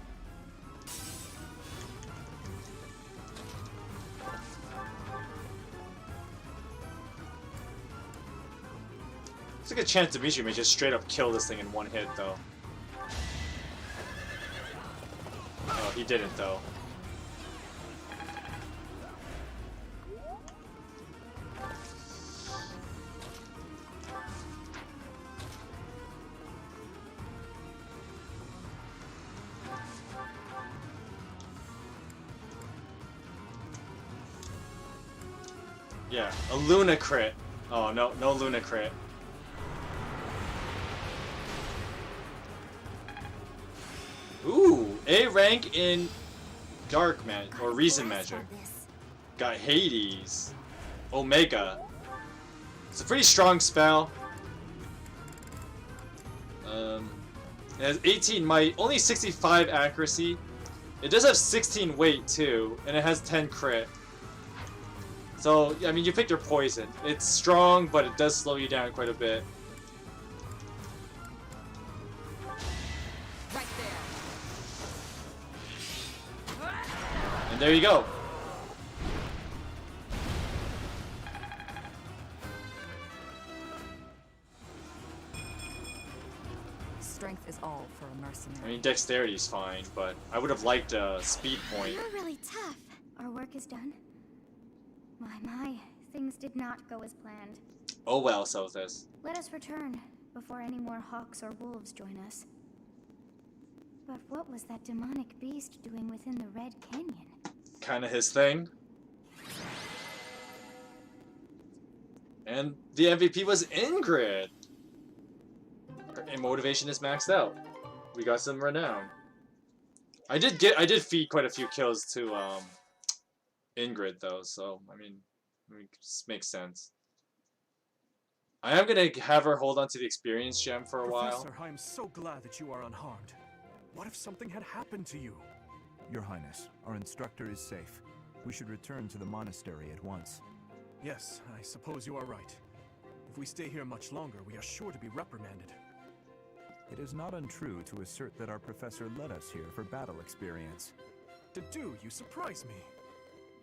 It's a good chance Dimitri may just straight up kill this thing in one hit, though. Oh, he didn't, though. Yeah, a Luna crit. Oh, no, no Luna crit. Ooh, A rank in Dark Magic, or Reason Magic. Got Hades. Omega. It's a pretty strong spell. It has 18 might, only 65 accuracy. It does have 16 weight too, and it has 10 crit. So, I mean, you picked your poison. It's strong, but it does slow you down quite a bit. Right there. And there you go. Strength is all for a mercenary. I mean, dexterity's fine, but I would have liked a speed point. You're really tough. Our work is done. My, things did not go as planned. Oh well, Sothis. Let us return before any more hawks or wolves join us. But what was that demonic beast doing within the Red Canyon? Kinda his thing. And the MVP was Ingrid. Her motivation is maxed out. We got some renown. I did feed quite a few kills to Ingrid though, so I mean this makes sense. I am gonna have her hold on to the experience gem for a while. Professor, I am so glad that you are unharmed. What if something had happened to you? Your Highness, our instructor is safe. We should return to the monastery at once. Yes, I suppose you are right. If we stay here much longer, we are sure to be reprimanded. It is not untrue to assert that our professor led us here for battle experience. Do you surprise me?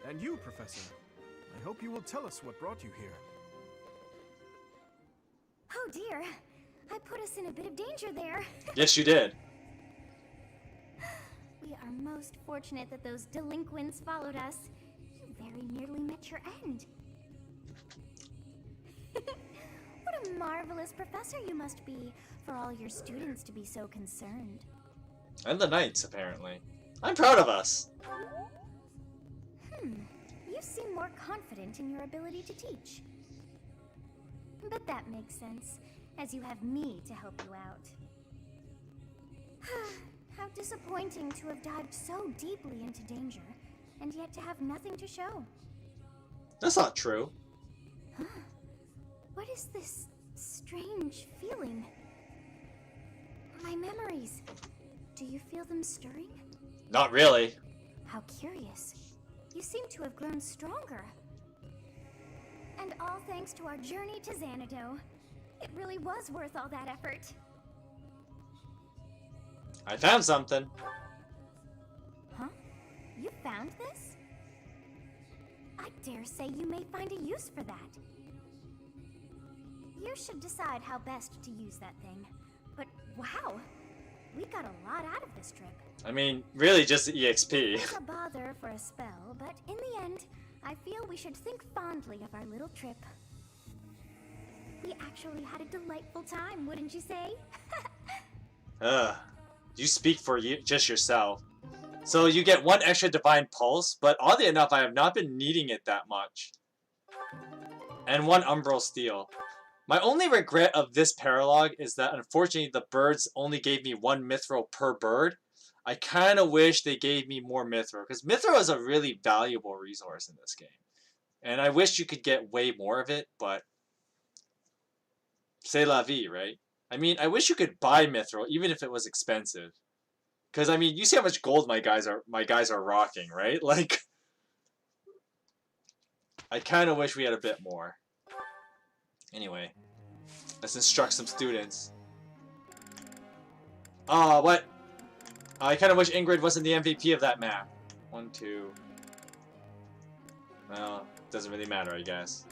And you, Professor, I hope you will tell us what brought you here. Oh dear, I put us in a bit of danger there. Yes, you did. We are most fortunate that those delinquents followed us. You very nearly met your end. What a marvelous professor you must be for all your students to be so concerned. And the knights, apparently. I'm proud of us. You seem more confident in your ability to teach. But that makes sense, as you have me to help you out. How disappointing to have dived so deeply into danger, and yet to have nothing to show. That's not true. What is this strange feeling? My memories. Do you feel them stirring? Not really. How curious. You seem to have grown stronger. And all thanks to our journey to Xanadu. It really was worth all that effort. I found something. Huh? You found this? I dare say you may find a use for that. You should decide how best to use that thing. But wow, we got a lot out of this trip. I mean, really just the EXP. It's a bother for a spell, but in the end, I feel we should think fondly of our little trip. We actually had a delightful time, wouldn't you say? You speak for just yourself. So you get 1 extra Divine Pulse, but oddly enough, I have not been needing it that much. And 1 Umbral Steel. My only regret of this paralogue is that unfortunately the birds only gave me 1 Mithril per bird. I kind of wish they gave me more Mithril, because Mithril is a really valuable resource in this game. And I wish you could get way more of it, but c'est la vie, right? I mean, I wish you could buy Mithril, even if it was expensive. Because, I mean, you see how much gold my guys are rocking, right? Like, I kind of wish we had a bit more. Anyway, let's instruct some students. What? I kind of wish Ingrid wasn't the MVP of that map. 1, 2. Well, doesn't really matter, I guess.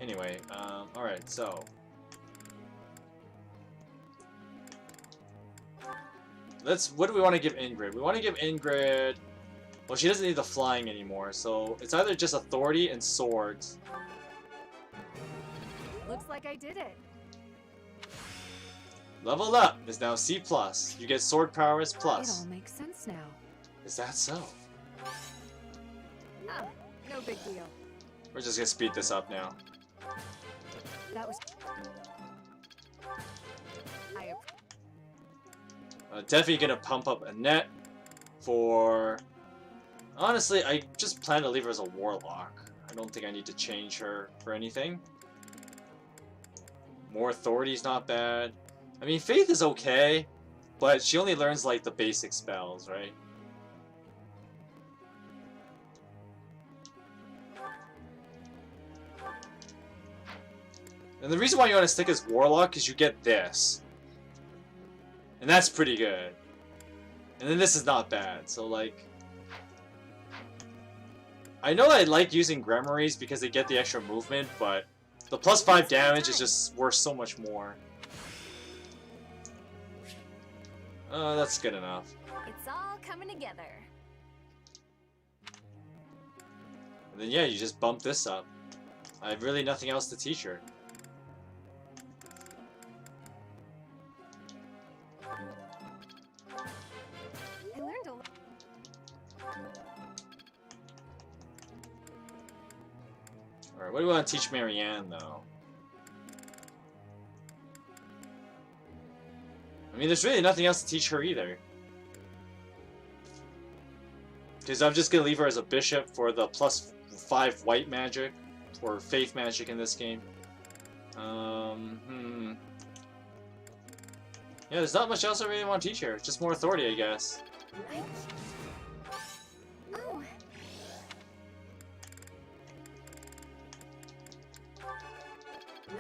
Anyway, alright, so. What do we want to give Ingrid? We want to give Ingrid... Well, she doesn't need the flying anymore, so it's either just authority and swords. Looks like I did it. Leveled up is now C+. You get sword power as It plus. all makes sense now. Is that so? Ah, no big deal. We're just gonna speed this up now. That was... Definitely gonna pump up Annette for... Honestly, I just plan to leave her as a warlock. I don't think I need to change her for anything. More authority is not bad. I mean, Faith is okay, but she only learns, like, the basic spells, right? And the reason why you want to stick as Warlock is you get this. And that's pretty good. And then this is not bad, so, like... I know I like using Grimoires because they get the extra movement, but the +5 damage is just worth so much more. That's good enough. It's all coming together. And then yeah, you just bump this up. I have really nothing else to teach her. I learned a lot. Alright, what do we want to teach Marianne, though? I mean, there's really nothing else to teach her either. Because I'm just going to leave her as a bishop for the +5 white magic, or faith magic in this game. Yeah, there's not much else I really want to teach her. Just more authority, I guess. I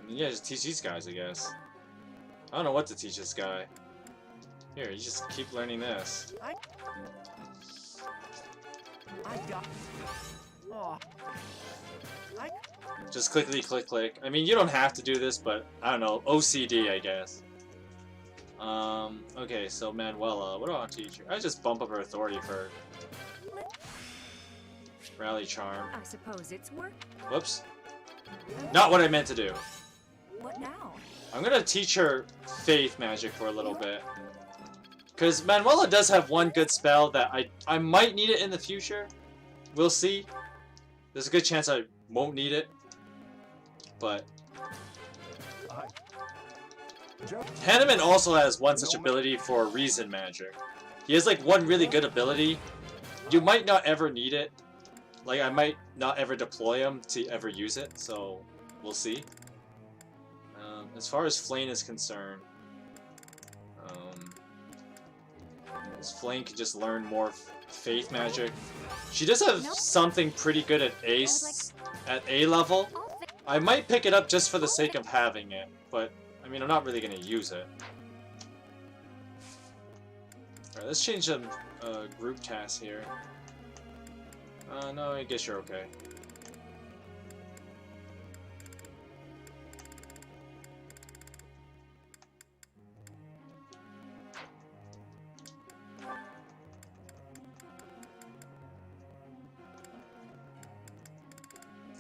mean, yeah, just teach these guys, I guess. I don't know what to teach this guy. Here, you just keep learning this. I got. Oh. Just clickety click click. I mean, you don't have to do this, but I don't know. OCD, I guess. Okay, so Manuela, what do I want to teach her? I just bump up her authority for Rally Charm. I suppose it's work. Whoops. Not what I meant to do. What now? I'm gonna teach her Faith Magic for a little bit. Because Manuela does have one good spell that I might need it in the future. We'll see. There's a good chance I won't need it. But Hanneman also has one such ability for Reason Magic. He has like one really good ability. You might not ever need it. Like I might not ever deploy him to ever use it, so we'll see. As far as Flame is concerned, Flame can just learn more Faith Magic. She does have something pretty good at A level. I might pick it up just for the sake of having it, but I mean I'm not really gonna use it. Alright, let's change the group task here. No, I guess you're okay.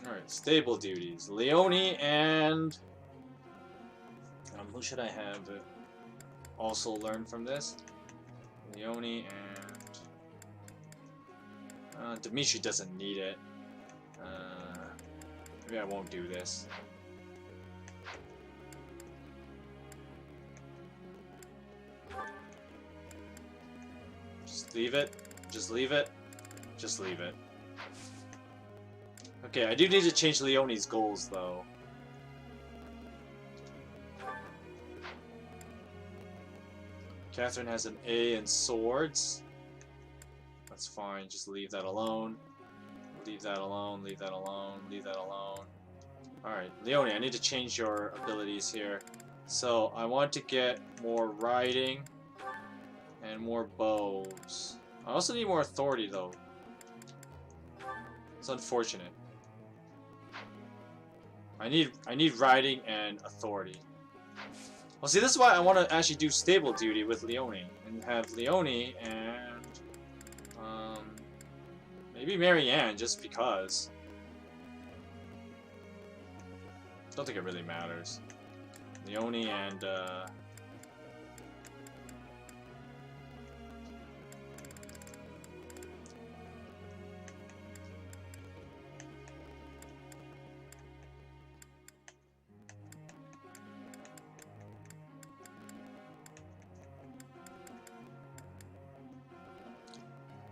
Alright, stable duties. Leone and... who should I have also learn from this? Leone and... Dimitri doesn't need it. Maybe I won't do this. Just leave it. Just leave it. Just leave it. Okay, I do need to change Leone's goals, though. Catherine has an A in swords. That's fine, just leave that alone. Leave that alone, leave that alone, leave that alone. Alright, Leone, I need to change your abilities here. So, I want to get more riding and more bows. I also need more authority, though. It's unfortunate. I need riding and authority. Well, see, this is why I want to actually do stable duty with Leone and have Leone and maybe Marianne, just because. Don't think it really matters. Leone and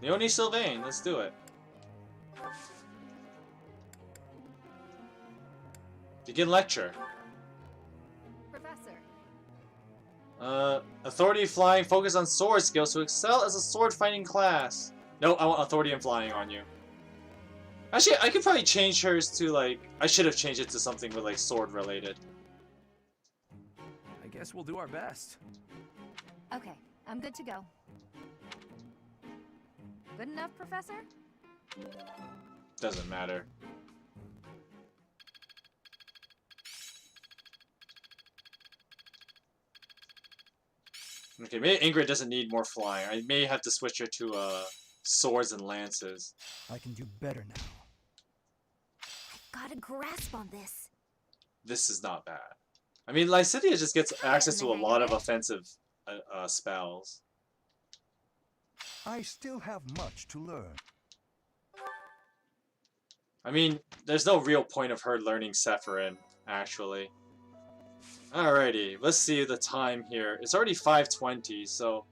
Leone Sylvain, let's do it. Begin lecture. Professor. Authority flying, focus on sword skills to excel as a sword fighting class. No, I want authority and flying on you. Actually, I could probably change hers to like, I should have changed it to something with like sword related. I guess we'll do our best. Okay, I'm good to go. Good enough, Professor? Doesn't matter. Okay, maybe Ingrid doesn't need more flying. I may have to switch her to swords and lances. I can do better now. I've got a grasp on this. This is not bad. I mean, Lycidia just gets access to a lot of offensive spells. I still have much to learn. I mean, there's no real point of her learning Sephirin, actually. Alrighty, let's see the time here. It's already 5:20, so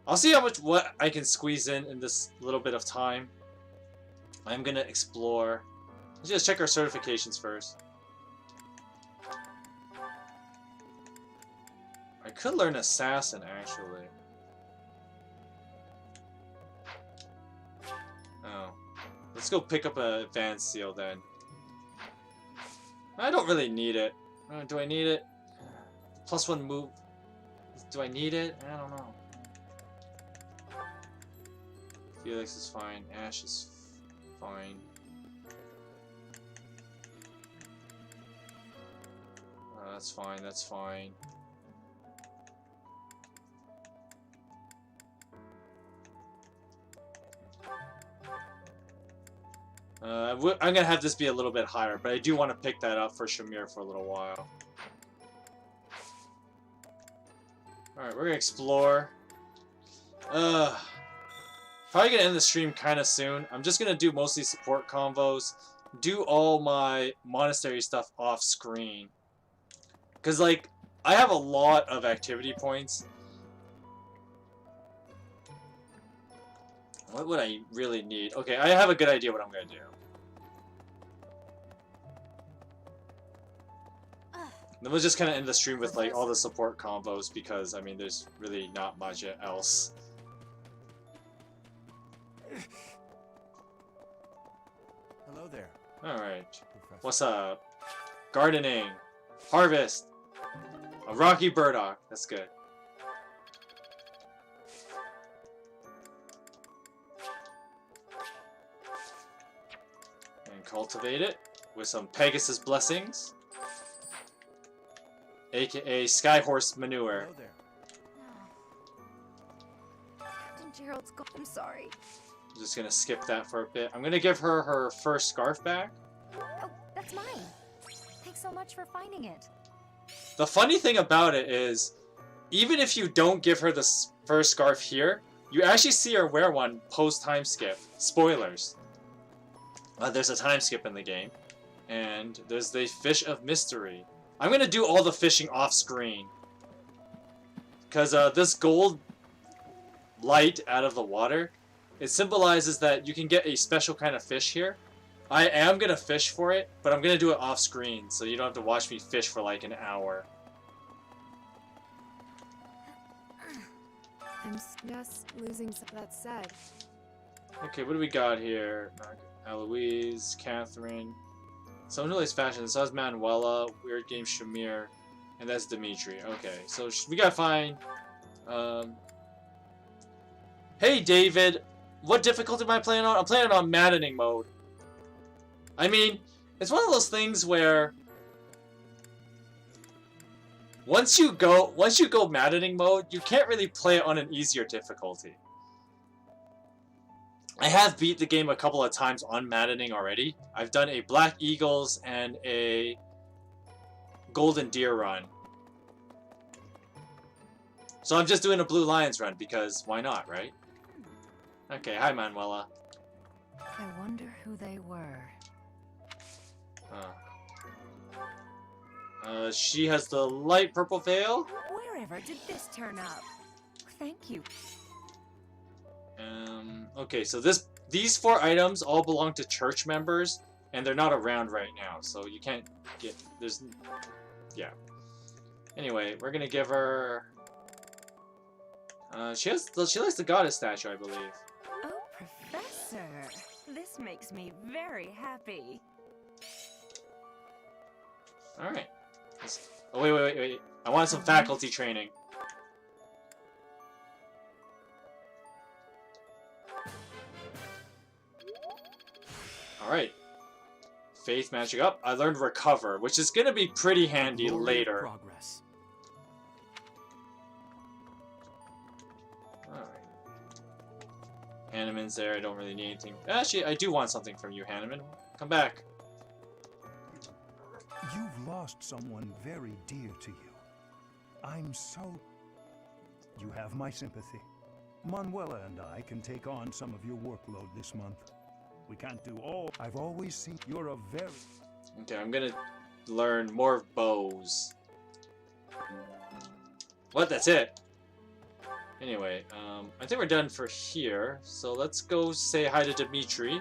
I'll see what I can squeeze in this little bit of time. I'm gonna explore. Let's just check our certifications first. I could learn Assassin, actually. Let's go pick up an advanced seal then. I don't really need it. Do I need it? +1 move. Do I need it? I don't know. Felix is fine. Ash is fine. That's fine. That's fine. I'm gonna have this be a little bit higher, but I do want to pick that up for Shamir for a little while. Alright, we're gonna explore. Probably gonna end the stream kind of soon. I'm just gonna do mostly support convos. Do all my monastery stuff off screen. Because, like, I have a lot of activity points. What would I really need? Okay, I have a good idea what I'm gonna do. Then we'll just kind of end the stream with, like, all the support combos because, I mean, there's really not much else. Hello there. Alright. What's up? Gardening. Harvest. A rocky burdock. That's good. And cultivate it with some Pegasus blessings. AKA Skyhorse manure. Hello there. Captain Gerald's gone. I'm sorry. I'm just gonna skip that for a bit. I'm gonna give her her first scarf back. Oh, that's mine. Thanks so much for finding it. The funny thing about it is, even if you don't give her the first scarf here, you actually see her wear one post-time skip. Spoilers. There's a time skip in the game. And there's the Fish of Mystery. I'm gonna do all the fishing off-screen. Because this gold light out of the water, it symbolizes that you can get a special kind of fish here. I am gonna fish for it, but I'm gonna do it off-screen, so you don't have to watch me fish for like an hour. I'm just losing some. That said, Okay, what do we got here? Eloise, Catherine. Someone who likes fashion. So that's Manuela, Weird Game Shamir, and that's Dimitri. Okay, so we gotta find. Hey David, what difficulty am I playing on? I'm playing on maddening mode. I mean, it's one of those things where once you go maddening mode, you can't really play it on an easier difficulty. I have beat the game a couple of times on maddening already. I've done a Black Eagles and a Golden Deer run. So I'm just doing a Blue Lions run because why not, right? Okay, hi Manuela. I wonder who they were. She has the light purple veil. Wherever did this turn up? Thank you. Okay, so these 4 items all belong to church members, and they're not around right now, so you can't get, yeah. Anyway, we're gonna give her, she likes the goddess statue, I believe. Oh, Professor, this makes me very happy. Alright. Oh, wait. I want some faculty training. Alright. Faith magic up. I learned recover, which is gonna be pretty handy later. Progress. Alright. Hanneman's there. I don't really need anything. Actually, I do want something from you, Hanneman. Come back. You've lost someone very dear to you. I'm so... You have my sympathy. Manuela and I can take on some of your workload this month. We can't do all. I've always seen you're a very... Okay, I'm gonna learn more bows. What? That's it? Anyway, I think we're done for here. So let's go say hi to Dimitri.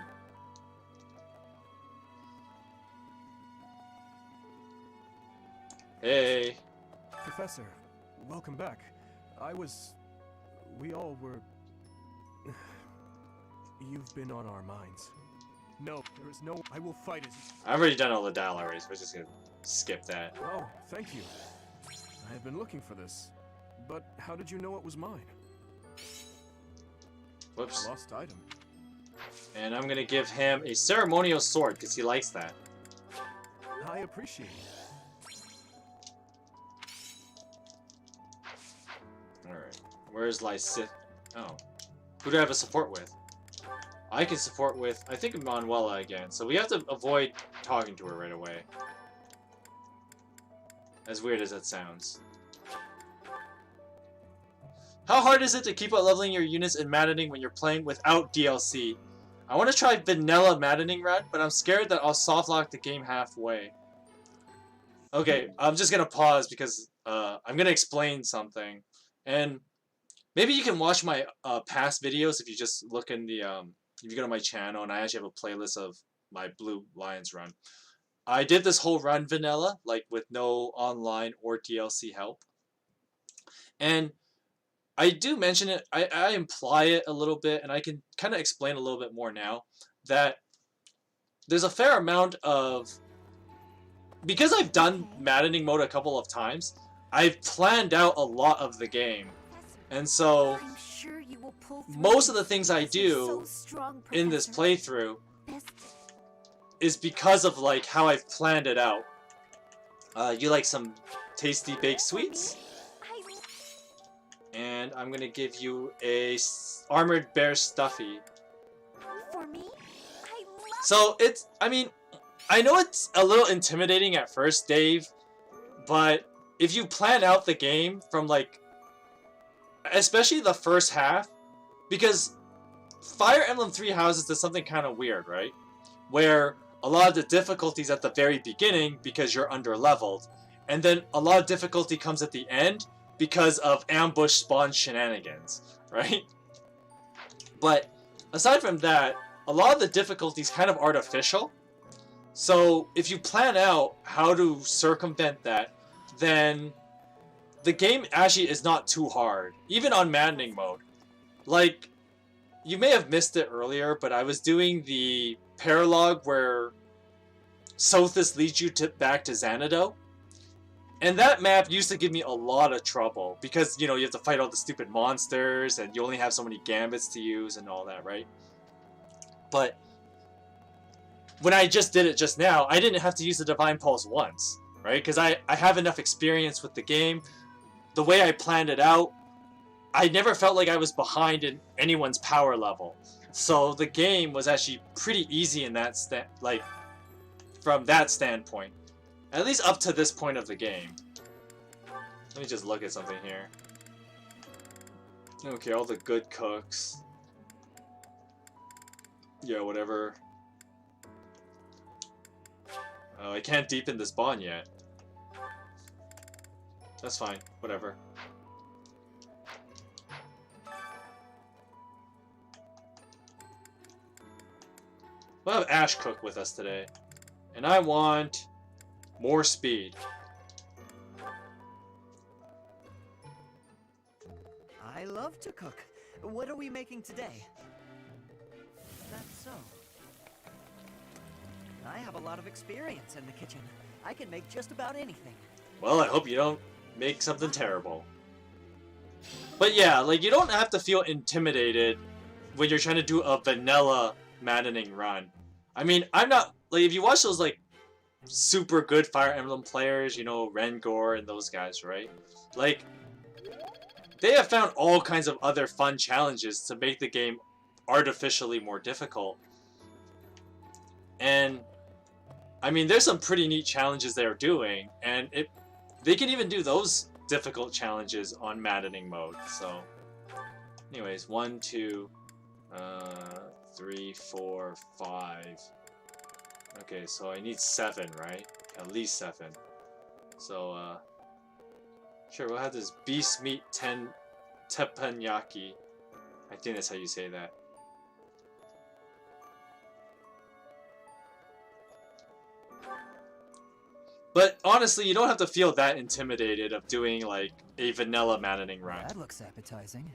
Hey. Professor, welcome back. We all were... You've been on our minds. No, there is no. I will fight as. I've already done all the dialogues. We're just gonna skip that. Oh, thank you. I have been looking for this. But how did you know it was mine? Whoops. Lost item. And I'm gonna give him a ceremonial sword because he likes that. I appreciate it. Alright. Where's Lysith? Oh. Who do I have a support with? I can support with, I think, Manuela again. So we have to avoid talking to her right away. As weird as that sounds. How hard is it to keep up leveling your units in maddening when you're playing without DLC? I want to try vanilla maddening run, but I'm scared that I'll softlock the game halfway. Okay, I'm just gonna pause because I'm gonna explain something. And maybe you can watch my past videos if you just look in the, if you go to my channel, and I actually have a playlist of my Blue Lions run. I did this whole run vanilla, like with no online or DLC help. And I do mention it, I imply it a little bit, and I can kind of explain a little bit more now, that there's a fair amount of, because I've done maddening mode a couple of times, I've planned out a lot of the game. And so, most of the things I do in this playthrough is because of like how I've planned it out. You like some tasty baked sweets? And I'm gonna give you a armored bear stuffy. For me? So it's, I mean, I know it's a little intimidating at first, Dave, but if you plan out the game from like, especially the first half, because Fire Emblem Three Houses does something kind of weird, right? Where a lot of the difficulties at the very beginning because you're under leveled, and then a lot of difficulty comes at the end because of ambush spawn shenanigans, right? But aside from that, a lot of the difficulty is kind of artificial. So if you plan out how to circumvent that, then the game actually is not too hard, even on maddening mode. Like, you may have missed it earlier, but I was doing the paralogue where Sothis leads you back to Xanadu. And that map used to give me a lot of trouble because, you know, you have to fight all the stupid monsters and you only have so many gambits to use and all that, right? But when I just did it just now, I didn't have to use the Divine Pulse once, right? Because I have enough experience with the game. The way I planned it out, I never felt like I was behind in anyone's power level. So the game was actually pretty easy in that from that standpoint. At least up to this point of the game. Let me just look at something here. Okay, all the good cooks. Yeah, whatever. Oh, I can't deepen this bond yet. That's fine, whatever. We'll have Ash cook with us today. And I want more speed. I love to cook. What are we making today? That's so. I have a lot of experience in the kitchen. I can make just about anything. Well, I hope you don't make something terrible. But yeah, like, you don't have to feel intimidated when you're trying to do a vanilla maddening run. I mean, I'm not, like, if you watch those, like, super good Fire Emblem players, you know, Rengor and those guys, right? Like, they have found all kinds of other fun challenges to make the game artificially more difficult. And, I mean, there's some pretty neat challenges they're doing, and they can even do those difficult challenges on maddening mode, so... Anyways, 1, 2, 3, 4, 5... Okay, so I need 7, right? At least 7. So, sure, we'll have this beast meat teppanyaki. I think that's how you say that. But honestly, you don't have to feel that intimidated of doing like a vanilla maddening run. That looks appetizing.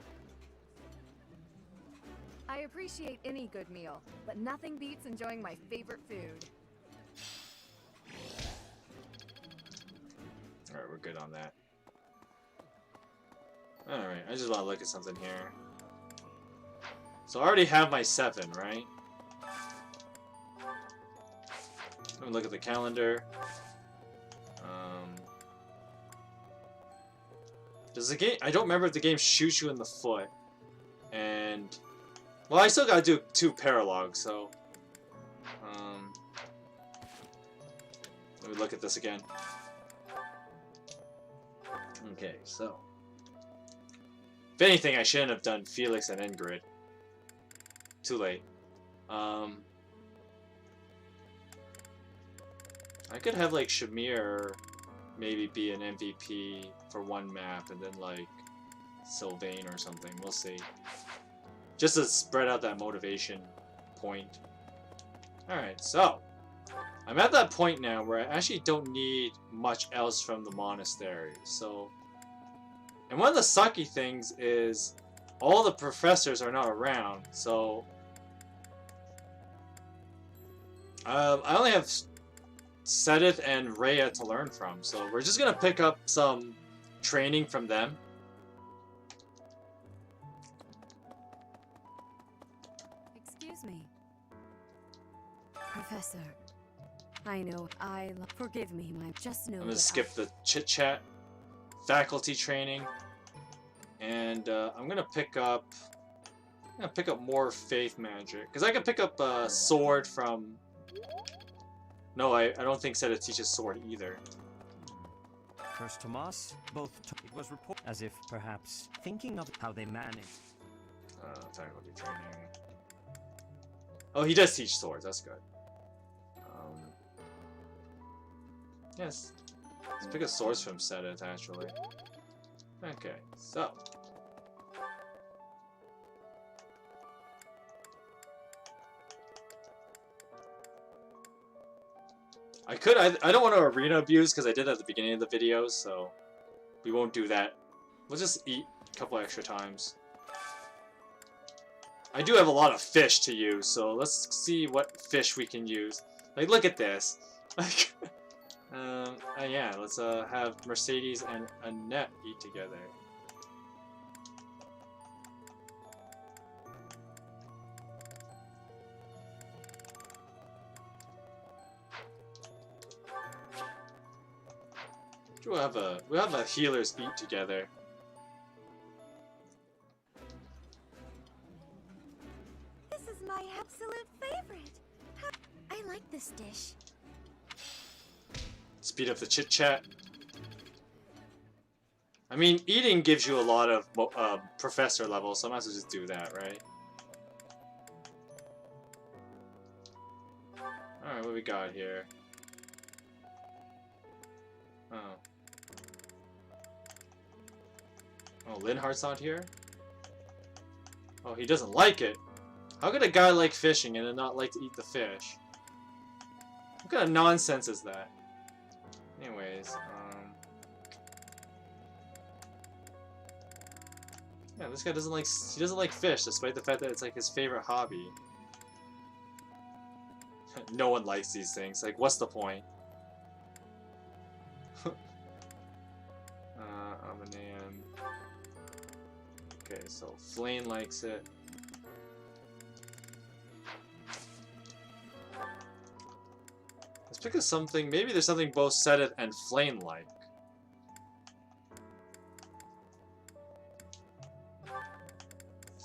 I appreciate any good meal, but nothing beats enjoying my favorite food. Alright, we're good on that. Alright, I just want to look at something here. So I already have my 7, right? Let me look at the calendar. Does the game... I don't remember if the game shoots you in the foot. And... Well, I still gotta do 2 paralogs, so... Let me look at this again. Okay, so... If anything, I shouldn't have done Felix and Ingrid. Too late. I could have, like, Shamir maybe be an MVP for one map, and then, like, Sylvain or something. We'll see. Just to spread out that motivation point. Alright, so... I'm at that point now where I actually don't need much else from the monastery, so... And one of the sucky things is all the professors are not around, so... I only have Sedith and Rhea to learn from, so we're just gonna pick up some training from them. Excuse me. Professor, I know forgive me, just know I'm gonna that skip the chit-chat, faculty training, and I'm gonna pick up more faith magic, because I can pick up a sword from... No, I don't think Sedith teaches sword either. First Tomas, it was reported as if perhaps thinking of how they managed. Faculty training. Oh, he does teach swords. That's good. Yes. Let's pick up swords from Sedith, actually. Okay, so. I don't want to arena abuse because I did at the beginning of the video, so we won't do that. We'll just eat a couple extra times. I do have a lot of fish to use, so let's see what fish we can use. Like, look at this. Like, yeah, let's have Mercedes and Annette eat together. We'll have a healers eat together. This is my absolute favorite. I like this dish. Speed up the chit chat. I mean, eating gives you a lot of professor levels, so I might as well just do that, right? Alright, what we got here? Oh. Oh, Linhart's not here? Oh, he doesn't like it? How could a guy like fishing and then not like to eat the fish? What kind of nonsense is that? Anyways, yeah, this guy doesn't like fish, despite the fact that it's like his favorite hobby. No one likes these things. Like, what's the point? Amanan. Okay, so Flame likes it. Let's pick up something. Maybe there's something both Sedith and Flame like.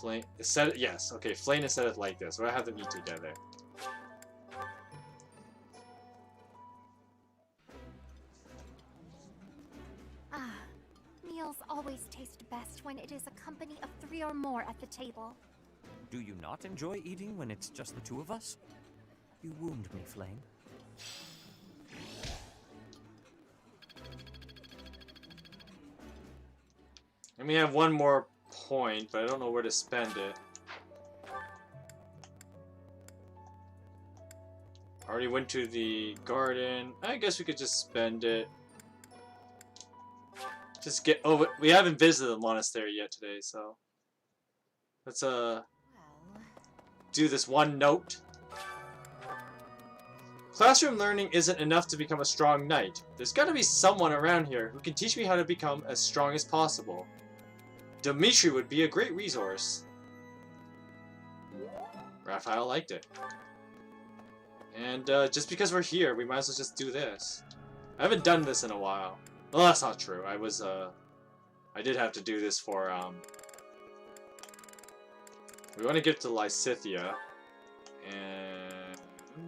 Flame, Sedith, yes. Okay, Flame and Sedith like this. We'll have them eat together. Meals always taste best when it is a company of 3 or more at the table. Do you not enjoy eating when it's just the 2 of us? You wound me, Flame. And we have one more point, but I don't know where to spend it. Already went to the garden. I guess we could just spend it. Just get over. We haven't visited the monastery yet today, so let's do this one note. Classroom learning isn't enough to become a strong knight. There's gotta be someone around here who can teach me how to become as strong as possible. Dimitri would be a great resource. Raphael liked it. And just because we're here, we might as well just do this. I haven't done this in a while. Well, that's not true. I did have to do this for, we want to give to Lysithea, and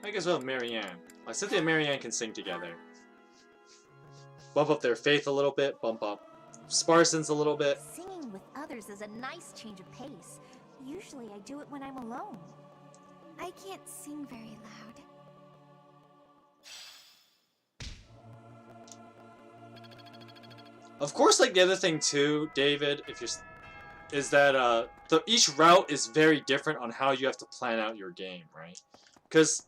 I guess we'll have Marianne. Lysithea and Marianne can sing together. Bump up their faith a little bit, bump up Sparson's a little bit. Singing with others is a nice change of pace. Usually I do it when I'm alone. I can't sing very loud. Of course, like the other thing too, David, if you're, is that each route is very different on how you have to plan out your game, right? Because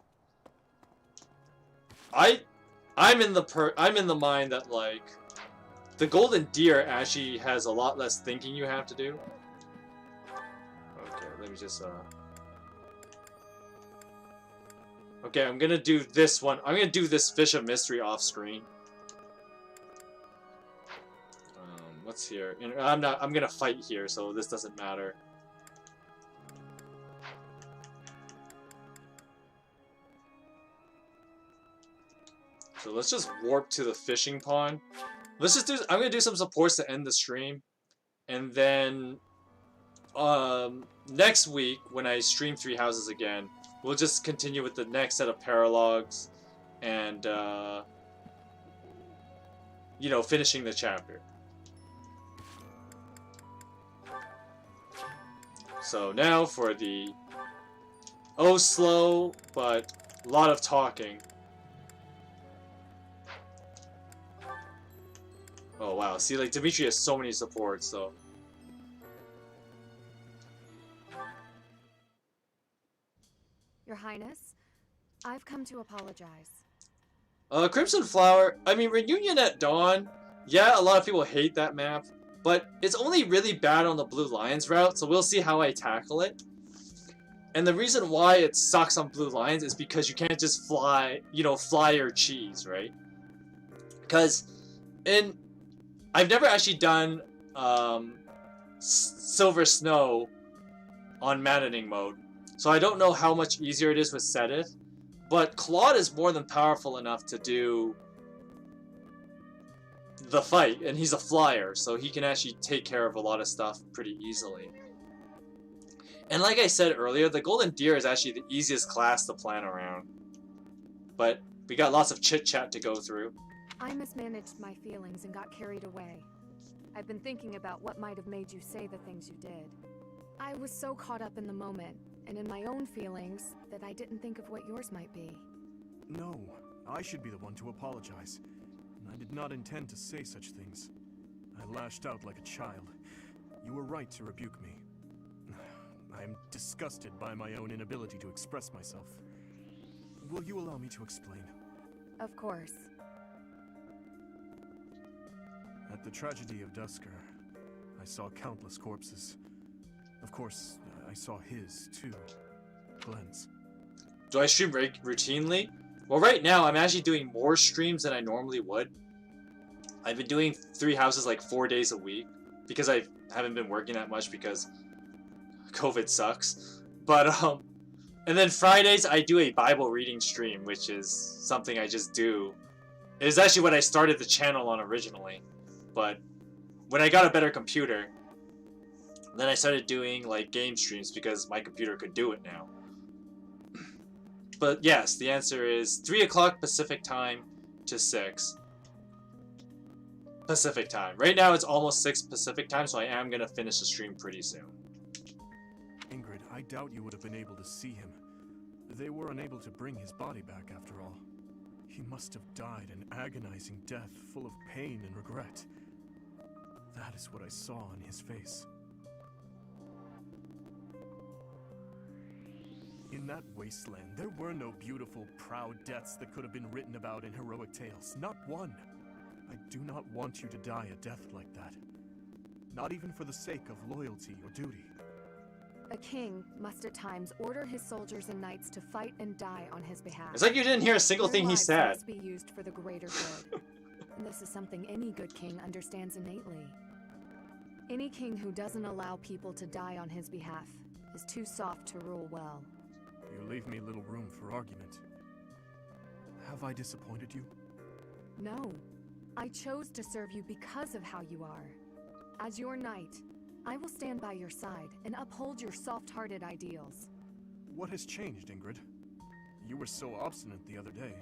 I'm in the mind that like the Golden Deer actually has a lot less thinking you have to do. Okay, let me just okay, I'm gonna do this one. I'm gonna do this Fish of Mystery off screen. What's here? I'm gonna fight here, so this doesn't matter. So let's just warp to the fishing pond. Let's just do. I'm gonna do some supports to end the stream, and then next week when I stream Three Houses again, we'll just continue with the next set of paralogs, and you know, finishing the chapter. So now for the slow but a lot of talking. Oh wow, see, like Dimitri has so many supports, so. Your Highness, I've come to apologize. Crimson Flower, I mean, Reunion at Dawn, yeah, a lot of people hate that map, but it's only really bad on the Blue Lions route, so we'll see how I tackle it. And the reason why it sucks on Blue Lions is because you can't just fly, you know, fly or cheese, right? Because I've never actually done Silver Snow on maddening mode, so I don't know how much easier it is with Sedith, but Claude is more than powerful enough to do the fight, and he's a flyer, so he can actually take care of a lot of stuff pretty easily. And like I said earlier, the Golden Deer is actually the easiest class to plan around, but we got lots of chit-chat to go through. I mismanaged my feelings and got carried away. I've been thinking about what might have made you say the things you did. I was so caught up in the moment, and in my own feelings, that I didn't think of what yours might be. No, I should be the one to apologize. I did not intend to say such things. I lashed out like a child. You were right to rebuke me. I am disgusted by my own inability to express myself. Will you allow me to explain? Of course. At the tragedy of Dusker, I saw countless corpses. Of course, I saw his, too. Glenn's. Do I stream routinely? Well, right now, I'm actually doing more streams than I normally would. I've been doing Three Houses like 4 days a week, because I haven't been working that much because COVID sucks. But, and then Fridays, I do a Bible reading stream, which is something I just do. It is actually what I started the channel on originally. But when I got a better computer, then I started doing like game streams because my computer could do it now. But yes, the answer is 3 o'clock Pacific time to 6 Pacific time. Right now it's almost 6 Pacific time, so I am going to finish the stream pretty soon. Ingrid, I doubt you would have been able to see him. They were unable to bring his body back after all. He must have died an agonizing death, full of pain and regret. That is what I saw on his face. In that wasteland, there were no beautiful, proud deaths that could have been written about in heroic tales. Not one. I do not want you to die a death like that. Not even for the sake of loyalty or duty. A king must at times order his soldiers and knights to fight and die on his behalf. It's like you didn't hear a single Their thing he lives said. must be used for the greater good. And this is something any good king understands innately. Any king who doesn't allow people to die on his behalf is too soft to rule well. You leave me little room for argument. Have I disappointed you? No. I chose to serve you because of how you are. As your knight, I will stand by your side and uphold your soft-hearted ideals. What has changed, Ingrid? You were so obstinate the other day.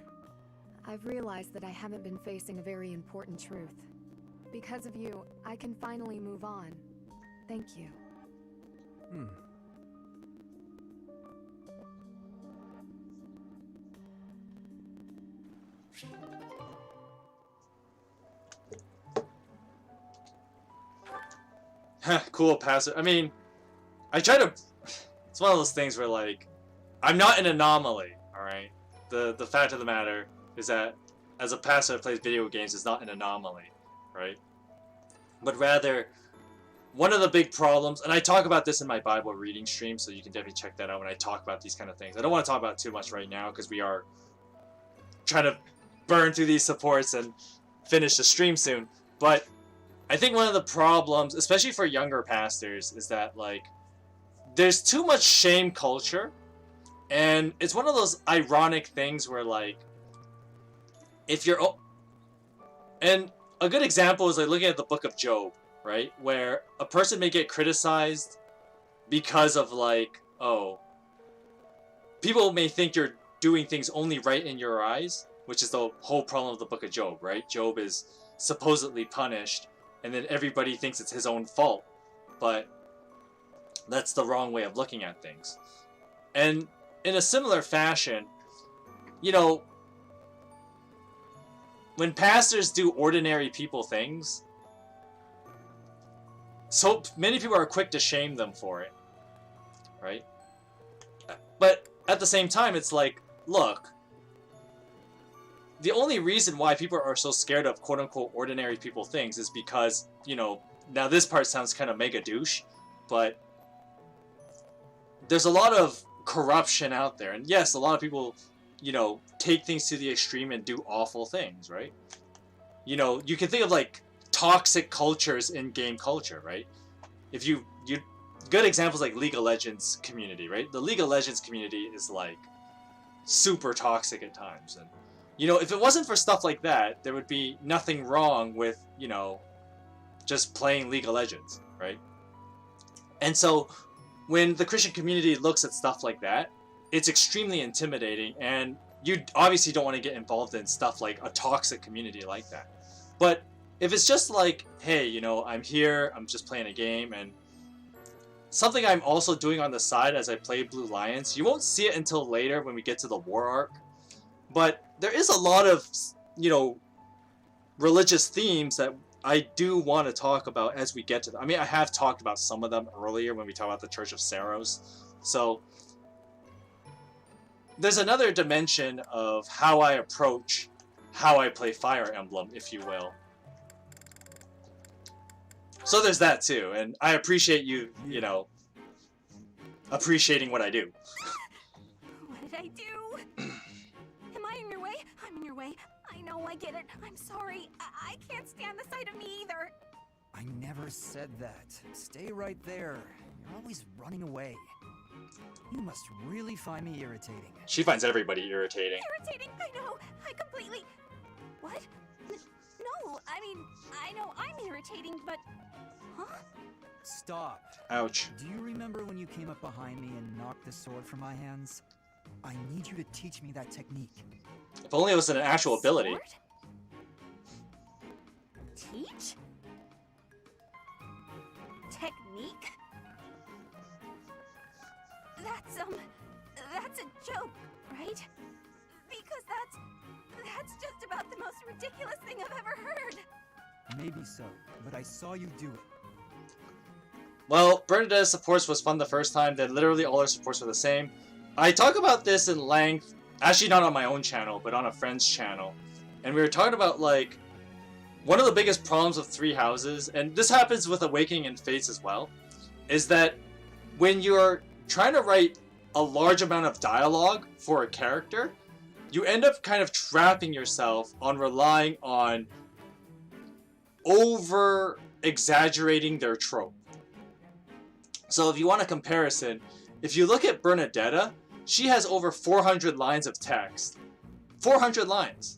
I've realized that I haven't been facing a very important truth. Because of you, I can finally move on. Thank you. Cool passive. I mean, I try to... It's one of those things where, like, I'm not an anomaly, alright? The fact of the matter is that as a passer that plays video games is not an anomaly, right? But rather, one of the big problems, and I talk about this in my Bible reading stream, so you can definitely check that out when I talk about these kind of things. I don't want to talk about it too much right now, because we are trying to burn through these supports and finish the stream soon. But I think one of the problems, especially for younger pastors, is that, like, there's too much shame culture, and it's one of those ironic things where, like, if you're... And a good example is, like, looking at the book of Job, right? Where a person may get criticized because of, like, oh, people may think you're doing things only right in your eyes, which is the whole problem of the book of Job, right? Job is supposedly punished, and then everybody thinks it's his own fault. But that's the wrong way of looking at things. And in a similar fashion, you know, when pastors do ordinary people things, so many people are quick to shame them for it, right? But at the same time, it's like, look, the only reason why people are so scared of quote-unquote ordinary people things is because, you know, now this part sounds kind of mega douche, but there's a lot of corruption out there. And yes, a lot of people, you know, take things to the extreme and do awful things, right? You know, you can think of, like, toxic cultures in game culture, right? If you good examples like League of Legends community, right? The League of Legends community is, like, super toxic at times. And, you know, if it wasn't for stuff like that, there would be nothing wrong with, you know, just playing League of Legends, right? And so, when the Christian community looks at stuff like that, it's extremely intimidating, and you obviously don't want to get involved in stuff like a toxic community like that. But if it's just like, hey, you know, I'm here, I'm just playing a game, and something I'm also doing on the side as I play Blue Lions, you won't see it until later when we get to the war arc, but there is a lot of, you know, religious themes that I do want to talk about as we get to them. I mean, I have talked about some of them earlier when we talk about the Church of Saros. So there's another dimension of how I approach how I play Fire Emblem, if you will. So there's that too, and I appreciate you, you know, appreciating what I do. What did I do? Am I in your way? I'm in your way. I know, I get it. I'm sorry. I can't stand the sight of me either. I never said that. Stay right there. You're always running away. You must really find me irritating. She finds everybody irritating. Irritating? I know. I completely... What? No, I mean, I know I'm irritating, but... Huh? Stop. Ouch. Do you remember when you came up behind me and knocked the sword from my hands? I need you to teach me that technique. If only it was an actual ability. Sword? Teach? Technique? That's a joke, right? Because that's just about the most ridiculous thing I've ever heard. Maybe so, but I saw you do it. Well, Bernadette's supports was fun the first time, then literally all her supports were the same. I talk about this in length, actually not on my own channel, but on a friend's channel. And we were talking about, like, one of the biggest problems with Three Houses, and this happens with Awakening and Fates as well, is that when you're trying to write a large amount of dialogue for a character, you end up kind of trapping yourself on relying on over exaggerating their trope. So if you want a comparison, if you look at Bernadetta, she has over 400 lines of text. 400 lines.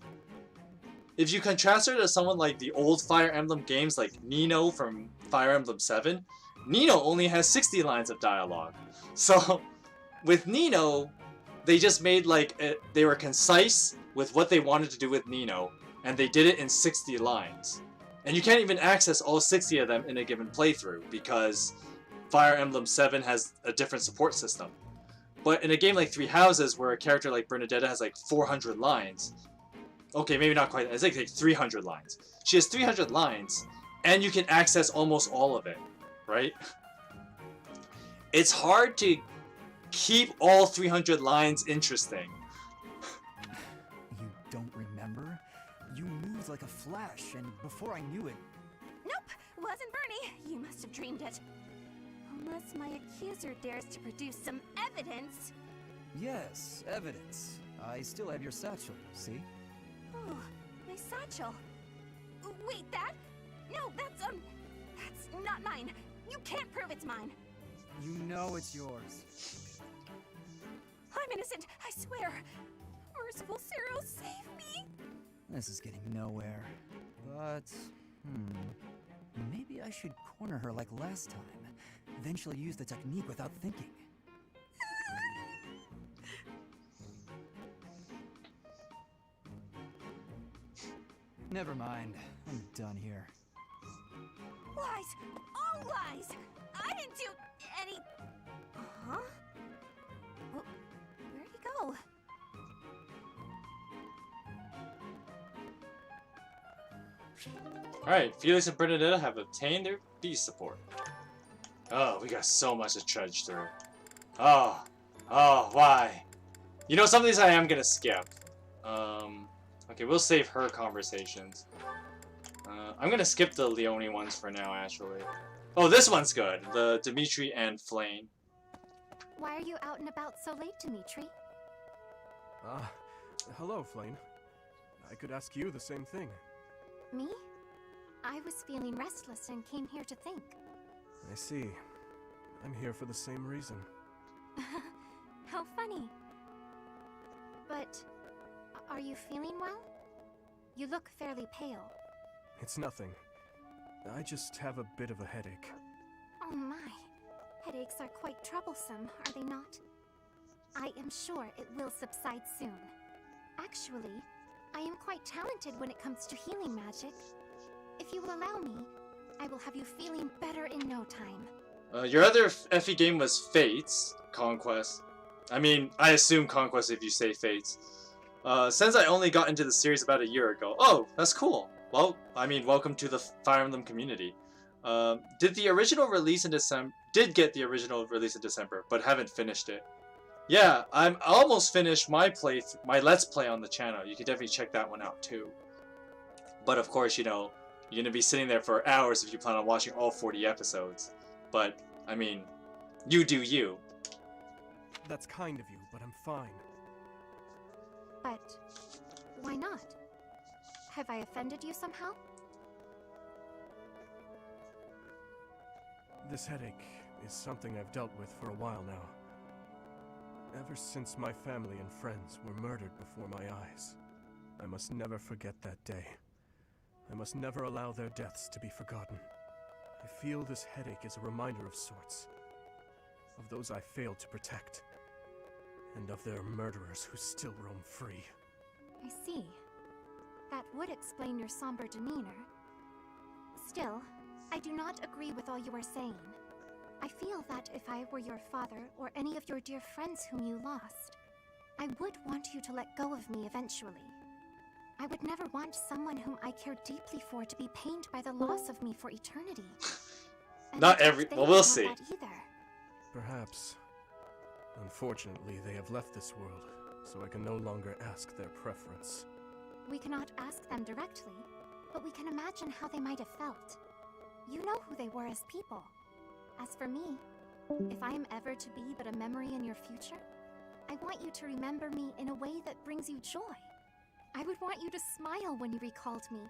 If you contrast her to someone like the old Fire Emblem games like Nino from Fire Emblem 7, Nino only has 60 lines of dialogue. So with Nino, they just made they were concise with what they wanted to do with Nino, and they did it in 60 lines. And you can't even access all 60 of them in a given playthrough because Fire Emblem 7 has a different support system. But in a game like Three Houses, where a character like Bernadetta has like 400 lines, okay, maybe not quite, it's like 300 lines. She has 300 lines, and you can access almost all of it, right? It's hard to keep all 300 lines interesting. You don't remember? You moved like a flash, and before I knew it... Nope, wasn't Bernie. You must have dreamed it. Unless my accuser dares to produce some evidence. Yes, evidence. I still have your satchel, see? Oh, my satchel. Wait, that? No, that's not mine. You can't prove it's mine. You know it's yours. I'm innocent, I swear. Merciful Cero, save me. This is getting nowhere. But, maybe I should corner her like last time. Then she'll use the technique without thinking. Never mind. I'm done here. Lies! All lies! I didn't do any... Huh? Well, where'd he go? Alright, Felix and Bernadetta have obtained their beast support. Oh, we got so much to trudge through. Oh, why? You know, some of these I am gonna skip. Okay, we'll save her conversations. I'm gonna skip the Leone ones for now, actually. Oh, this one's good. The Dimitri and Flame. Why are you out and about so late, Dimitri? Hello, Flame. I could ask you the same thing. Me? I was feeling restless and came here to think. I see. I'm here for the same reason. How funny. But, are you feeling well? You look fairly pale. It's nothing. I just have a bit of a headache. Oh my. Headaches are quite troublesome, are they not? I am sure it will subside soon. Actually, I am quite talented when it comes to healing magic. If you will allow me, I will have you feeling better in no time. Your other Effie game was Fates, Conquest. I mean, I assume Conquest if you say Fates. Since I only got into the series about a year ago. Oh, that's cool. Well, I mean, welcome to the Fire Emblem community. Did get the original release in December, but haven't finished it. Yeah, I'm almost finished my Let's Play on the channel. You can definitely check that one out too. But of course, you know, you're gonna be sitting there for hours if you plan on watching all 40 episodes. But, I mean, you do you. That's kind of you, but I'm fine. But, why not? Have I offended you somehow? This headache is something I've dealt with for a while now. Ever since my family and friends were murdered before my eyes. I must never forget that day. I must never allow their deaths to be forgotten. I feel this headache is a reminder of sorts. Of those I failed to protect. And of their murderers who still roam free. I see. That would explain your somber demeanor. Still, I do not agree with all you are saying. I feel that if I were your father or any of your dear friends whom you lost, I would want you to let go of me eventually. I would never want someone whom I care deeply for to be pained by the loss of me for eternity. Well, we'll see. Perhaps. Unfortunately, they have left this world, so I can no longer ask their preference. We cannot ask them directly, but we can imagine how they might have felt. You know who they were as people. As for me, If I am ever to be but a memory in your future, I want you to remember me in a way that brings you joy. I would want you to smile when you recalled me,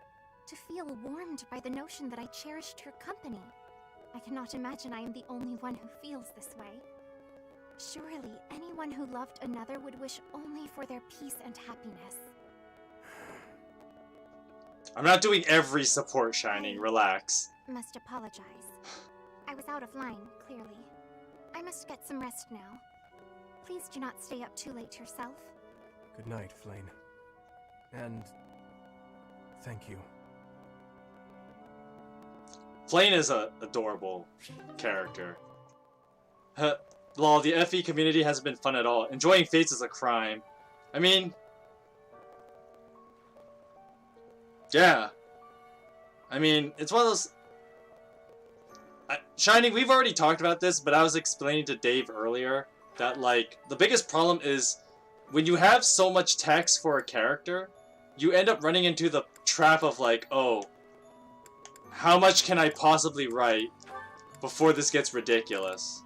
to feel warmed by the notion that I cherished your company. I cannot imagine I am the only one who feels this way. Surely, anyone who loved another would wish only for their peace and happiness. I'm not doing every support, Shining. Relax. Must apologize. I was out of line, clearly. I must get some rest now. Please do not stay up too late yourself. Good night, Flane. And thank you. Flane is a adorable character. Lol, the FE community hasn't been fun at all. Enjoying Fates is a crime. I mean... yeah. I mean, it's one of those... Shining, we've already talked about this, but I was explaining to Dave earlier that, like, the biggest problem is when you have so much text for a character, you end up running into the trap of, like, oh, how much can I possibly write before this gets ridiculous?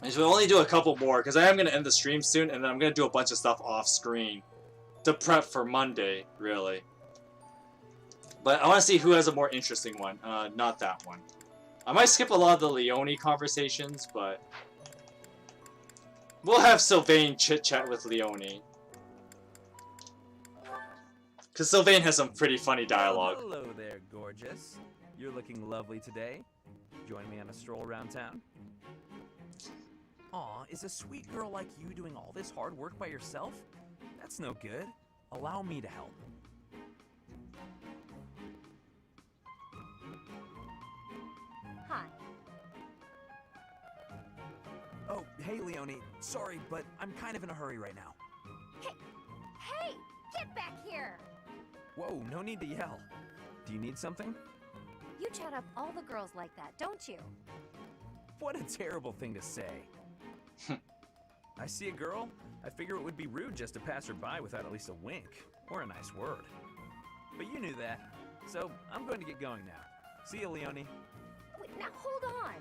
I should only do a couple more, because I am going to end the stream soon, and then I'm going to do a bunch of stuff off screen to prep for Monday, really. But I want to see who has a more interesting one. Not that one. I might skip a lot of the Leone conversations, but we'll have Sylvain chit-chat with Leone. Because Sylvain has some pretty funny dialogue. Oh, hello there, gorgeous. You're looking lovely today. Join me on a stroll around town? Aw, is a sweet girl like you doing all this hard work by yourself? That's no good. Allow me to help. Hi. Oh, hey, Leone. Sorry, but I'm kind of in a hurry right now. Hey! Get back here! Whoa, no need to yell. Do you need something? You chat up all the girls like that, don't you? What a terrible thing to say. I see a girl, I figure it would be rude just to pass her by without at least a wink, or a nice word. But you knew that, so I'm going to get going now. See you, Leone. Wait, now hold on!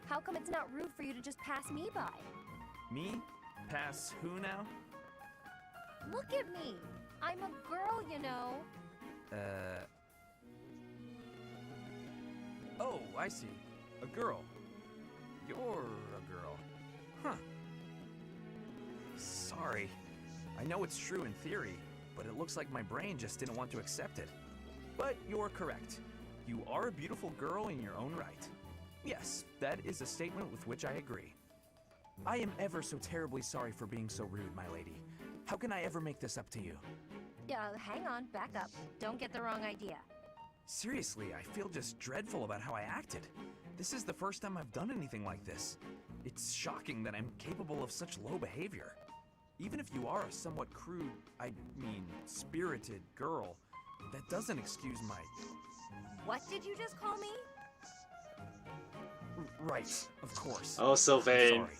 How come it's not rude for you to just pass me by? Me? Pass who now? Look at me! I'm a girl, you know. Oh, I see. A girl. You're a girl. Huh. Sorry. I know it's true in theory, but it looks like my brain just didn't want to accept it. But you're correct. You are a beautiful girl in your own right. Yes, that is a statement with which I agree. I am ever so terribly sorry for being so rude, my lady. How can I ever make this up to you? Hang on, back up. Don't get the wrong idea. Seriously, I feel just dreadful about how I acted. This is the first time I've done anything like this. It's shocking that I'm capable of such low behavior. Even if you are a somewhat crude, I mean, spirited girl, that doesn't excuse my... What did you just call me? Right, of course. Oh, Sylvain. Sorry.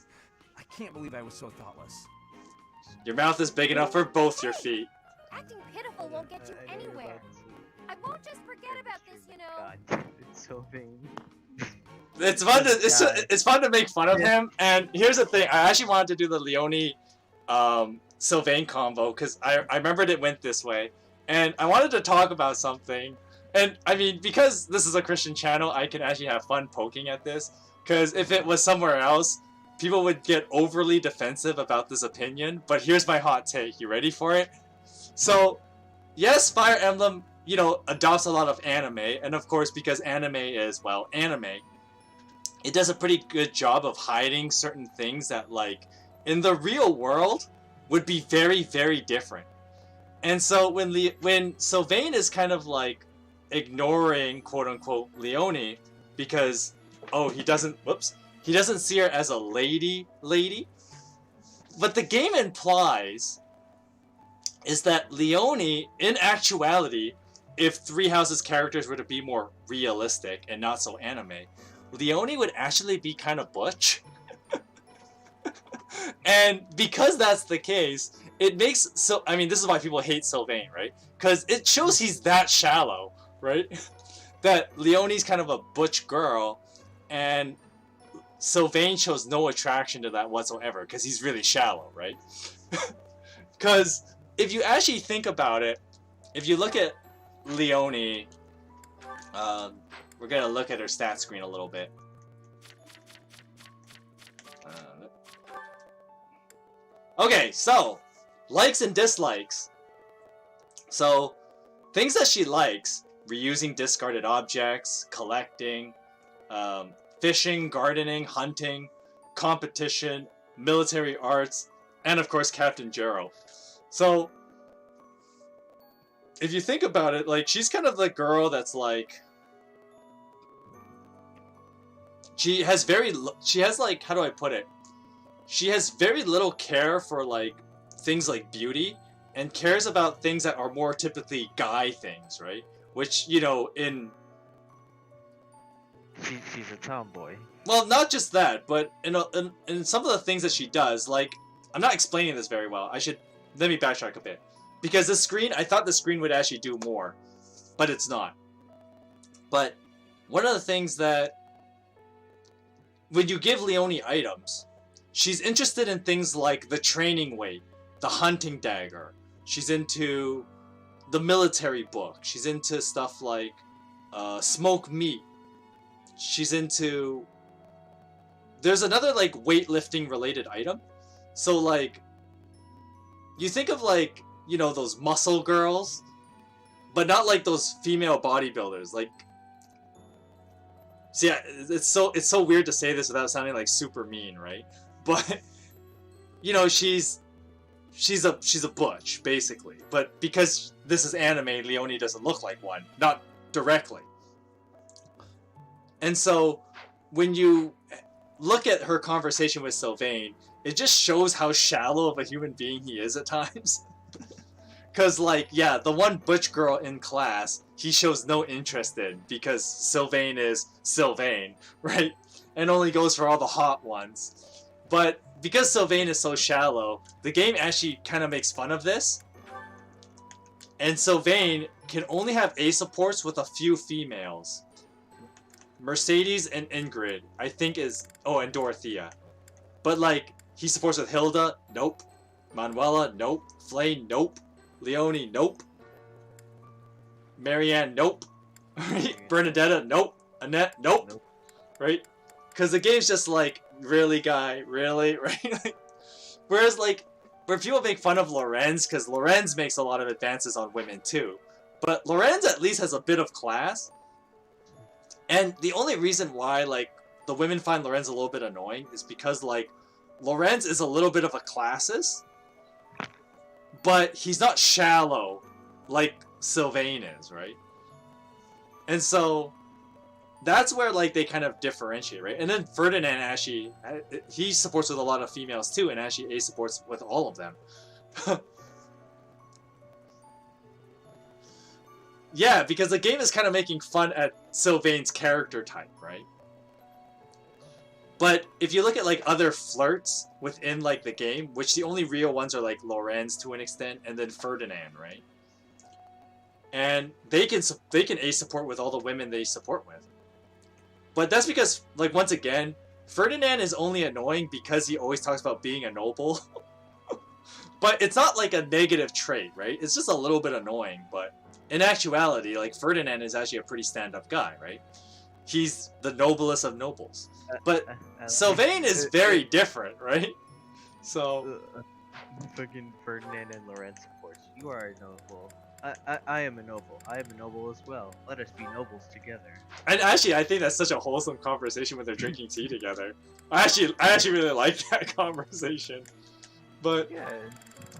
I can't believe I was so thoughtless. Your mouth is big enough for both your feet. Acting pitiful won't get you anywhere. I won't just forget about this, you know. God, it's Sylvain. It's fun to it's fun to make fun of him. And here's the thing: I actually wanted to do the Leone, Sylvain combo because I remembered it went this way, and I wanted to talk about something. And I mean, because this is a Christian channel, I can actually have fun poking at this. Because if it was somewhere else, people would get overly defensive about this opinion. But here's my hot take. You ready for it? So, yes, Fire Emblem, you know, adopts a lot of anime, and of course, because anime is, well, anime, it does a pretty good job of hiding certain things that, like, in the real world, would be very, very different. And so when Sylvain is kind of, like, ignoring, quote-unquote, Leone, because, oh, he doesn't see her as a lady, but the game implies is that Leone, in actuality, if Three Houses characters were to be more realistic and not so anime, Leone would actually be kind of butch. And because that's the case, it makes I mean, this is why people hate Sylvain, right? Because it shows he's that shallow, right? That Leone's kind of a butch girl, And Sylvain shows no attraction to that whatsoever because he's really shallow, right? Because if you actually think about it, if you look at Leonie, we're gonna look at her stat screen a little bit. Okay, so likes and dislikes. So things that she likes: reusing discarded objects, collecting, fishing, gardening, hunting, competition, military arts, and of course Captain Jero. So if you think about it, like, she's kind of the girl that's like, she has like, how do I put it? She has very little care for like things like beauty, and cares about things that are more typically guy things, right? Which, you know, in she's a tomboy. Well, not just that, but in some of the things that she does, like, I'm not explaining this very well. Let me backtrack a bit. Because this screen, I thought the screen would actually do more, but it's not. But one of the things that, when you give Leonie items, she's interested in things like the training weight, the hunting dagger. She's into the military book. She's into stuff like smoked meat. She's into... There's another, like, weightlifting related item. So, like, you think of, like, you know, those muscle girls, but not like those female bodybuilders. Like, see, it's so weird to say this without sounding like super mean, right? But, you know, she's a butch, basically. But because this is anime, Leonie doesn't look like one, not directly. And so, when you look at her conversation with Sylvain, it just shows how shallow of a human being he is at times. Because, like, yeah, the one butch girl in class, he shows no interest in, because Sylvain is Sylvain, right? And only goes for all the hot ones. But because Sylvain is so shallow, the game actually kind of makes fun of this. And Sylvain can only have A supports with a few females. Mercedes and Ingrid, I think is... Oh, and Dorothea. But, like, he supports with Hilda, nope. Manuela, nope. Flay, nope. Leonie, nope. Marianne, nope. Bernadetta, nope. Annette, nope. Right? Because the game's just like, really, guy? Really? Right? Whereas, like, where people make fun of Lorenz, because Lorenz makes a lot of advances on women, too. But Lorenz at least has a bit of class. And the only reason why, like, the women find Lorenz a little bit annoying is because, like, Lorenz is a little bit of a classist, but he's not shallow like Sylvain is, right? And so that's where, like, they kind of differentiate, right? And then Ferdinand actually, he supports with a lot of females too, and actually A supports with all of them. Yeah, because the game is kind of making fun at Sylvain's character type, right? But if you look at, like, other flirts within, like, the game, which the only real ones are, like, Lorenz to an extent, and then Ferdinand, right? And they can A support with all the women they support with. But that's because, like, once again, Ferdinand is only annoying because he always talks about being a noble. But it's not, like, a negative trait, right? It's just a little bit annoying, but in actuality, like, Ferdinand is actually a pretty stand-up guy, right? He's the noblest of nobles. But Sylvain is very different, right? So... Fucking Ferdinand and Lorenz supports. You are a noble. I am a noble. I am a noble as well. Let us be nobles together. And actually, I think that's such a wholesome conversation when they're drinking tea together. I actually really like that conversation. But yeah,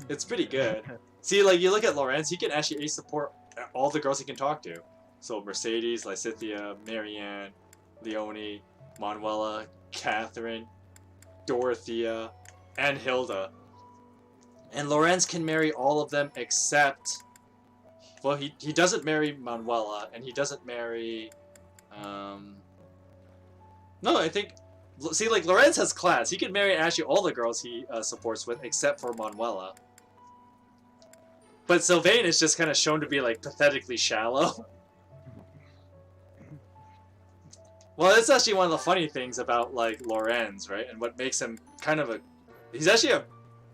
it's pretty good. See, like, you look at Lorenz, he can actually support all the girls he can talk to. So Mercedes, Lysithea, Marianne, Leonie, Manuela, Catherine, Dorothea, and Hilda. And Lorenz can marry all of them except... Well, he doesn't marry Manuela, and he doesn't marry... No, I think... See, like, Lorenz has class. He can marry actually all the girls he supports with, except for Manuela. But Sylvain is just kind of shown to be, like, pathetically shallow. Well, that's actually one of the funny things about, like, Lorenz, right? And what makes him kind of a... He's actually a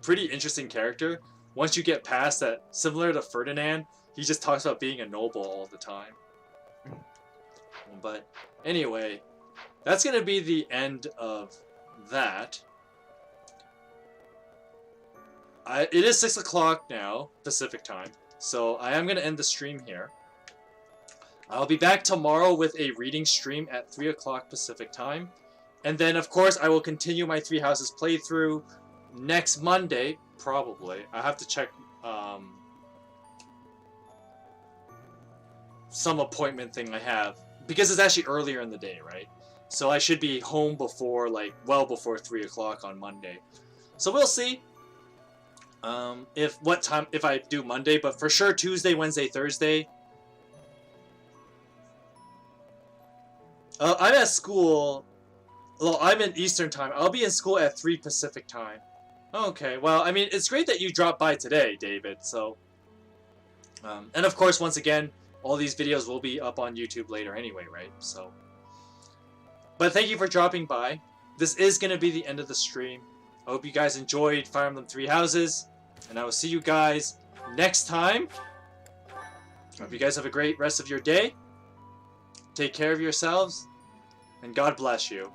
pretty interesting character. Once you get past that, similar to Ferdinand, he just talks about being a noble all the time. But anyway, that's going to be the end of that. It is 6 o'clock now, Pacific time, so I am going to end the stream here. I'll be back tomorrow with a reading stream at 3 o'clock Pacific time. And then, of course, I will continue my Three Houses playthrough next Monday, probably. I have to check some appointment thing I have. Because it's actually earlier in the day, right? So I should be home before, like, well before 3 o'clock on Monday. So we'll see. If I do Monday, but for sure Tuesday, Wednesday, Thursday. I'm at school. Well, I'm in Eastern time. I'll be in school at 3 Pacific time. Okay, well, I mean, it's great that you dropped by today, David, so... and of course, once again, all these videos will be up on YouTube later anyway, right? So... But thank you for dropping by. This is going to be the end of the stream. I hope you guys enjoyed Fire Emblem Three Houses, and I will see you guys next time. I hope you guys have a great rest of your day. Take care of yourselves, and God bless you.